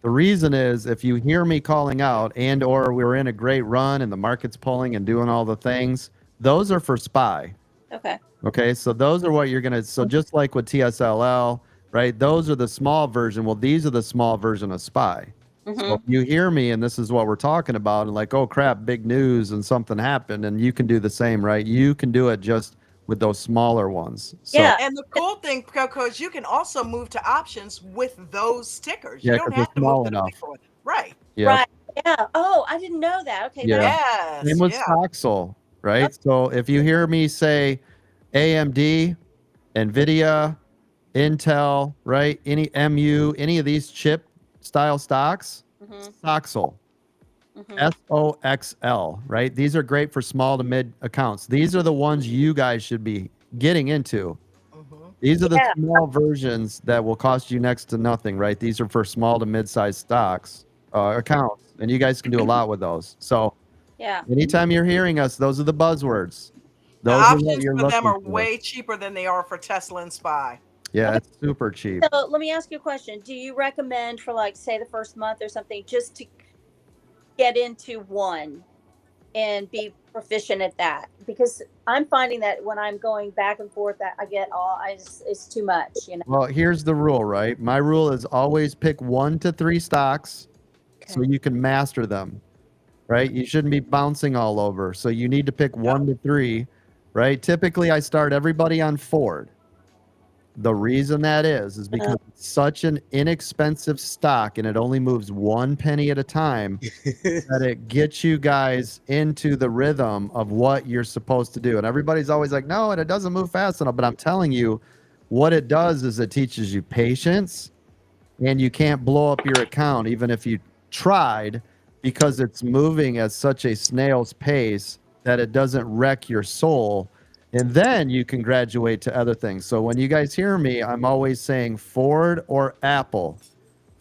The reason is if you hear me calling out and or we're in a great run and the market's pulling and doing all the things, those are for SPY. Okay. Okay, so those are what you're going to, so just like with TSLL, right? Those are the small version. Well, these are the small version of SPY. So if you hear me and this is what we're talking about and like, oh crap, big news and something happened, and you can do the same, right? You can do it just with those smaller ones. So, Yeah, and the cool thing, Coco, is you can also move to options with those stickers. Yeah, You don't 'cause they're have to move small to the enough. big one. Right. yeah. Right. Yeah. Oh, I didn't know that. Okay. Yeah. Yes. Same with Yeah. Stoxel, right? So if you hear me say AMD, NVIDIA, Intel, right? Any MU, any of these chip style stocks, Stoxel. SOXL, right? These are great for small to mid accounts. These are the ones you guys should be getting into. These are the small versions that will cost you next to nothing, right? These are for small to mid-sized stocks, accounts, and you guys can do a lot with those. So yeah, anytime you're hearing us, those are the buzzwords. The Those are what options you're for them looking are for. way cheaper than they are for Tesla and SPY. Yeah, it's super cheap. So let me ask you a question. Do you recommend for like say the first month or something just to get into one and be proficient at that? Because I'm finding that when I'm going back and forth that I get it's too much, you know. Well, here's the rule, right? My rule is always pick 1 to 3 stocks so you can master them, right? You shouldn't be bouncing all over. So you need to pick 1 to 3, right? Typically, I start everybody on Ford. The reason that is because it's such an inexpensive stock and it only moves 1 penny at a time that it gets you guys into the rhythm of what you're supposed to do. And everybody's always like, no, and it doesn't move fast enough. But I'm telling you, what it does is it teaches you patience, and you can't blow up your account even if you tried, because it's moving at such a snail's pace that it doesn't wreck your soul. And then you can graduate to other things. So when you guys hear me, I'm always saying Ford or Apple.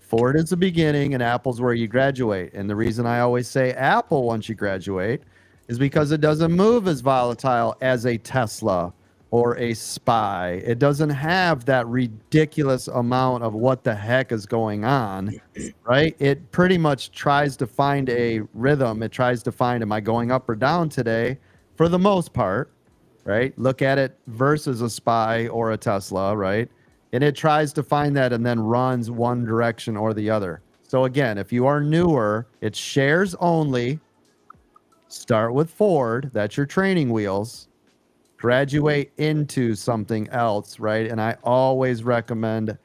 Ford is the beginning and Apple's where you graduate. And the reason I always say Apple once you graduate is because it doesn't move as volatile as a Tesla or a SPY. It doesn't have that ridiculous amount of what the heck is going on, right? It pretty much tries to find a rhythm. It tries to find, am I going up or down today? For the most part, right? Look at it versus a SPY or a Tesla, right? And it tries to find that and then runs one direction or the other. So again, if you are newer, it's shares only. Start with Ford. That's your training wheels. Graduate into something else, right? And I always recommend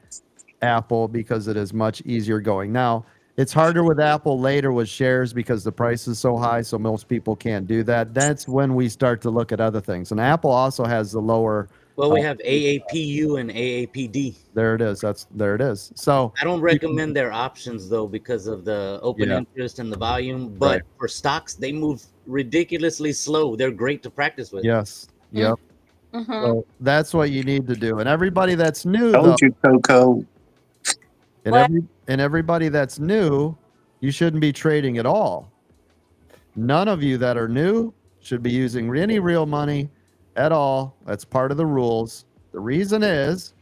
Apple because it is much easier going. Now, it's harder with Apple later with shares because the price is so high, so most people can't do that. That's when we start to look at other things. And Apple also has the lower. Well, we have AAPU and AAPD. There it is. There it is. So I don't recommend their options though because of the open interest and the volume. But for stocks, they move ridiculously slow. They're great to practice with. Yes. Yep. So that's what you need to do. And everybody that's new, Told you, Coco. And everybody that's new, you shouldn't be trading at all. None of you that are new should be using any real money at all. That's part of the rules. The reason is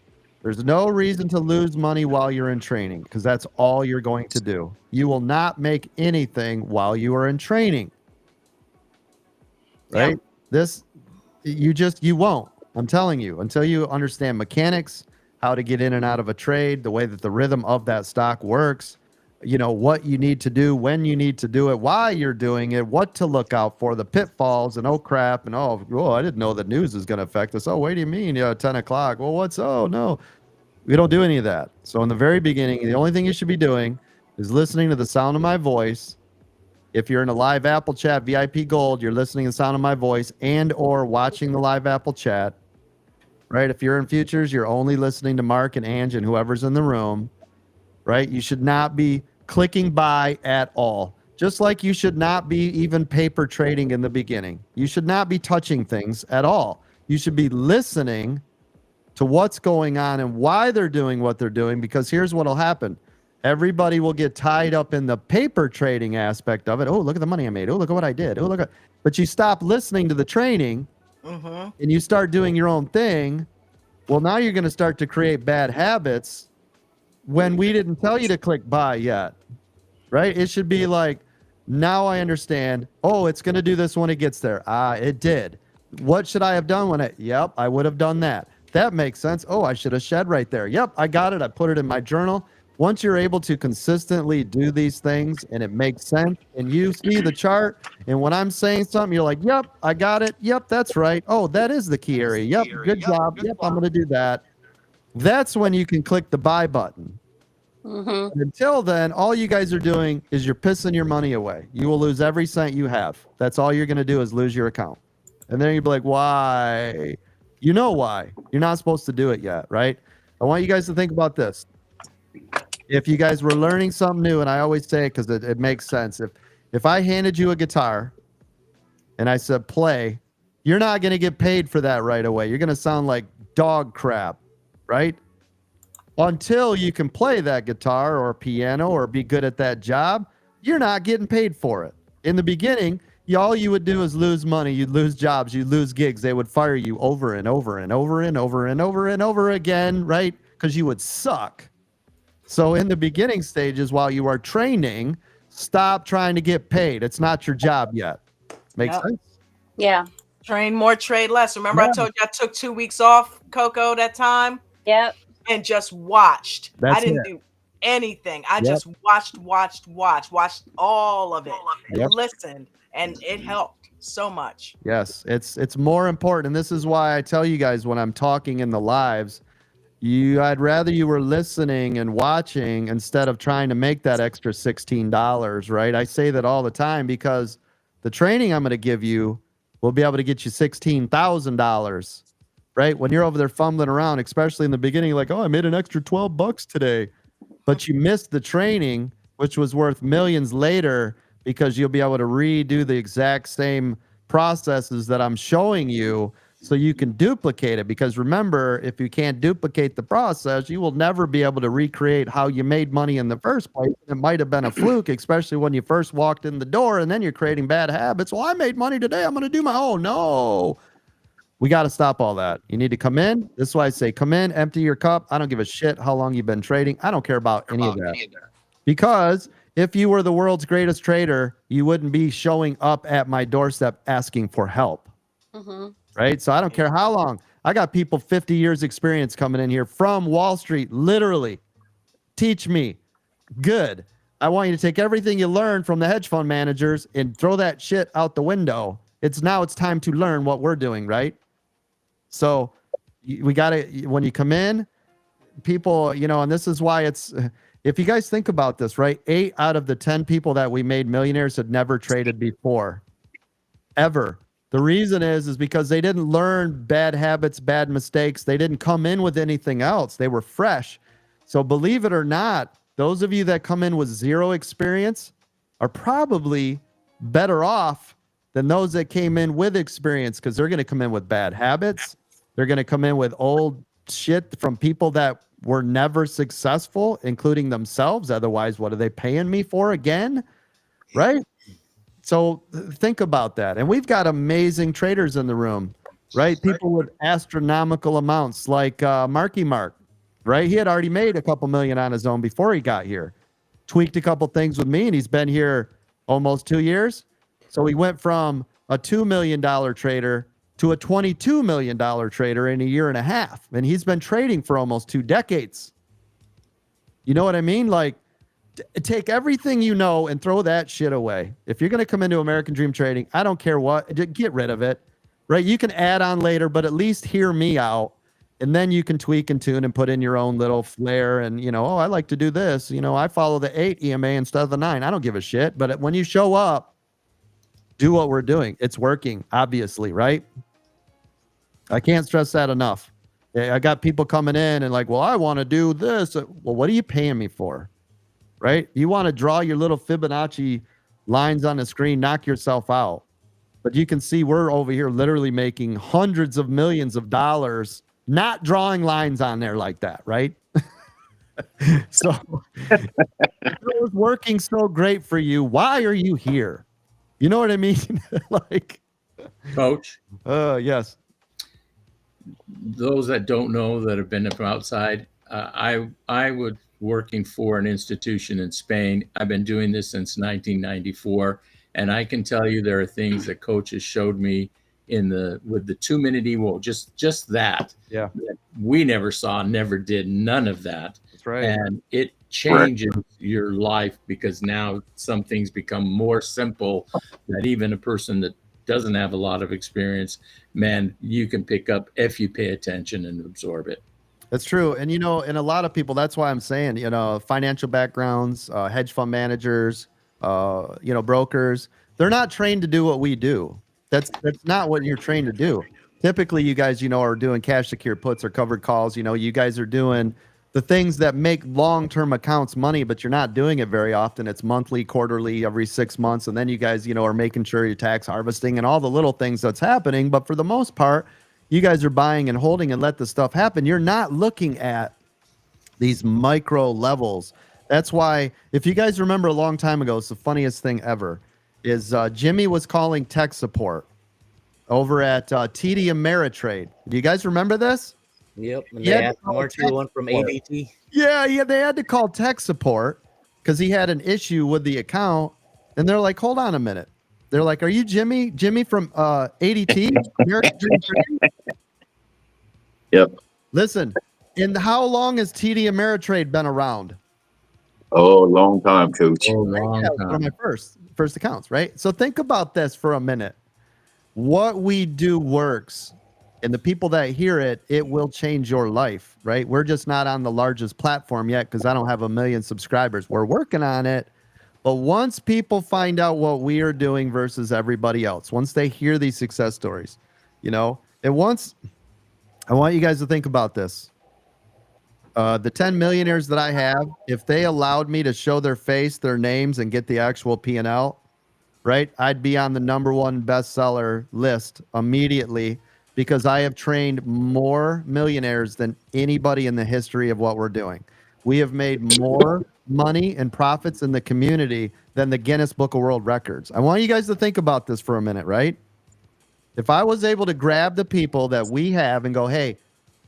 there's no reason to lose money while you're in training because that's all you're going to do. You will not make anything while you are in training. Right? This you won't. I'm telling you, until you understand mechanics, how to get in and out of a trade, the way that the rhythm of that stock works, you know, what you need to do, when you need to do it, why you're doing it, what to look out for, the pitfalls, and oh crap, and oh, I didn't know the news is going to affect us. Oh, what do you mean? 10 o'clock. Well, oh no. We don't do any of that. So in the very beginning, the only thing you should be doing is listening to the sound of my voice. If you're in a live Apple chat, VIP Gold, you're listening to the sound of my voice and or watching the live Apple chat, right? If you're in futures, you're only listening to Mark and Ange and whoever's in the room, right? You should not be clicking buy at all. Just like you should not be even paper trading in the beginning. You should not be touching things at all. You should be listening to what's going on and why they're doing what they're doing, because here's what'll happen. Everybody will get tied up in the paper trading aspect of it. Oh, look at the money I made. Oh, look at what I did. Oh, look at. But you stop listening to the training and you start doing your own thing. Well, now you're going to start to create bad habits when we didn't tell you to click buy yet, right? It should be like, now I understand. Oh, it's going to do this when it gets there. It did. What should I have done when it? Yep, I would have done that. That makes sense. Oh, I should have shed right there. Yep, I got it. I put it in my journal. Once you're able to consistently do these things and it makes sense and you see the chart, and when I'm saying something, you're like, yep, I got it. Yep, that's right. Oh, that is the key area. Yep, good job. Yep, I'm going to do that. That's when you can click the buy button. Until then, all you guys are doing is you're pissing your money away. You will lose every cent you have. That's all you're going to do is lose your account. And then you'll be like, why? You know why. You're not supposed to do it yet, right? I want you guys to think about this. If you guys were learning something new, and I always say it because it makes sense. If I handed you a guitar and I said play, you're not going to get paid for that right away. You're going to sound like dog crap, right? Until you can play that guitar or piano or be good at that job, you're not getting paid for it. In the beginning, all you would do is lose money. You'd lose jobs. You'd lose gigs. They would fire you over and over and over and over and over and over again, right? Because you would suck. So in the beginning stages, while you are training, stop trying to get paid. It's not your job yet. Make sense? Yeah. Train more, trade less. Remember I told you I took 2 weeks off, Coco, that time? Yep. And just watched. That's I didn't do anything. I just watched all of it. Listened, and it helped so much. Yes, it's more important. And this is why I tell you guys when I'm talking in the lives, I'd rather you were listening and watching instead of trying to make that extra $16, right? I say that all the time because the training I'm going to give you will be able to get you $16,000, right? When you're over there fumbling around, especially in the beginning, like, oh, I made an extra $12 today, but you missed the training, which was worth millions later because you'll be able to redo the exact same processes that I'm showing you so you can duplicate it. Because remember, if you can't duplicate the process, you will never be able to recreate how you made money in the first place. It might have been a fluke, especially when you first walked in the door, and then you're creating bad habits. Well, I made money today. I'm going to do my own. No, we got to stop all that. You need to come in. This is why I say come in, empty your cup. I don't give a shit how long you've been trading. I don't care about any of that. Because if you were the world's greatest trader, you wouldn't be showing up at my doorstep asking for help. Right? So I don't care how long. I got people 50 years experience coming in here from Wall Street, literally. Teach me. Good. I want you to take everything you learned from the hedge fund managers and throw that shit out the window. It's time to learn what we're doing, right? So we got to, when you come in, people, and this is why if you guys think about this, right? 8 out of the 10 people that we made millionaires had never traded before, ever. The reason is because they didn't learn bad habits, bad mistakes. They didn't come in with anything else. They were fresh. So believe it or not, those of you that come in with zero experience are probably better off than those that came in with experience, because they're going to come in with bad habits. They're going to come in with old shit from people that were never successful, including themselves. Otherwise, what are they paying me for again? Right? So think about that. And we've got amazing traders in the room, right? People with astronomical amounts like Marky Mark, right? He had already made a couple million on his own before he got here. Tweaked a couple things with me, and he's been here almost 2 years. So he went from a $2 million trader to a $22 million trader in a year and a half. And he's been trading for almost 2 decades. You know what I mean? Like, take everything you know and throw that shit away. If you're going to come into American Dream Trading, I don't care what, get rid of it, right? You can add on later, but at least hear me out. And then you can tweak and tune and put in your own little flair. And, you know, oh, I like to do this. You know, I follow the 8 EMA instead of the 9. I don't give a shit. But when you show up, do what we're doing. It's working, obviously, right? I can't stress that enough. I got people coming in and like, well, I want to do this. Well, what are you paying me for? Right? You want to draw your little Fibonacci lines on the screen, knock yourself out. But you can see we're over here literally making hundreds of millions of dollars, not drawing lines on there like that, right? So if it was working so great for you, why are you here? You know what I mean? Like, Coach. Yes. Those that don't know that have been from outside, I would working for an institution in Spain. I've been doing this since 1994, and I can tell you there are things that coaches showed me with the 2-minute EWO, just that. Yeah. That we never saw, never did, none of that. That's right. And it changes your life because now some things become more simple that even a person that doesn't have a lot of experience, man, you can pick up if you pay attention and absorb it. That's true. And, you know, and a lot of people, that's why I'm saying, you know, financial backgrounds, hedge fund managers, you know, brokers, they're not trained to do what we do. That's not what you're trained to do. Typically, you guys, you know, are doing cash secured puts or covered calls. You know, you guys are doing the things that make long-term accounts money, but you're not doing it very often. It's monthly, quarterly, every 6 months. And then you guys, you know, are making sure you're tax harvesting and all the little things that's happening. But for the most part, you guys are buying and holding and let the stuff happen. You're not looking at these micro levels. That's why, if you guys remember a long time ago, it's the funniest thing ever, is Jimmy was calling tech support over at TD Ameritrade. Do you guys remember this? Yep. And they asked Marty one from ADT. Yeah. They had to call tech support because he had an issue with the account. And they're like, hold on a minute. They're like, are you Jimmy? Jimmy from ADT? Yep. Listen, and how long has TD Ameritrade been around? Oh, long time, Coach. Oh, long time. One of my first accounts, right? So think about this for a minute. What we do works, and the people that hear it, it will change your life, right? We're just not on the largest platform yet because I don't have 1 million subscribers. We're working on it. But once people find out what we are doing versus everybody else, once they hear these success stories, you know, and once I want you guys to think about this. The 10 millionaires that I have, if they allowed me to show their face, their names, and get the actual P&L, right, I'd be on the #1 bestseller list immediately because I have trained more millionaires than anybody in the history of what we're doing. We have made more money and profits in the community than the Guinness Book of World Records. I want you guys to think about this for a minute, right? If I was able to grab the people that we have and go, hey,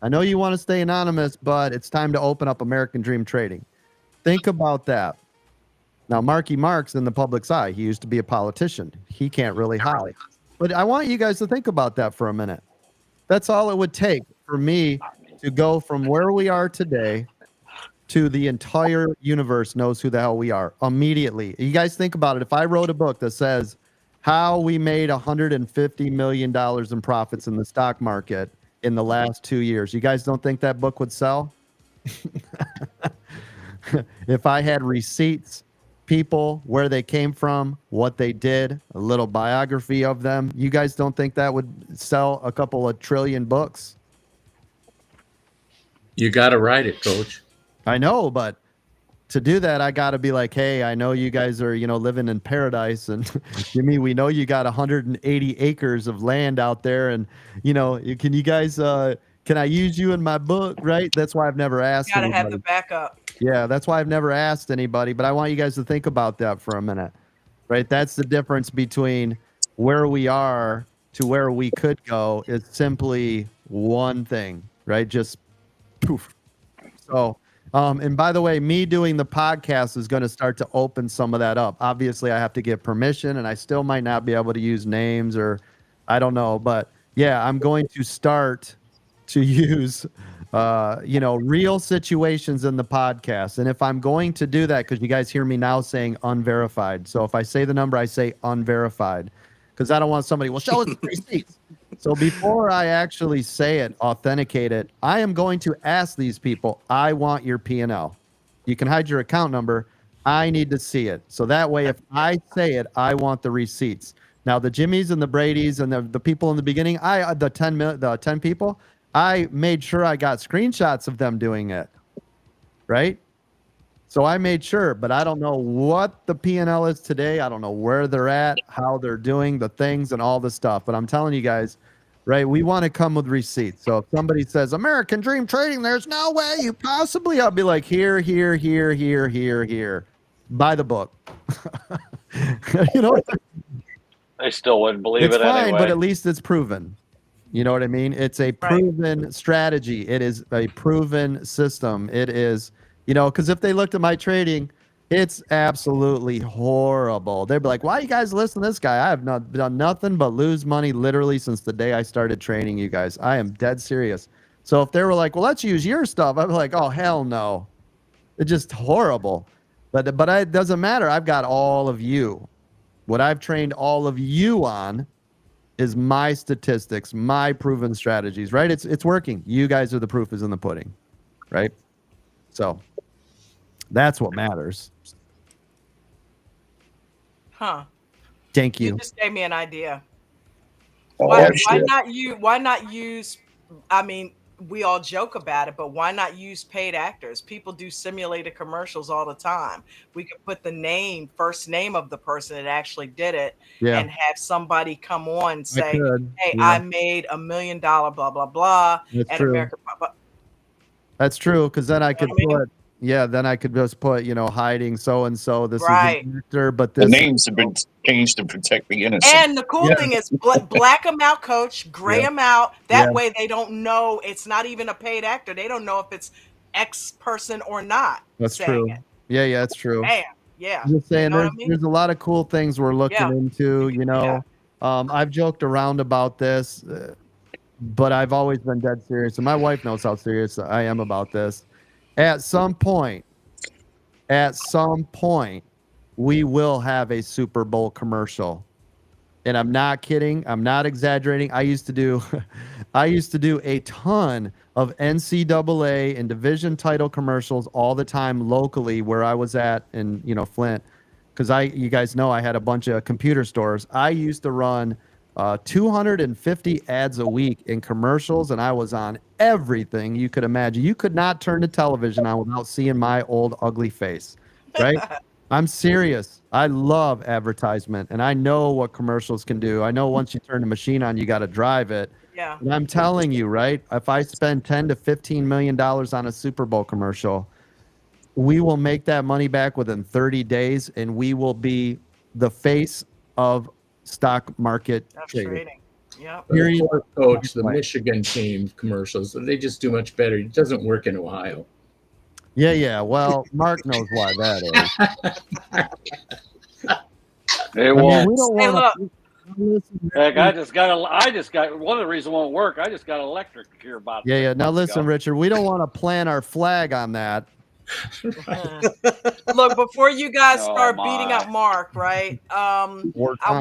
I know you want to stay anonymous, but it's time to open up American Dream Trading. Think about that. Now, Marky Mark's in the public's eye. He used to be a politician. He can't really hide. But I want you guys to think about that for a minute. That's all it would take for me to go from where we are today to the entire universe knows who the hell we are immediately. You guys think about it. If I wrote a book that says how we made $150 million in profits in the stock market in the last 2 years, you guys don't think that book would sell? If I had receipts, people, where they came from, what they did, a little biography of them, you guys don't think that would sell a couple of trillion books? You got to write it, Coach. I know, but to do that, I got to be like, hey, I know you guys are, you know, living in paradise, and Jimmy, we know you got 180 acres of land out there, and you know, can you guys, can I use you in my book? Right? That's why I've never asked. You gotta anybody. have the backup. Yeah, that's why I've never asked anybody, but I want you guys to think about that for a minute, right? That's the difference between where we are to where we could go is simply one thing, right? Just poof. So, and by the way, me doing the podcast is going to start to open some of that up. Obviously, I have to get permission, and I still might not be able to use names or I don't know. But yeah, I'm going to start to use, real situations in the podcast. And if I'm going to do that, because you guys hear me now saying unverified. So if I say the number, I say unverified because I don't want somebody, well, show us the receipts. So before I actually say it, authenticate it, I am going to ask these people, I want your P&L. You can hide your account number. I need to see it. So that way, if I say it, I want the receipts. Now, the Jimmys and the Bradys and the people in the beginning, the 10 people, I made sure I got screenshots of them doing it, right? So I made sure, but I don't know what the P&L is today. I don't know where they're at, how they're doing the things and all the stuff. But I'm telling you guys, right, we want to come with receipts. So if somebody says, American Dream Trading, there's no way you possibly, I'll be like, here. Buy the book. You know, They still wouldn't believe it's it fine, anyway. but at least it's proven. You know what I mean? It's a proven strategy. It is a proven system. It is, because if they looked at my trading, it's absolutely horrible. They'd be like, why you guys listen to this guy? I have not done nothing but lose money literally since the day I started training you guys. I am dead serious. So if they were like, well, let's use your stuff, I'd be like, oh, hell no. It's just horrible. But it doesn't matter. I've got all of you. What I've trained all of you on is my statistics, my proven strategies, right? It's working. You guys are the proof is in the pudding, right? So that's what matters. Huh. Thank you. You just gave me an idea. Oh, Why shit. not use, I mean, we all joke about it, but why not use paid actors? People do simulated commercials all the time. We could put the first name of the person that actually did it and have somebody come on and say, hey, I made $1 million, blah, blah, blah. That's at true. American. That's true. Because then I could then I could just put, hiding so-and-so. This is an actor, but The this names have been changed to protect the innocent. And the cool thing is black them out, coach, gray them out. That way they don't know it's not even a paid actor. They don't know if it's X person or not. That's true. It. Yeah, that's true. Damn. Yeah. I'm just saying, You know what I mean? there's a lot of cool things we're looking into, I've joked around about this, but I've always been dead serious. And my wife knows how serious I am about this. At some point, we will have a Super Bowl commercial. And I'm not kidding. I'm not exaggerating. I used to do a ton of NCAA and division title commercials all the time locally where I was at in, Flint. Because you guys know I had a bunch of computer stores. I used to run 250 ads a week in commercials, and I was on everything you could imagine. You could not turn the television on without seeing my old ugly face, right? I'm serious. I love advertisement, and I know what commercials can do. I know once you turn the machine on, you got to drive it. Yeah. And I'm telling you, right? If I spend $10 to $15 million on a Super Bowl commercial, we will make that money back within 30 days, and we will be the face of stock market trading. Yeah. Coach, the Michigan team commercials, they just do much better. It doesn't work in Ohio. Yeah. Well, Mark knows why that is. It won't. We don't want to. Heck, I just got one of the reasons it won't work. I just got electric here about. Yeah. Now listen, Richard, we don't want to plant our flag on that. Look, before you guys start beating up Mark, right? I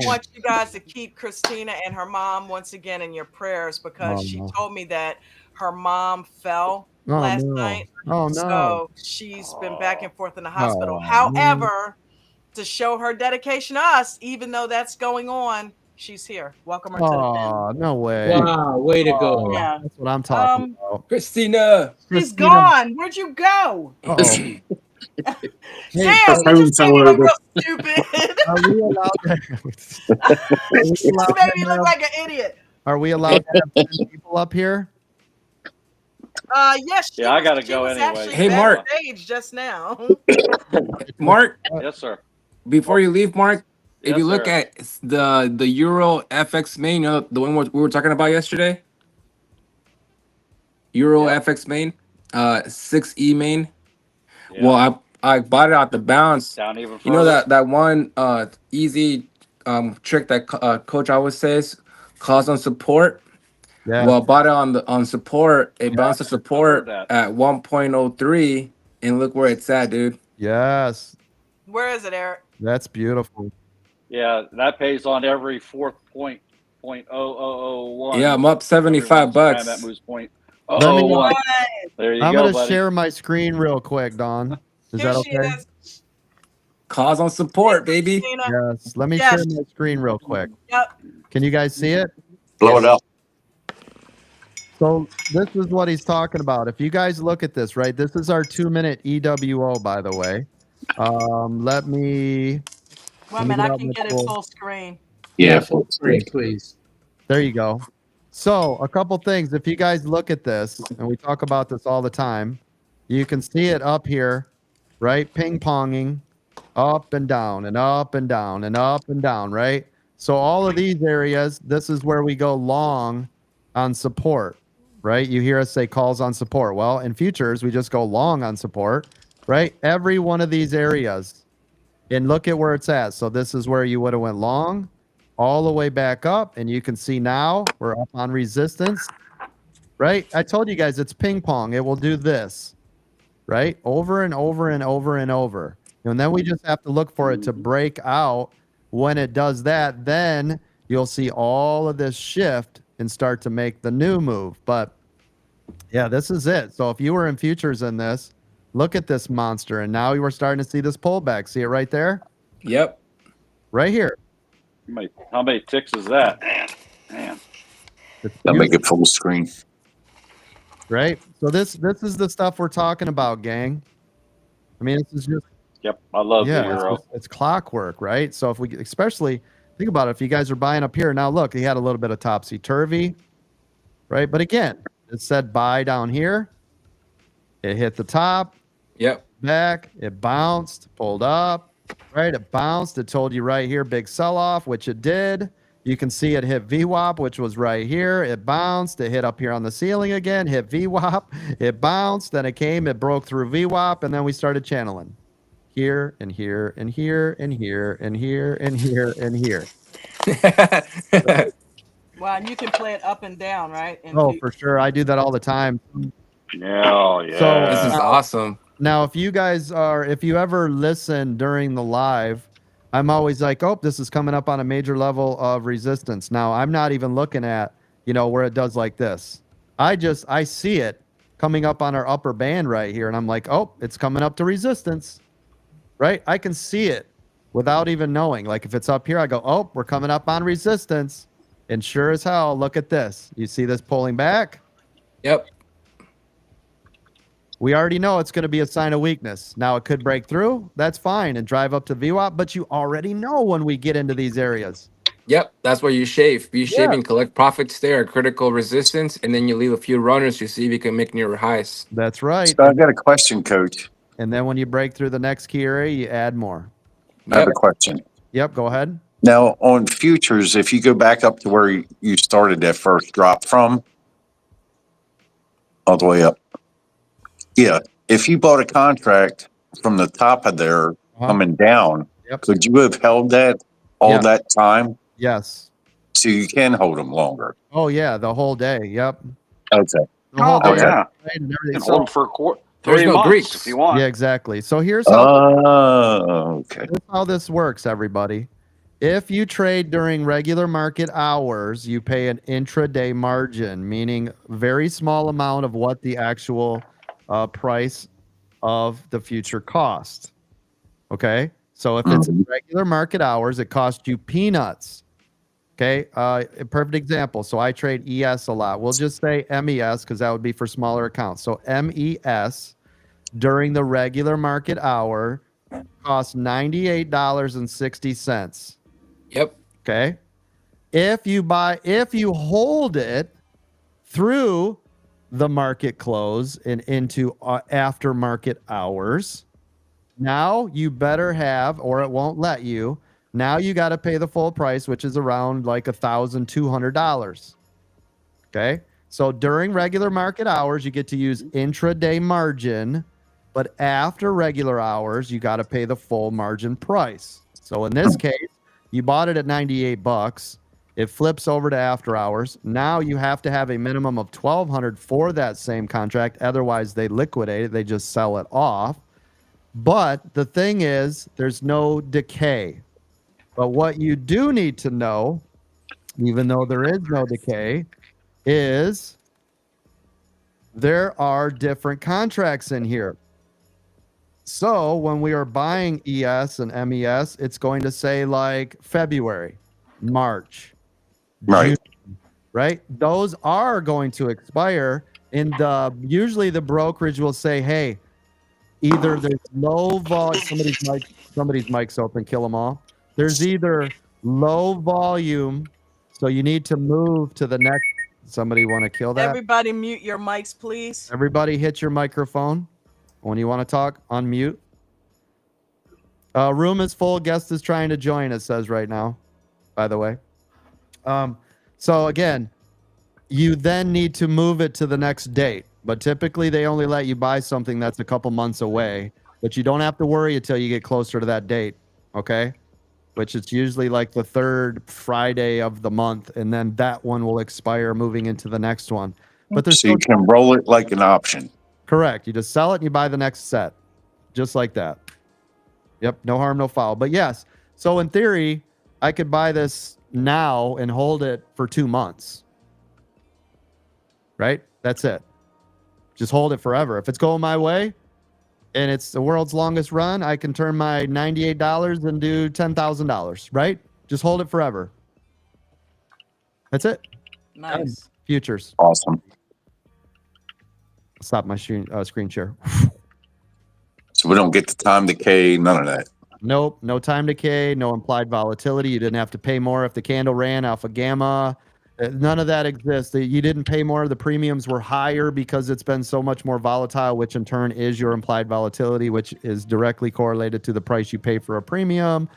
want you guys to keep Christina and her mom once again in your prayers because she told me that her mom fell last night. Oh no! So she's been back and forth in the hospital. However, to show her dedication to us, even though that's going on, she's here. Welcome her to the Oh, no way! Wow, way to go! Yeah. That's what I'm talking about. Christina. She's gone. Where'd you go? Hey, Damn, you just made me look real stupid. Are we allowed You made me look like an idiot. Are we allowed to have 10 people up here? Yes. Yeah, I gotta go anyway. Hey, Mark. Stage just now. Mark. Yes, sir. Before you leave, Mark, if Yes, you look sir. at the Euro FX main, the one we were talking about yesterday, Euro Yep. FX main, 6E main. Yeah. Well, I bought it out the bounce. Down even further. You know that one easy trick that Coach always says, calls on support. Yeah. Well, I bought it on support. It bounced to I've heard support that. at 1.03, and look where it's at, dude. Yes. Where is it, Eric? That's beautiful. Yeah, that pays on every fourth .0001. Yeah, I'm up Every once in a time, $75. that moves Let me. .001. There you I'm go, gonna buddy. share my screen real quick, Dawn. Is Here that she okay? is. Calls on support, baby. Tina. Yes. Let me Yes. share my screen real quick. Yep. Can you guys see it? Blow it up. So this is what he's talking about. If you guys look at this, right? This is our 2-minute EWO, by the way. Let me. Wait a Let me minute, I out can my get it tool. full screen. Yeah, full screen, please. There you go. So a couple things. If you guys look at this, and we talk about this all the time, you can see it up here, right? Ping ponging up and down and up and down and up and down, right? So all of these areas, this is where we go long on support, right? You hear us say calls on support. Well, in futures, we just go long on support, right? Every one of these areas. And look at where it's at. So this is where you would have went long all the way back up. And you can see now we're up on resistance, right? I told you guys it's ping pong. It will do this, right? Over and over and over and over. And then we just have to look for it to break out. When it does that, then you'll see all of this shift and start to make the new move. But yeah, this is it. So if you were in futures in this, look at this monster. And now you were starting to see this pullback. See it right there? Yep. Right here. How many ticks is that? Man. I'll make it full screen. Right? So this is the stuff we're talking about, gang. I mean, this is just Yep, I love the yeah, Euro. it's clockwork, right? So if we especially think about it, if you guys are buying up here now, look, he had a little bit of topsy turvy, right? But again, it said buy down here. It hit the top. Yep. Back. It bounced, pulled up, right? It bounced. It told you right here, big sell off, which it did. You can see it hit VWAP, which was right here. It bounced. It hit up here on the ceiling again, hit VWAP. It bounced. Then it came. It broke through VWAP. And then we started channeling here and here and here and here and here and here and here. Wow, and you can play it up and down, right? And Oh, for sure. I do that all the time. Yeah, yeah. So This is awesome. Now, if you guys are, if you ever listen during the live, I'm always like, oh, this is coming up on a major level of resistance. Now, I'm not even looking at, where it does like this. I see it coming up on our upper band right here. And I'm like, oh, it's coming up to resistance, right? I can see it without even knowing. Like if it's up here, I go, oh, we're coming up on resistance. And sure as hell, look at this. You see this pulling back? Yep. We already know it's going to be a sign of weakness. Now it could break through. That's fine and drive up to VWAP, but you already know when we get into these areas. Yep. That's where you shave. You shave and collect profits there, critical resistance, and then you leave a few runners to see if you can make nearer highs. That's right. So I've got a question, Coach. And then when you break through the next key area, you add more. I have a question. Yep, go ahead. Now, on futures, if you go back up to where you started that first drop from, all the way up. Yeah. If you bought a contract from the top of there coming down, could you have held that all that time? Yes. So you can hold them longer. Oh, yeah, the whole day. Yep. Okay. The whole day. Yeah. And You everything. can hold them for There's 3 no months Greeks. if you want. Yeah, exactly. So here's how, Okay. here's how this works, everybody. If you trade during regular market hours, you pay an intraday margin, meaning very small amount of what the actual price of the future cost. Okay. So if it's regular market hours, it costs you peanuts. Okay. A perfect example. So I trade ES a lot. We'll just say MES because that would be for smaller accounts. So MES during the regular market hour costs $98.60. Yep. Okay. If you hold it through the market close and into aftermarket hours, now you better have, or it won't let you, Now you got to pay the full price, which is around like $1,200. Okay. So during regular market hours, you get to use intraday margin, but after regular hours, you got to pay the full margin price. So in this case, you bought it at 98 bucks. It flips over to after hours. Now you have to have a minimum of 1,200 for that same contract. Otherwise, they liquidate it. They just sell it off. But the thing is, there's no decay. But what you do need to know, even though there is no decay, is there are different contracts in here. So when we are buying ES and MES, it's going to say like February, March, Right. June, right? Those are going to expire. And usually the brokerage will say, hey, either there's low volume, somebody's mic's open, kill them all. There's either low volume, so you need to move to the next. Somebody want to kill that? Everybody mute your mics, please. Everybody hit your microphone when you want to talk. Unmute. Room is full. Guest is trying to join, it says right now, by the way. So again, you then need to move it to the next date. But typically they only let you buy something that's a couple months away. But you don't have to worry until you get closer to that date. Okay? Which it's usually like the third Friday of the month, and then that one will expire moving into the next one. But there's So you can roll it like an option. correct. You just sell it and you buy the next set, just like that. Yep, no harm, no foul. But yes, so in theory, I could buy this now and hold it for 2 months. Right? That's it. Just hold it forever. If it's going my way, and it's the world's longest run, I can turn my $98 and do $10,000, right? Just hold it forever. That's it. Nice. Futures. Awesome. Stop my screen share. So we don't get the time decay, none of that. Nope. No time decay, no implied volatility. You didn't have to pay more if the candle ran alpha gamma. None of that exists. You didn't pay more. The premiums were higher because it's been so much more volatile, which in turn is your implied volatility, which is directly correlated to the price you pay for a premium.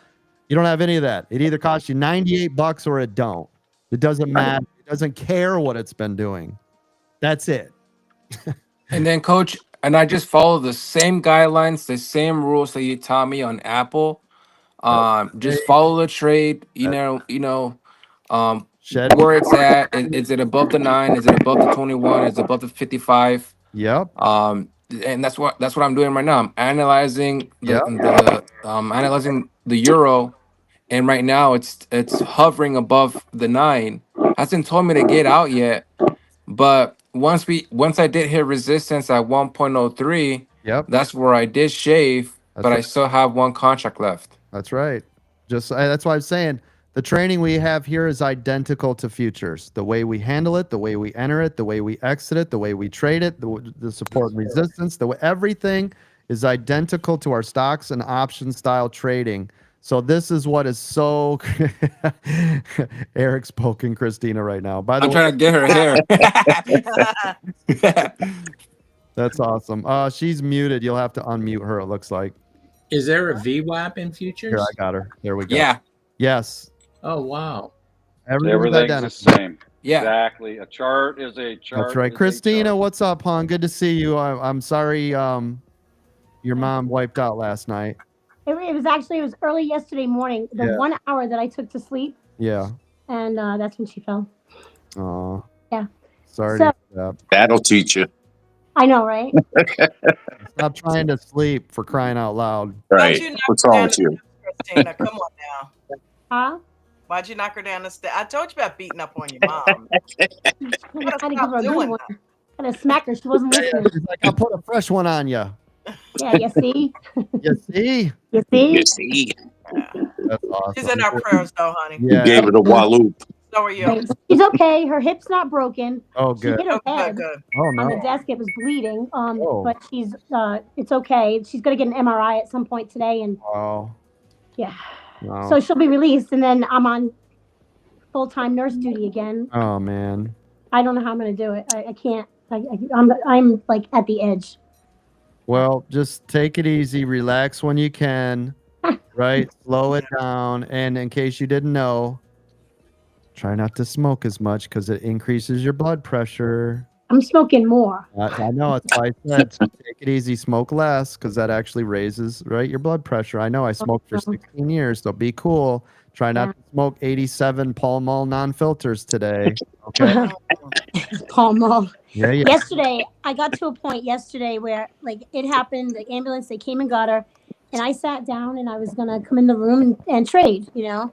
You don't have any of that. It either costs you 98 bucks or it don't. It doesn't matter. It doesn't care what it's been doing. That's it. And then, Coach, and I just follow the same guidelines, the same rules that you taught me on Apple. Just follow the trade. Where it's at. Is it above the 9? Is it above the 21? Is it above the 55? Yep. And that's what I'm doing right now. I'm analyzing analyzing the euro, and right now it's hovering above the 9. Hasn't told me to get out yet, but once I did hit resistance at 1.03, yep, that's where I did shave, but I still have one contract left. That's right. That's why I'm saying the training we have here is identical to futures. The way we handle it, the way we enter it, the way we exit it, the way we trade it, the support and resistance, everything is identical to our stocks and option style trading. So this is what is so. Eric's poking Christina right now. By the way, I'm trying to get her hair. That's awesome. She's muted. You'll have to unmute her. It looks like. Is there a VWAP in futures? Here, I got her. There we go. Yeah. Yes. Oh, wow. Everything's the same. Yeah. Exactly. A chart is a chart. That's right. Christina, what's up, hon? Good to see you. I'm sorry your mom wiped out last night. It was early yesterday morning, the 1 hour that I took to sleep. Yeah. And that's when she fell. Oh. Yeah. Sorry So- to hear that. That'll teach you. I know, right? Stop trying to sleep, for crying out loud. Right. What's wrong with you? Christina, come on now. Huh? Why'd you knock her down the stairs? I told you about beating up on your mom. I had to give her a good one. I had to smack her. She wasn't listening. She's like, I'll put a fresh one on you. Yeah, you see? You see? You see? You see. That's awesome. She's in our prayers, though, honey. You gave it a wallop. So are you. She's okay. Her hip's not broken. Oh, She good. hit her head Good. Oh, on the no. desk. It was bleeding. Oh. But she's it's okay. She's gonna get an MRI at some point today, and Wow. yeah. Wow. So she'll be released, and then I'm on full-time nurse duty again. Oh, man. I don't know how I'm gonna do it. I can't. I'm like at the edge. Well, just take it easy. Relax when you can. right? Slow it down. And in case you didn't know, try not to smoke as much because it increases your blood pressure. I'm smoking more. I know. That's why I said take it easy, smoke less, because that actually raises your blood pressure. I know. I smoked for 16 years, so be cool. Try not to smoke 87 Pall Mall non-filters today. Okay. Pall Mall. Yeah. Yesterday, I got to a point yesterday where like it happened. The ambulance, they came and got her, and I sat down and I was gonna come in the room and trade, And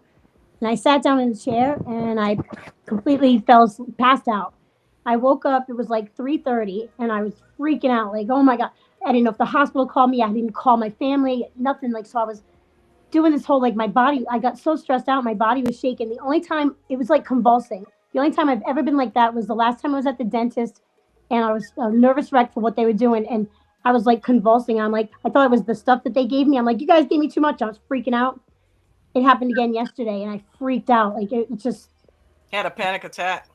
I sat down in the chair and I completely passed out. I woke up. It was like 3:30, and I was freaking out. Like, oh my god! I didn't know if the hospital called me. I didn't call my family. Nothing. Like, so I was doing this whole like my body. I got so stressed out. My body was shaking. The only time it was like convulsing. The only time I've ever been like that was the last time I was at the dentist, and I was a nervous wreck for what they were doing, and I was like convulsing. I'm like, I thought it was the stuff that they gave me. I'm like, you guys gave me too much. I was freaking out. It happened again yesterday, and I freaked out. Like it just Had a panic attack.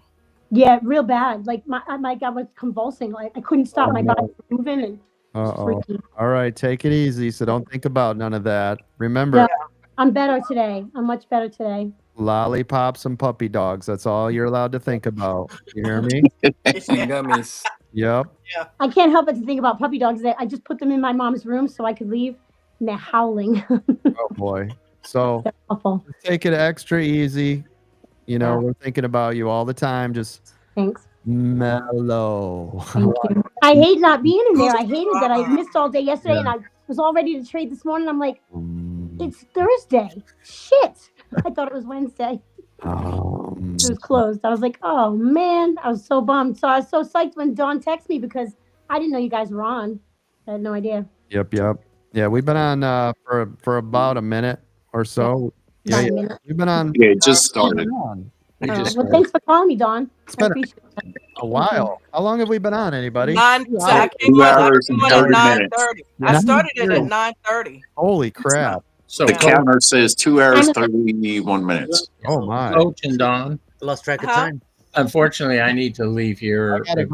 Yeah, real bad. Like I was convulsing. Like I couldn't stop my body from moving, and Uh-oh. All right, take it easy. So don't think about none of that. Remember, yeah, I'm better today. I'm much better today. lollipops and puppy dogs. That's all you're allowed to think about. You hear me? Some gummies. Yep. Yeah. I can't help but to think about puppy dogs. I just put them in my mom's room so I could leave, and they're howling. Oh boy. So awful. Take it extra easy. We're thinking about you all the time. Just Thanks. Mellow. Thank you. I hate not being in there. I hated that I missed all day yesterday, and I was all ready to trade this morning. I'm like, it's Thursday. Shit. I thought it was Wednesday. It was closed. I was like, oh man, I was so bummed. So I was so psyched when Dawn texted me because I didn't know you guys were on. I had no idea. Yep. Yeah, we've been on for about a minute or so. Yeah. Yeah. We've been on. Yeah, it just started. Well, thanks for calling me, Dawn. I appreciate it. A while. How long have we been on? Anybody? 2 hours and 30 minutes. I started it at 9:30. Holy crap! So the counter says 2 hours 31 minutes. Oh my! Coach and Don. Lost track of time. Unfortunately, I need to leave here, but I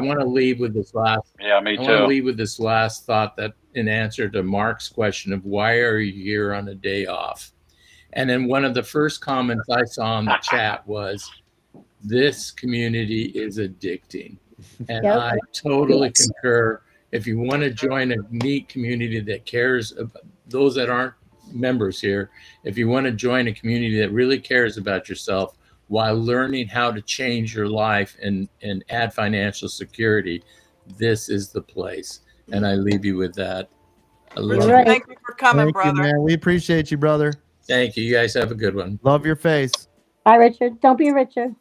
want to leave with this last. Yeah, me I want too. to leave with this last thought that, in answer to Mark's question of why are you here on a day off, and then one of the first comments I saw in the chat was, "This community is addicting," and I totally concur. If you want to join a neat community that cares about those that aren't members here, if you want to join a community that really cares about yourself while learning how to change your life and add financial security, this is the place. And I leave you with that. I love you. Thank you for coming, Thank brother. you, man. We appreciate you, brother. Thank you. You guys have a good one. Love your face. Bye, Richard. Don't be a Richard.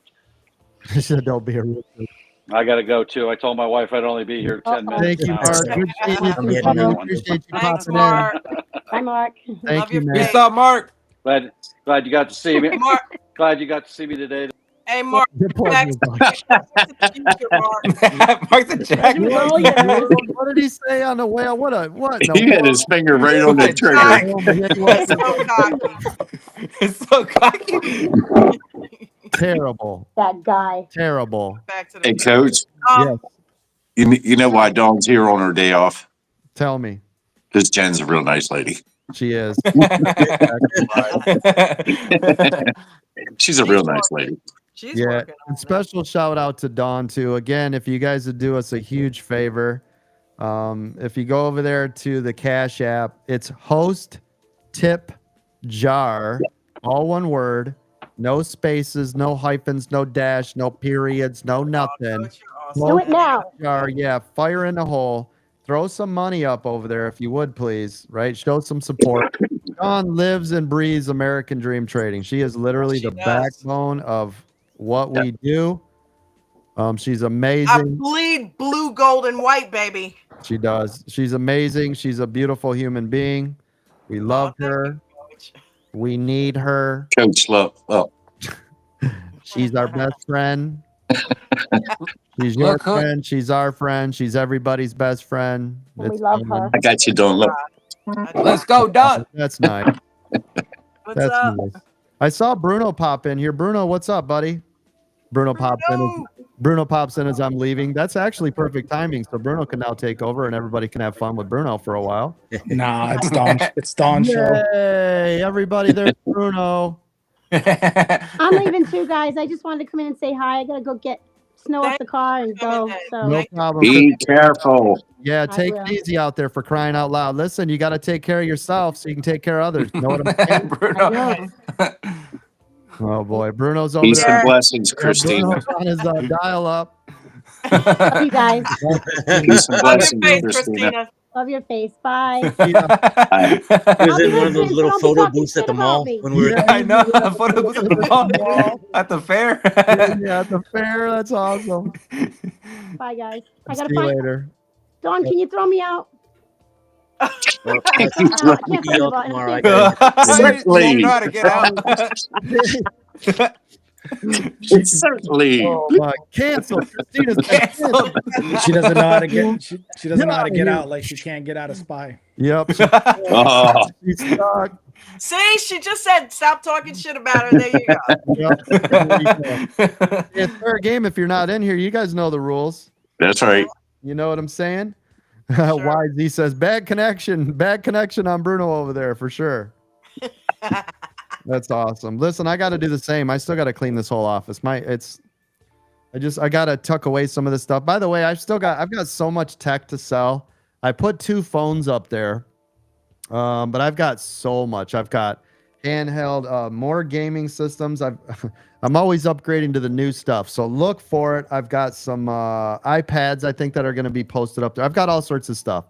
Don't be a Richard. I got to go too. I told my wife I'd only be here 10 minutes. Thank you, now. Mark. Good seeing you. Yeah. Appreciate you Thanks, popping Mark. Bye, Mark. in. Thank you, man. Peace out, Mark. Glad you got to see me. Mark. Glad you got to see me today. Hey, Mark. Back to the future, Mark. Mark the Jack. What did he say on the whale? What? He had his finger right on the trigger. It's so cocky. It's so cocky. Terrible. That guy. Terrible. Back to the Hey, Coach, Yes. you know why Dawn's here on her day off? Tell me. Because Jen's a real nice lady. She is. She's a real nice lady. She's Yeah. working on And special shout out to Dawn too. Again, if you guys would do us a huge favor, if you go over there to the Cash App, it's host tip jar, all one word, no spaces, no hyphens, no dash, no periods, no nothing. Do it now. Jar, yeah, fire in the hole. Throw some money up over there if you would, please. Right, show some support. Dawn lives and breathes American Dream Trading. She is literally the backbone of what we do. She's I amazing. bleed blue, gold, and white, baby. She does. She's amazing. She's a beautiful human being. We love her. We need her. Coach, look. She's our best friend. She's your friend. She's our friend. She's everybody's best friend. And we love her. I got you, Dawn. Look. Let's go, Don. That's nice. What's That's up? nice. I saw Bruno pop in here. Bruno, what's up, buddy? Bruno popped in. Bruno pops in as I'm leaving. That's actually perfect timing. So Bruno can now take over and everybody can have fun with Bruno for a while. Nah, it's Dawn. It's Dawn show. Yay, everybody, there's Bruno. I'm leaving too, guys. I just wanted to come in and say hi. I gotta go get snow off the car and go. So No problem. Be careful. Yeah, I take will. it easy out there for crying out loud. Listen, you got to take care of yourself so you can take care of others. You know what I'm saying? Bruno. Oh boy, Bruno's over Peace there. and blessings, Yeah, Christina. Bruno's on his dial up. Love you guys. Peace and Love your blessings, face, Christina. Christina. Love your face. Bye. He was in one of those little photo booths at the mall when we were. Yeah, I know. The photo booth at the mall. At the fair. yeah, at the fair. That's awesome. Bye, guys. I gotta See you find. later. Dawn, can you throw me out? Well, I can't see y'all the button. tomorrow. I You Certainly. know how to get out. Certainly. Oh my, cancel. Christina's canceled. She doesn't know how to get. She doesn't know how to get out. Like she can't get out of Spy. Yep. Oh. She's stuck. See, she just said stop talking shit about her. There you go. Yep. There you go. It's fair game if you're not in here. You guys know the rules. That's right. You know what I'm saying? YZ says bad connection on Bruno over there for sure. That's awesome. Listen, I got to do the same. I still got to clean this whole office. I got to tuck away some of this stuff. By the way, I've got so much tech to sell. I put 2 phones up there. But I've got so much. I've got handheld, more gaming systems. I'm always upgrading to the new stuff. So look for it. I've got some iPads, I think, that are going to be posted up there. I've got all sorts of stuff.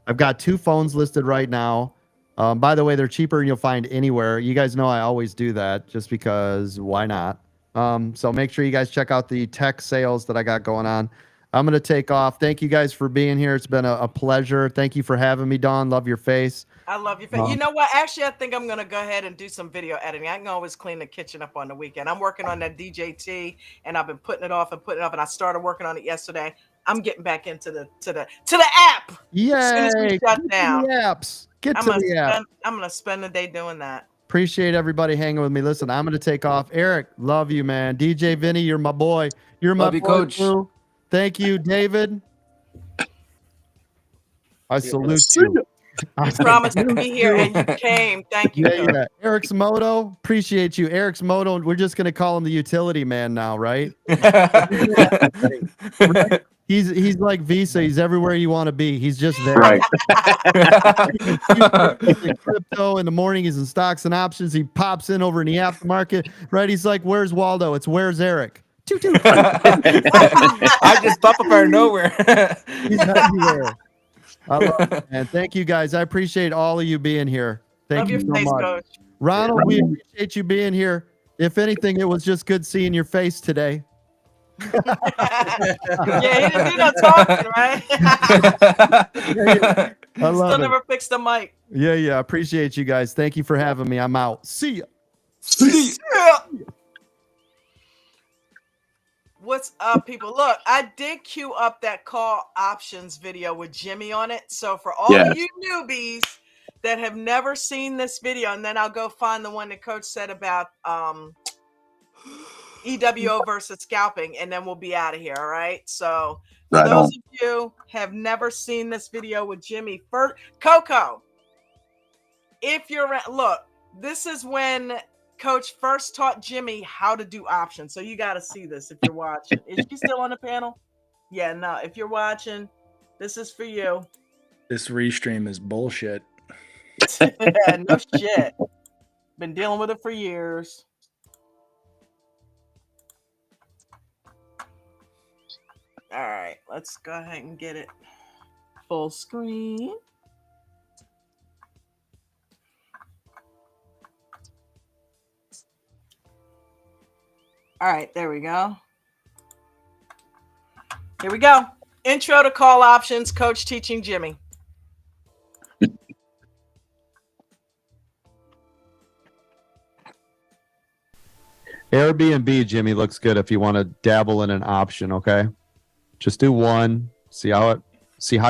I've got 2 phones listed right now. By the way, they're cheaper than you'll find anywhere. You guys know I always do that just because why not? So make sure you guys check out the tech sales that I got going on. I'm going to take off. Thank you guys for being here. It's been a pleasure. Thank you for having me, Dawn. Love your face. I love your face. You know what? Actually, I think I'm gonna go ahead and do some video editing. I can always clean the kitchen up on the weekend. I'm working on that DJT, and I've been putting it off, and I started working on it yesterday. I'm getting back into the app. Yay! As soon as we shut down. The apps. Get to the app. I'm gonna spend the day doing that. Appreciate everybody hanging with me. Listen, I'm going to take off. Eric, love you, man. DJ Vinny, you're my boy. You're my Love you, boy, Coach. too. Thank you, David. I salute you. You promised to be here and you came. Thank you. Yeah. Eric's Moto, appreciate you. Eric's Moto, we're just going to call him the utility man now, right? He's like Visa. He's everywhere you want to be. He's just there. Right. He's in crypto in the morning. He's in stocks and options. He pops in over in the aftermarket. Right. He's like, where's Waldo? It's where's Eric? I just pop up out of nowhere. He's everywhere. I love it, man. Thank you guys. I appreciate all of you being here. Thank you so much. Coach. Ronald, we appreciate you being here. If anything, it was just good seeing your face today. Yeah, he didn't do no talking, right? I love Still it. never fixed the mic. Yeah. Appreciate you guys. Thank you for having me. I'm out. See ya. Yeah. What's up, people? Look, I did queue up that call options video with Jimmy on it. So for all of you newbies that have never seen this video, and then I'll go find the one that Coach said about EWO versus scalping, and then we'll be out of here. All right. So for those of you have never seen this video with Jimmy, first, Coco, if you're look, this is when Coach first taught Jimmy how to do options. So you got to see this if you're watching. Is she still on the panel? Yeah, no. If you're watching, this is for you. This restream is bullshit. No shit. Been dealing with it for years. All right, let's go ahead and get it full screen. All right, there we go. Here we go. Intro to call options, Coach teaching Jimmy. Airbnb, Jimmy, looks good if you want to dabble in an option, okay? Just do one. See how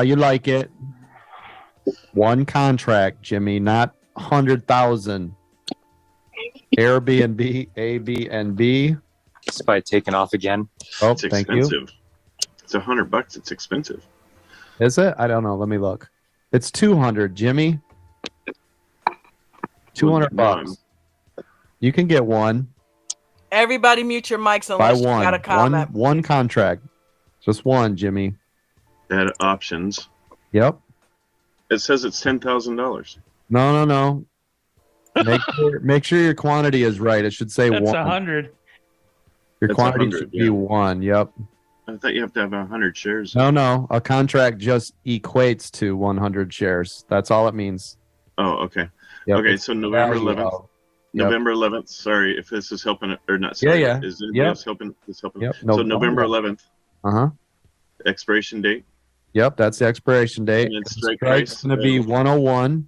you like it. One contract, Jimmy, not 100,000. Airbnb, ABNB. SPY taking off again. Oh, It's thank you. expensive. It's $100. It's expensive. Is it? I don't know. Let me look. It's 200, Jimmy. 200 bucks. You can get one. Everybody mute your mics Buy unless you got a comment. one contract. Just one, Jimmy. Add options. Yep. It says it's $10,000. No. Make sure your quantity is right. It should say That's one. 100. Your That's quantity 100, should be yeah. one. Yep. I thought you have to have 100 shares. No. A contract just equates to 100 shares. That's all it means. Oh, okay. Yep, Okay, it's so the November value 11th. of- Yep. November 11th. Sorry if this is helping or not. Sorry. Yeah. Is anybody Yep. else helping? Is helping? Yep. So November 11th. Uh-huh. Expiration date. Yep, that's the expiration date. And it's strike Strike's price. going to be 101.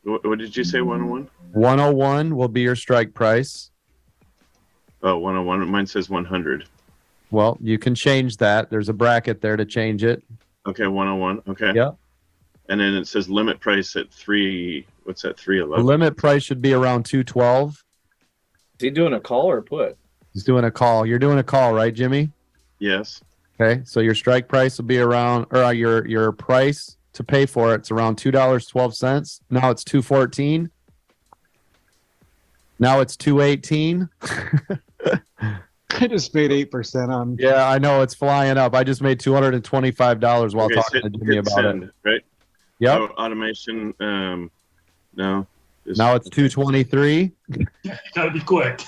What did you say? 101. 101 will be your strike price. Oh, 101. Mine says 100. Well, you can change that. There's a bracket there to change it. Okay, 101. Okay. Yep. And then it says limit price at 3. What's that? The 311. limit price should be around 212. Is he doing a call or a put? He's doing a call. You're doing a call, right, Jimmy? Yes. Okay, so your strike price will be around, or your price to pay for it's around $2.12. Now it's $2.14. Now it's $2.18. I just made 8% on. Yeah, I know it's flying up. I just made $225 while Okay, talking to Jimmy about send, it. Right. Yep. Oh, automation. No. Now it's 223. Gotta be quick.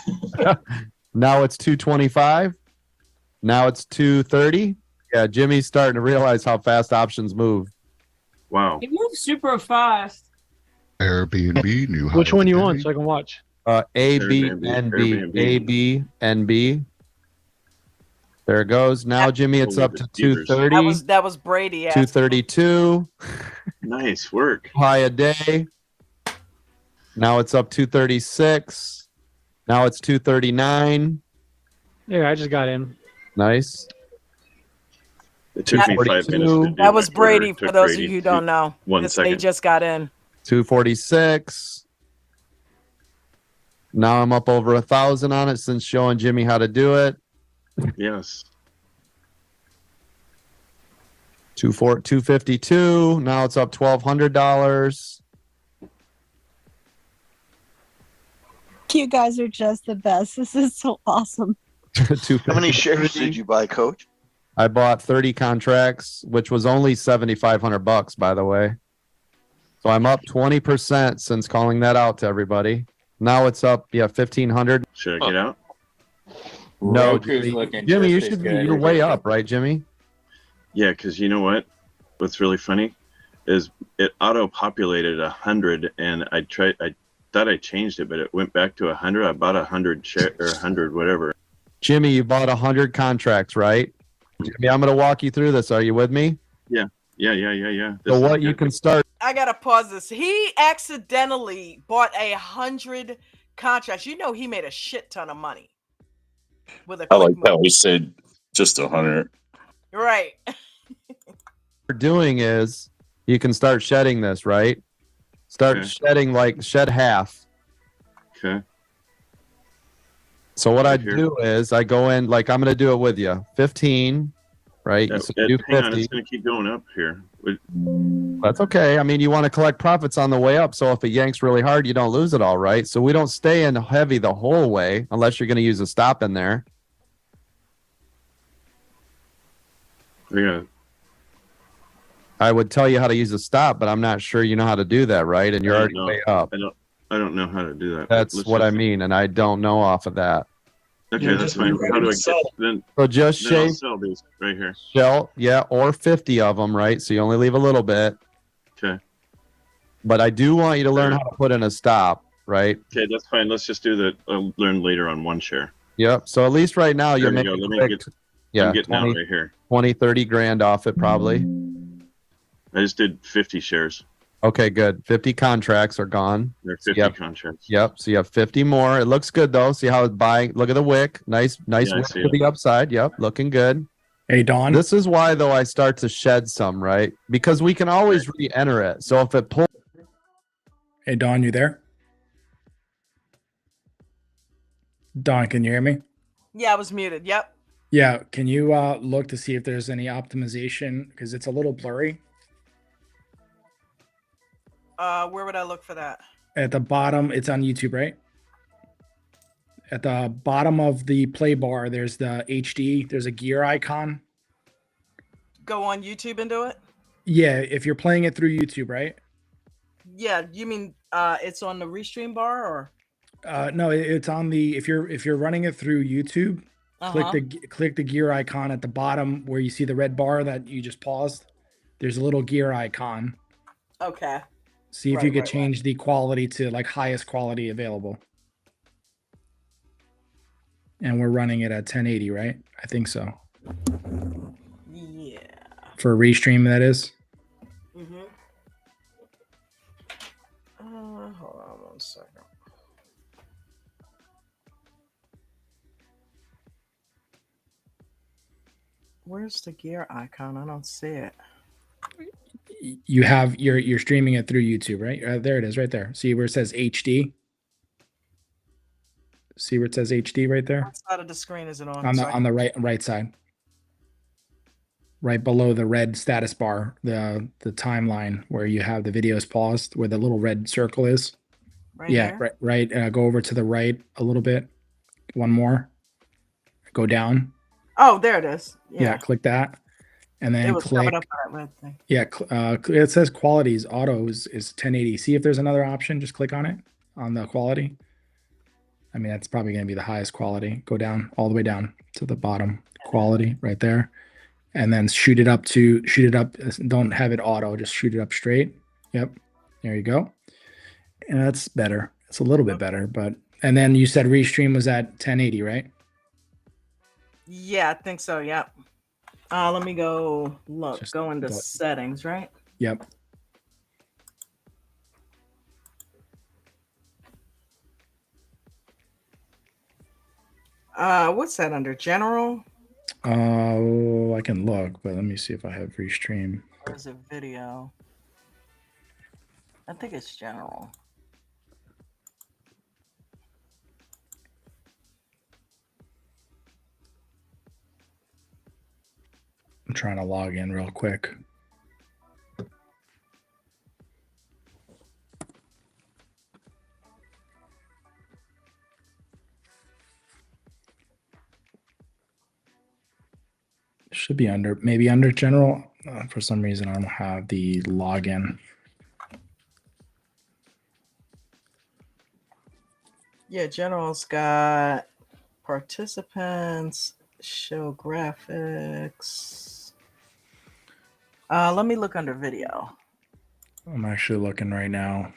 Now it's 225. Now it's 230. Yeah, Jimmy's starting to realize how fast options move. Wow. It moves super fast. Airbnb new. Which one you want so I can watch? A, B, Airbnb, and B. Airbnb. A, B, and B. There it goes. Now, Jimmy, it's up to 230. That was Brady. asking. 232. Nice work. High a day. Now it's up 236. Now it's 239. Yeah, I just got in. Nice. It took me 5 minutes. To do That was my Brady. order. For Took those of Brady you who don't know, 1 They second. just got in. 246. Now I'm up over 1,000 on it since showing Jimmy how to do it. Yes. 252. Now it's up $1,200. You guys are just the best. This is so awesome. How many shares did you buy, Coach? I bought 30 contracts, which was only $7,500, by the way. So I'm up 20% since calling that out to everybody. Now it's up, 1,500. Should I get out? No, Roku's Jimmy, looking Jimmy, you just as should be. good. You're way up, right, Jimmy? Yeah, because you know what? What's really funny is it auto-populated 100, and I thought I changed it, but it went back to 100. I bought 100 share or 100 whatever. Jimmy, you bought 100 contracts, right? Jimmy, I'm going to walk you through this. Are you with me? Yeah. This So is what you good. can start. I gotta pause this. He accidentally bought 100 contracts. You know, he made a shit ton of money with a I quick like how he said just 100. right. What you're doing is you can start shedding this, right? Start Okay. shedding, like shed half. Okay. So what I Right here. do is I go in, like I'm going to do it with you. 15, right? So you do Hang on, 50. it's going to keep going up here. That's okay. I mean, you want to collect profits on the way up. So if it yanks really hard, you don't lose it all, right? So we don't stay in heavy the whole way unless you're going to use a stop in there. Yeah. I would tell you how to use a stop, but I'm not sure you know how to do that, right? And you're I already don't know. way up. I don't know how to do that. That's Let's what I just- mean, and I don't know off of that. Okay, that's fine. How do I get then? So just Then I'll shave sell these right here. shell, or 50 of them, right? So you only leave a little bit. Okay. But I do want you to learn how to put in a stop, right? Okay, that's fine. Let's just do that. I'll learn later on one share. Yep. So at least right now you're There we go. making Let me quick, get. yeah, I'm getting 20, out right here. 20, 30 grand off it probably. I just did 50 shares. Okay, good. 50 contracts are gone. They're So you 50 have- contracts. Yep. So you have 50 more. It looks good though. See how it's buying. Look at the wick. Nice Yeah, I wick see to it. the upside. Yep. Looking good. Hey, Don. This is why though I start to shed some, right? Because we can always re-enter it. So if it pulls. Hey, Don, you there? Don, can you hear me? Yeah, I was muted. Yep. Yeah, can you look to see if there's any optimization because it's a little blurry. Where would I look for that? At the bottom, it's on YouTube, right? At the bottom of the play bar, there's the HD. There's a gear icon. Go on YouTube and do it? Yeah, if you're playing it through YouTube, right? Yeah, you mean it's on the restream bar or? No, it's on the if you're running it through YouTube, click the gear icon at the bottom where you see the red bar that you just paused. There's a little gear icon. Okay. See if you could change the quality to like highest quality available. And we're running it at 1080, right? I think so. Yeah. For restream, that is. Mm-hmm. Hold on 1 second. Where's the gear icon? I don't see it. You have you're streaming it through YouTube, right? There it is, right there. See where it says HD. See where it says HD right there. What side of the screen is it on? On the right side, right below the red status bar, the timeline where you have the videos paused, where the little red circle is. Right yeah, here? right. Go over to the right a little bit. One more. Go down. Oh, there it is. Yeah, click that, and then it was click. covered up by that red thing. Yeah, it says qualities auto is 1080. See if there's another option. Just click on it on the quality. I mean, that's probably going to be the highest quality. Go down all the way down to the bottom quality right there, and then shoot it up. Don't have it auto. Just shoot it up straight. Yep, there you go. And that's better. It's a little bit better, but and then you said restream was at 1080, right? Yeah, I think so. Yep. Let me go look. Go into settings, right? Yep. What's that under? General? I can look, but let me see if I have restream. Or is it video? I think it's general. I'm trying to log in real quick. Should be maybe under general. For some reason, I don't have the login. Yeah, general's got participants, show graphics. Let me look under video. I'm actually looking right now.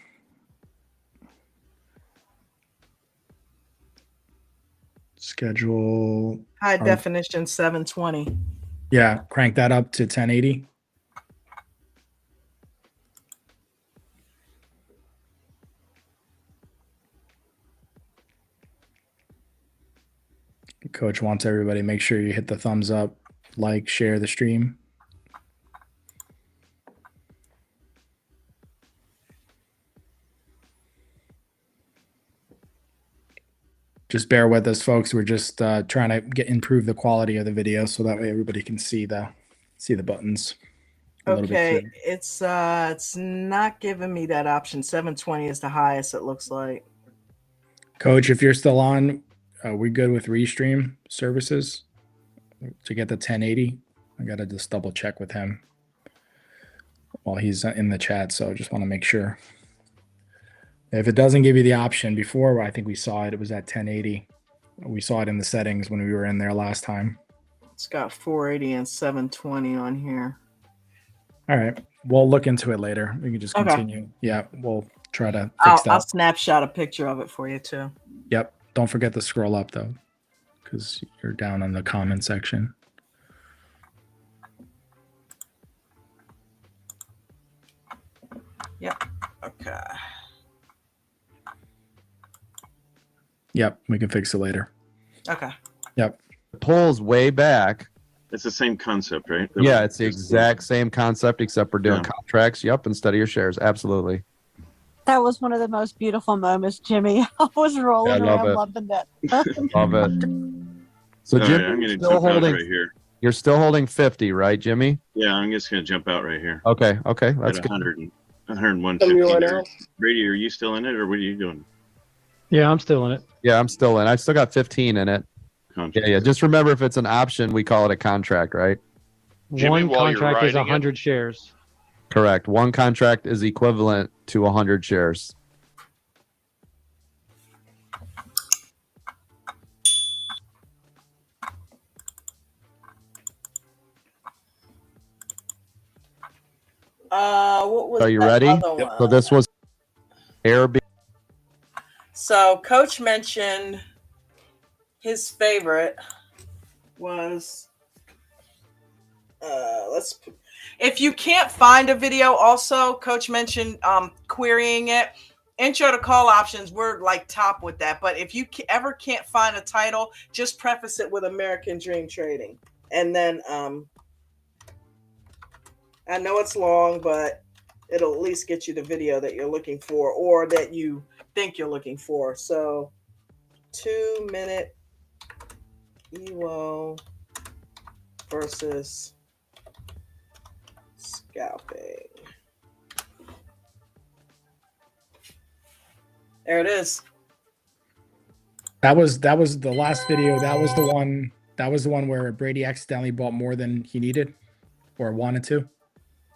Schedule. High definition 720. Yeah, crank that up to 1080. Coach wants everybody, make sure you hit the thumbs up, like, share the stream. Just bear with us, folks. We're just trying to improve the quality of the video so that way everybody can see the buttons. Okay, it's not giving me that option. 720 is the highest, it looks like. Coach, if you're still on, we good with restream services to get the 1080? I gotta just double check with him while he's in the chat, so I just want to make sure. If it doesn't give you the option before, I think we saw it. It was at 1080. We saw it in the settings when we were in there last time. It's got 480 and 720 on here. All right. We'll look into it later. We can just continue. Yeah, we'll try to fix that. I'll snapshot a picture of it for you too. Yep. Don't forget to scroll up though, because you're down in the comment section. Yep. Okay. Yep, we can fix it later. Okay. Yep. Pulls way back. It's the same concept, right? Yeah, it's the exact same concept, except we're doing contracts. Yep, instead of your shares. Absolutely. That was one of the most beautiful moments, Jimmy. I was rolling I love around it. loving it. Love it. So All Jimmy, right, I'm you're going to still jump out holding. right here. You're still holding 50, right, Jimmy? Yeah, I'm just going to jump out right here. Okay, At that's good. 101.15. Brady, are you still in it, or what are you doing? Yeah, I'm still in it. Yeah, I'm still in. I still got 15 in it. Contract. Yeah. Just remember, if it's an option, we call it a contract, right? Jimmy, one contract is 100 shares. Correct. One contract is equivalent to 100 shares. What was Are you that ready? other one? So this was Airbnb. So Coach mentioned his favorite was if you can't find a video, also Coach mentioned querying it. Intro to call options, we're like top with that. But if you ever can't find a title, just preface it with American Dream Trading. And then I know it's long, but it'll at least get you the video that you're looking for or that you think you're looking for. So 2-minute EWO versus scalping. There it is. That was the last video. That was the one. That was the one where Brady accidentally bought more than he needed or wanted to.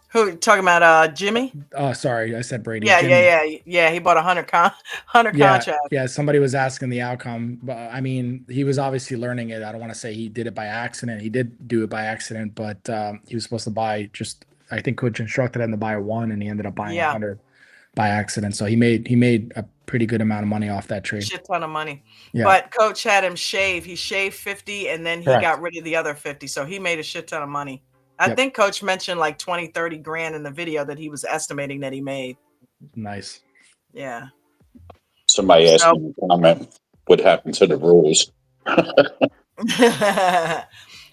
Who talking about? Jimmy? Oh, sorry, I said Brady. Yeah, Jimmy. yeah. He bought 100 contracts. Yeah, somebody was asking the outcome, but I mean, he was obviously learning it. I don't want to say he did it by accident. He did do it by accident, but he was supposed to buy just. I think Coach instructed him to buy one, and he ended up buying 100 by accident. So he made a pretty good amount of money off that trade. Shit ton of money. Yeah. But Coach had him shave. He shaved 50, and then he got rid of the other 50. So he made a shit ton of money. I think Coach mentioned like 20, 30 grand in the video that he was estimating that he made. Nice. Yeah. Somebody asked me in the comment what happened to the rules.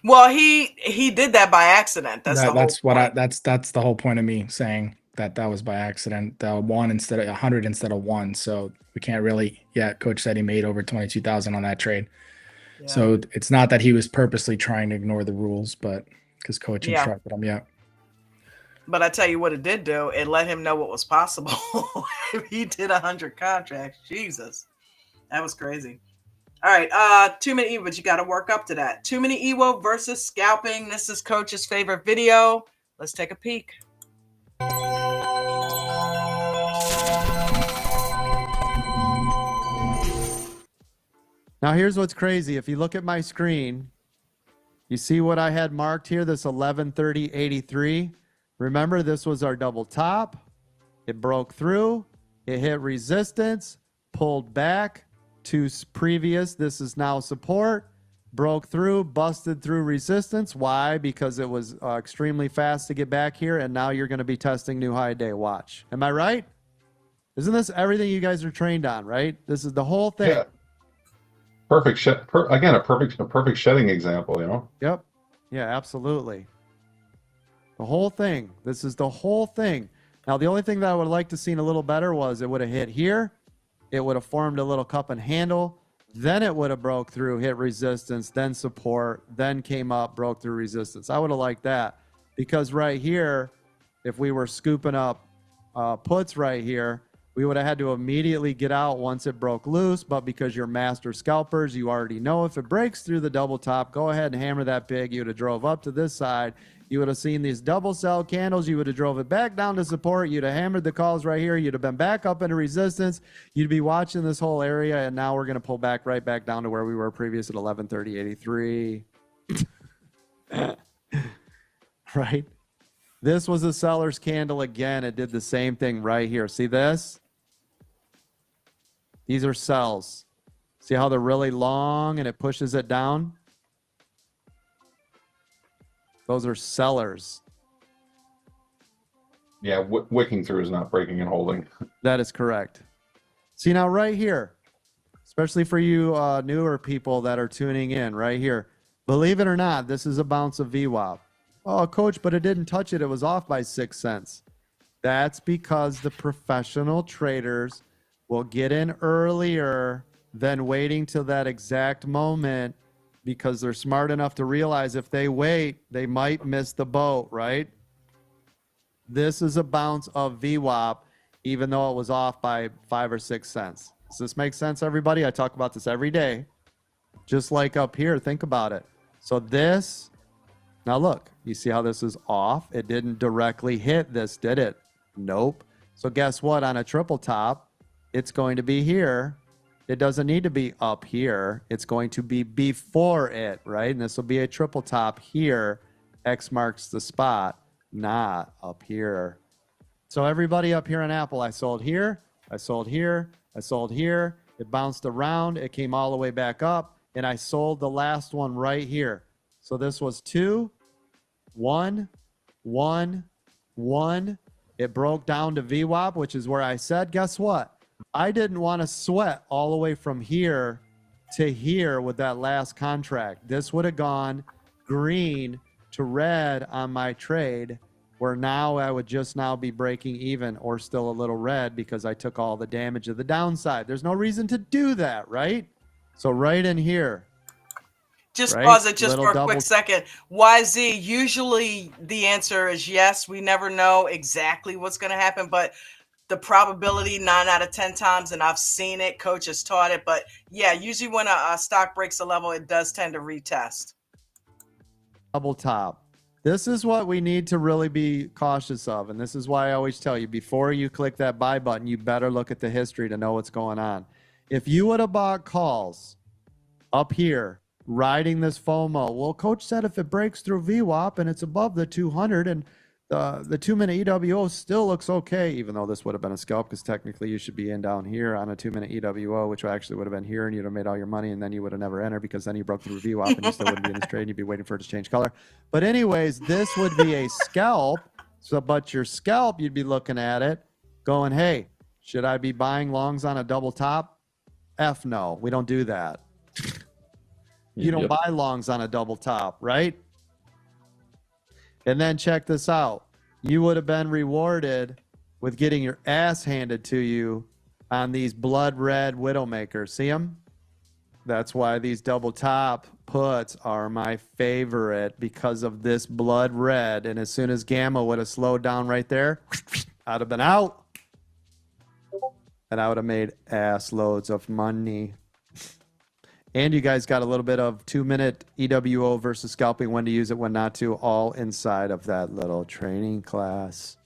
Well, he did that by accident. That's the whole point of me saying that was by accident. One instead of 100 instead of one. So we can't really. Yeah, Coach said he made over 22,000 on that trade. Yeah. So it's not that he was purposely trying to ignore the rules, but because Coach instructed him. Yeah. But I tell you what it did do. It let him know what was possible. If he did 100 contracts, Jesus, that was crazy. All right, 2-minute EWO, but you got to work up to that. 2-minute EWO versus scalping. This is Coach's favorite video. Let's take a peek. Now here's what's crazy. If you look at my screen, you see what I had marked here, this 1130.83. Remember, this was our double top. It broke through. It hit resistance, pulled back to previous. This is now support. Broke through, busted through resistance. Why? Because it was extremely fast to get back here, and now you're going to be testing new high day. Watch. Am I right? Isn't this everything you guys are trained on, right? This is the whole thing. Yeah. Perfect. Again, a perfect shedding example, you know? Yep. Yeah, absolutely. The whole thing. This is the whole thing. Now, the only thing that I would like to see a little better was it would have hit here. It would have formed a little cup and handle. Then it would have broke through, hit resistance, then support, then came up, broke through resistance. I would have liked that because right here, if we were scooping up puts right here, we would have had to immediately get out once it broke loose. But because you're master scalpers, you already know if it breaks through the double top, go ahead and hammer that pig. You would have drove up to this side. You would have seen these double sell candles. You would have drove it back down to support. You'd have hammered the calls right here. You'd have been back up into resistance. You'd be watching this whole area. And now we're going to pull back right back down to where we were previous at 1130.83. Right? This was a seller's candle again. It did the same thing right here. See this? These are sells. See how they're really long and it pushes it down? Those are sellers. Yeah, wicking through is not breaking and holding. That is correct. See now right here, especially for you newer people that are tuning in right here. Believe it or not, this is a bounce of VWAP. Oh, coach, but it didn't touch it. It was off by 6 cents. That's because the professional traders will get in earlier than waiting till that exact moment because they're smart enough to realize if they wait, they might miss the boat, right? This is a bounce of VWAP, even though it was off by 5 or 6 cents. Does this make sense, everybody? I talk about this every day. Just like up here, think about it. So this, now look, you see how this is off? It didn't directly hit this, did it? Nope. So guess what? On a triple top, it's going to be here. It doesn't need to be up here. It's going to be before it, right? And this will be a triple top here. X marks the spot, not up here. So everybody up here on Apple, I sold here, I sold here, I sold here. It bounced around. It came all the way back up. And I sold the last one right here. So this was 2, 1, 1, 1. It broke down to VWAP, which is where I said, guess what? I didn't want to sweat all the way from here to here with that last contract. This would have gone green to red on my trade, where now I would just now be breaking even or still a little red because I took all the damage of the downside. There's no reason to do that, right? So right in here. Just right? pause it just Little for a double- quick second. YZ, usually the answer is yes. We never know exactly what's going to happen, but the probability 9 out of 10 times, and I've seen it, coach has taught it, but yeah, usually when a stock breaks a level, it does tend to retest. Double top. This is what we need to really be cautious of. And this is why I always tell you, before you click that buy button, you better look at the history to know what's going on. If you would have bought calls up here, riding this FOMO, well, coach said if it breaks through VWAP and it's above the 200 and the 2-minute EWO still looks okay, even though this would have been a scalp because technically you should be in down here on a 2-minute EWO, which actually would have been here and you'd have made all your money and then you would have never entered because then you broke through VWAP and you still wouldn't be in this trade and you'd be waiting for it to change color. But anyways, this would be a scalp. So, but your scalp, you'd be looking at it going, hey, should I be buying longs on a double top? F no, we don't do that. You don't buy longs on a double top, right? And then check this out. You would have been rewarded with getting your ass handed to you on these blood red Widowmakers. See them? That's why these double top puts are my favorite, because of this blood red. And as soon as Gamma would have slowed down right there, I'd have been out. And I would have made ass loads of money. And you guys got a little bit of 2-minute EWO versus scalping, when to use it, when not to, all inside of that little training class.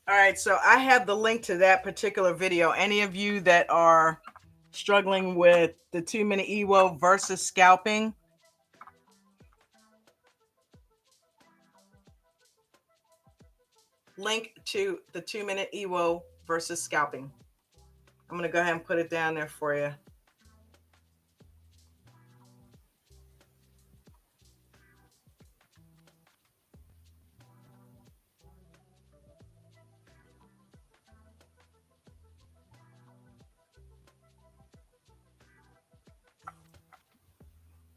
All right, so I have the link to that particular video. Any of you that are struggling with the 2-minute EWO versus scalping, link to the 2-minute EWO versus scalping. I'm going to go ahead and put it down there for you.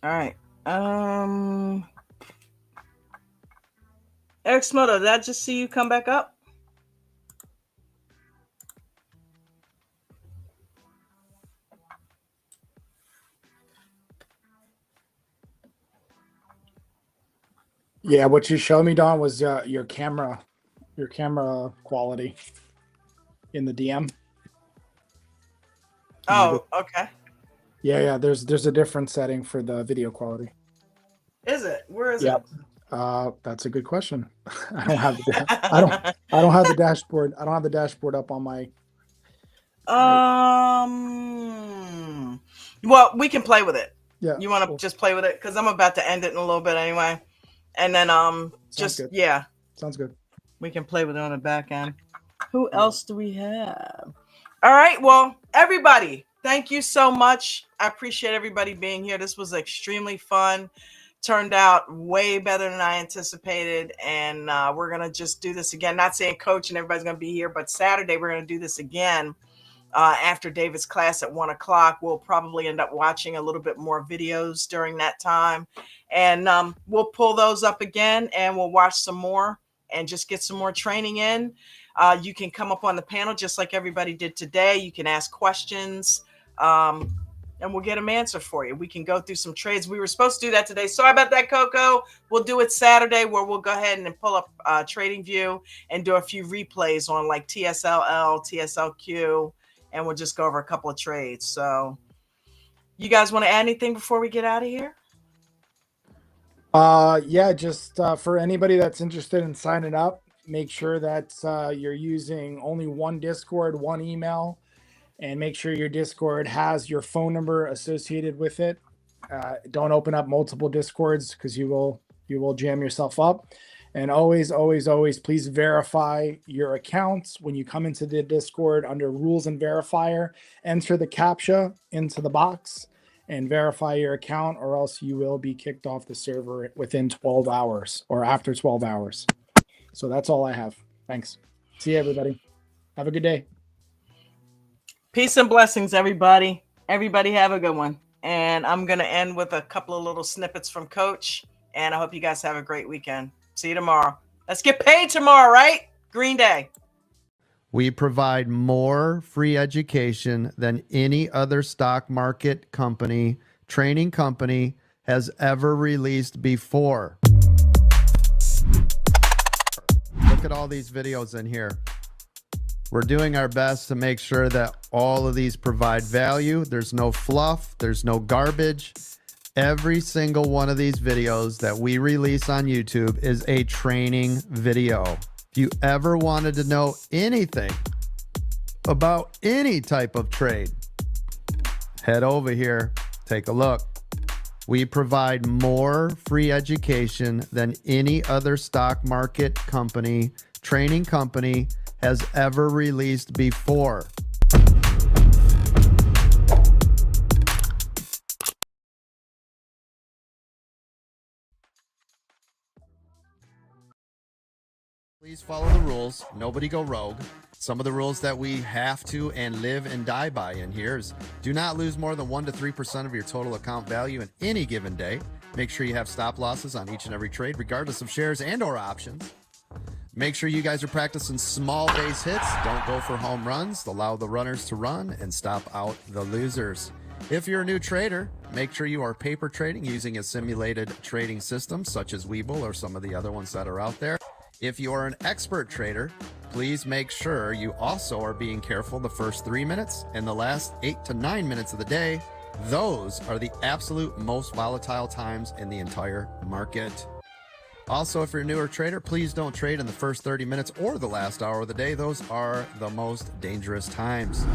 All right. Eric Smoto, did I just see you come back up? Yeah, what you showed me, Don, was your camera quality in the DM. Oh, okay. Yeah. There's a different setting for the video quality. Is it? Where is Yep. it? That's a good question. I don't have the I don't have the dashboard. I don't have the dashboard up on my. Well, we can play with it. Yeah. You want to just play with it? Because I'm about to end it in a little bit anyway. And then just good. yeah. Sounds good. We can play with it on the back end. Who else do we have? All right. Well, everybody, thank you so much. I appreciate everybody being here. This was extremely fun. Turned out way better than I anticipated. And we're going to just do this again. Not saying coach and everybody's going to be here, but Saturday we're going to do this again. After David's class at 1 o'clock, we'll probably end up watching a little bit more videos during that time. And we'll pull those up again and we'll watch some more and just get some more training in. You can come up on the panel just like everybody did today. You can ask questions, and we'll get them answered for you. We can go through some trades. We were supposed to do that today. Sorry about that, Coco. We'll do it Saturday, where we'll go ahead and pull up TradingView and do a few replays on like TSLL, TSLQ, and we'll just go over a couple of trades. So you guys want to add anything before we get out of here? Yeah, just for anybody that's interested in signing up, make sure that you're using only one Discord, one email, and make sure your Discord has your phone number associated with it. Don't open up multiple Discords because you will jam yourself up. And always, please verify your accounts when you come into the Discord. Under rules and verifier, enter the CAPTCHA into the box and verify your account, or else you will be kicked off the server within 12 hours or after 12 hours. So that's all I have. Thanks. See you, everybody. Have a good day. Peace and blessings, everybody. Everybody have a good one. And I'm going to end with a couple of little snippets from Coach. And I hope you guys have a great weekend. See you tomorrow. Let's get paid tomorrow, right? Green Day. We provide more free education than any other stock market company, training company has ever released before. Look at all these videos in here. We're doing our best to make sure that all of these provide value. There's no fluff. There's no garbage. Every single one of these videos that we release on YouTube is a training video. If you ever wanted to know anything about any type of trade, head over here, take a look. We provide more free education than any other stock market company, training company has ever released before. Please follow the rules. Nobody go rogue. Some of the rules that we have to and live and die by in here is do not lose more than 1 to 3% of your total account value in any given day. Make sure you have stop losses on each and every trade, regardless of shares and or options. Make sure you guys are practicing small base hits. Don't go for home runs. Allow the runners to run and stop out the losers. If you're a new trader, make sure you are paper trading using a simulated trading system such as Webull or some of the other ones that are out there. If you are an expert trader, please make sure you also are being careful the first 3 minutes and the last 8 to 9 minutes of the day. Those are the absolute most volatile times in the entire market. Also, if you're a newer trader, please don't trade in the first 30 minutes or the last hour of the day. Those are the most dangerous times.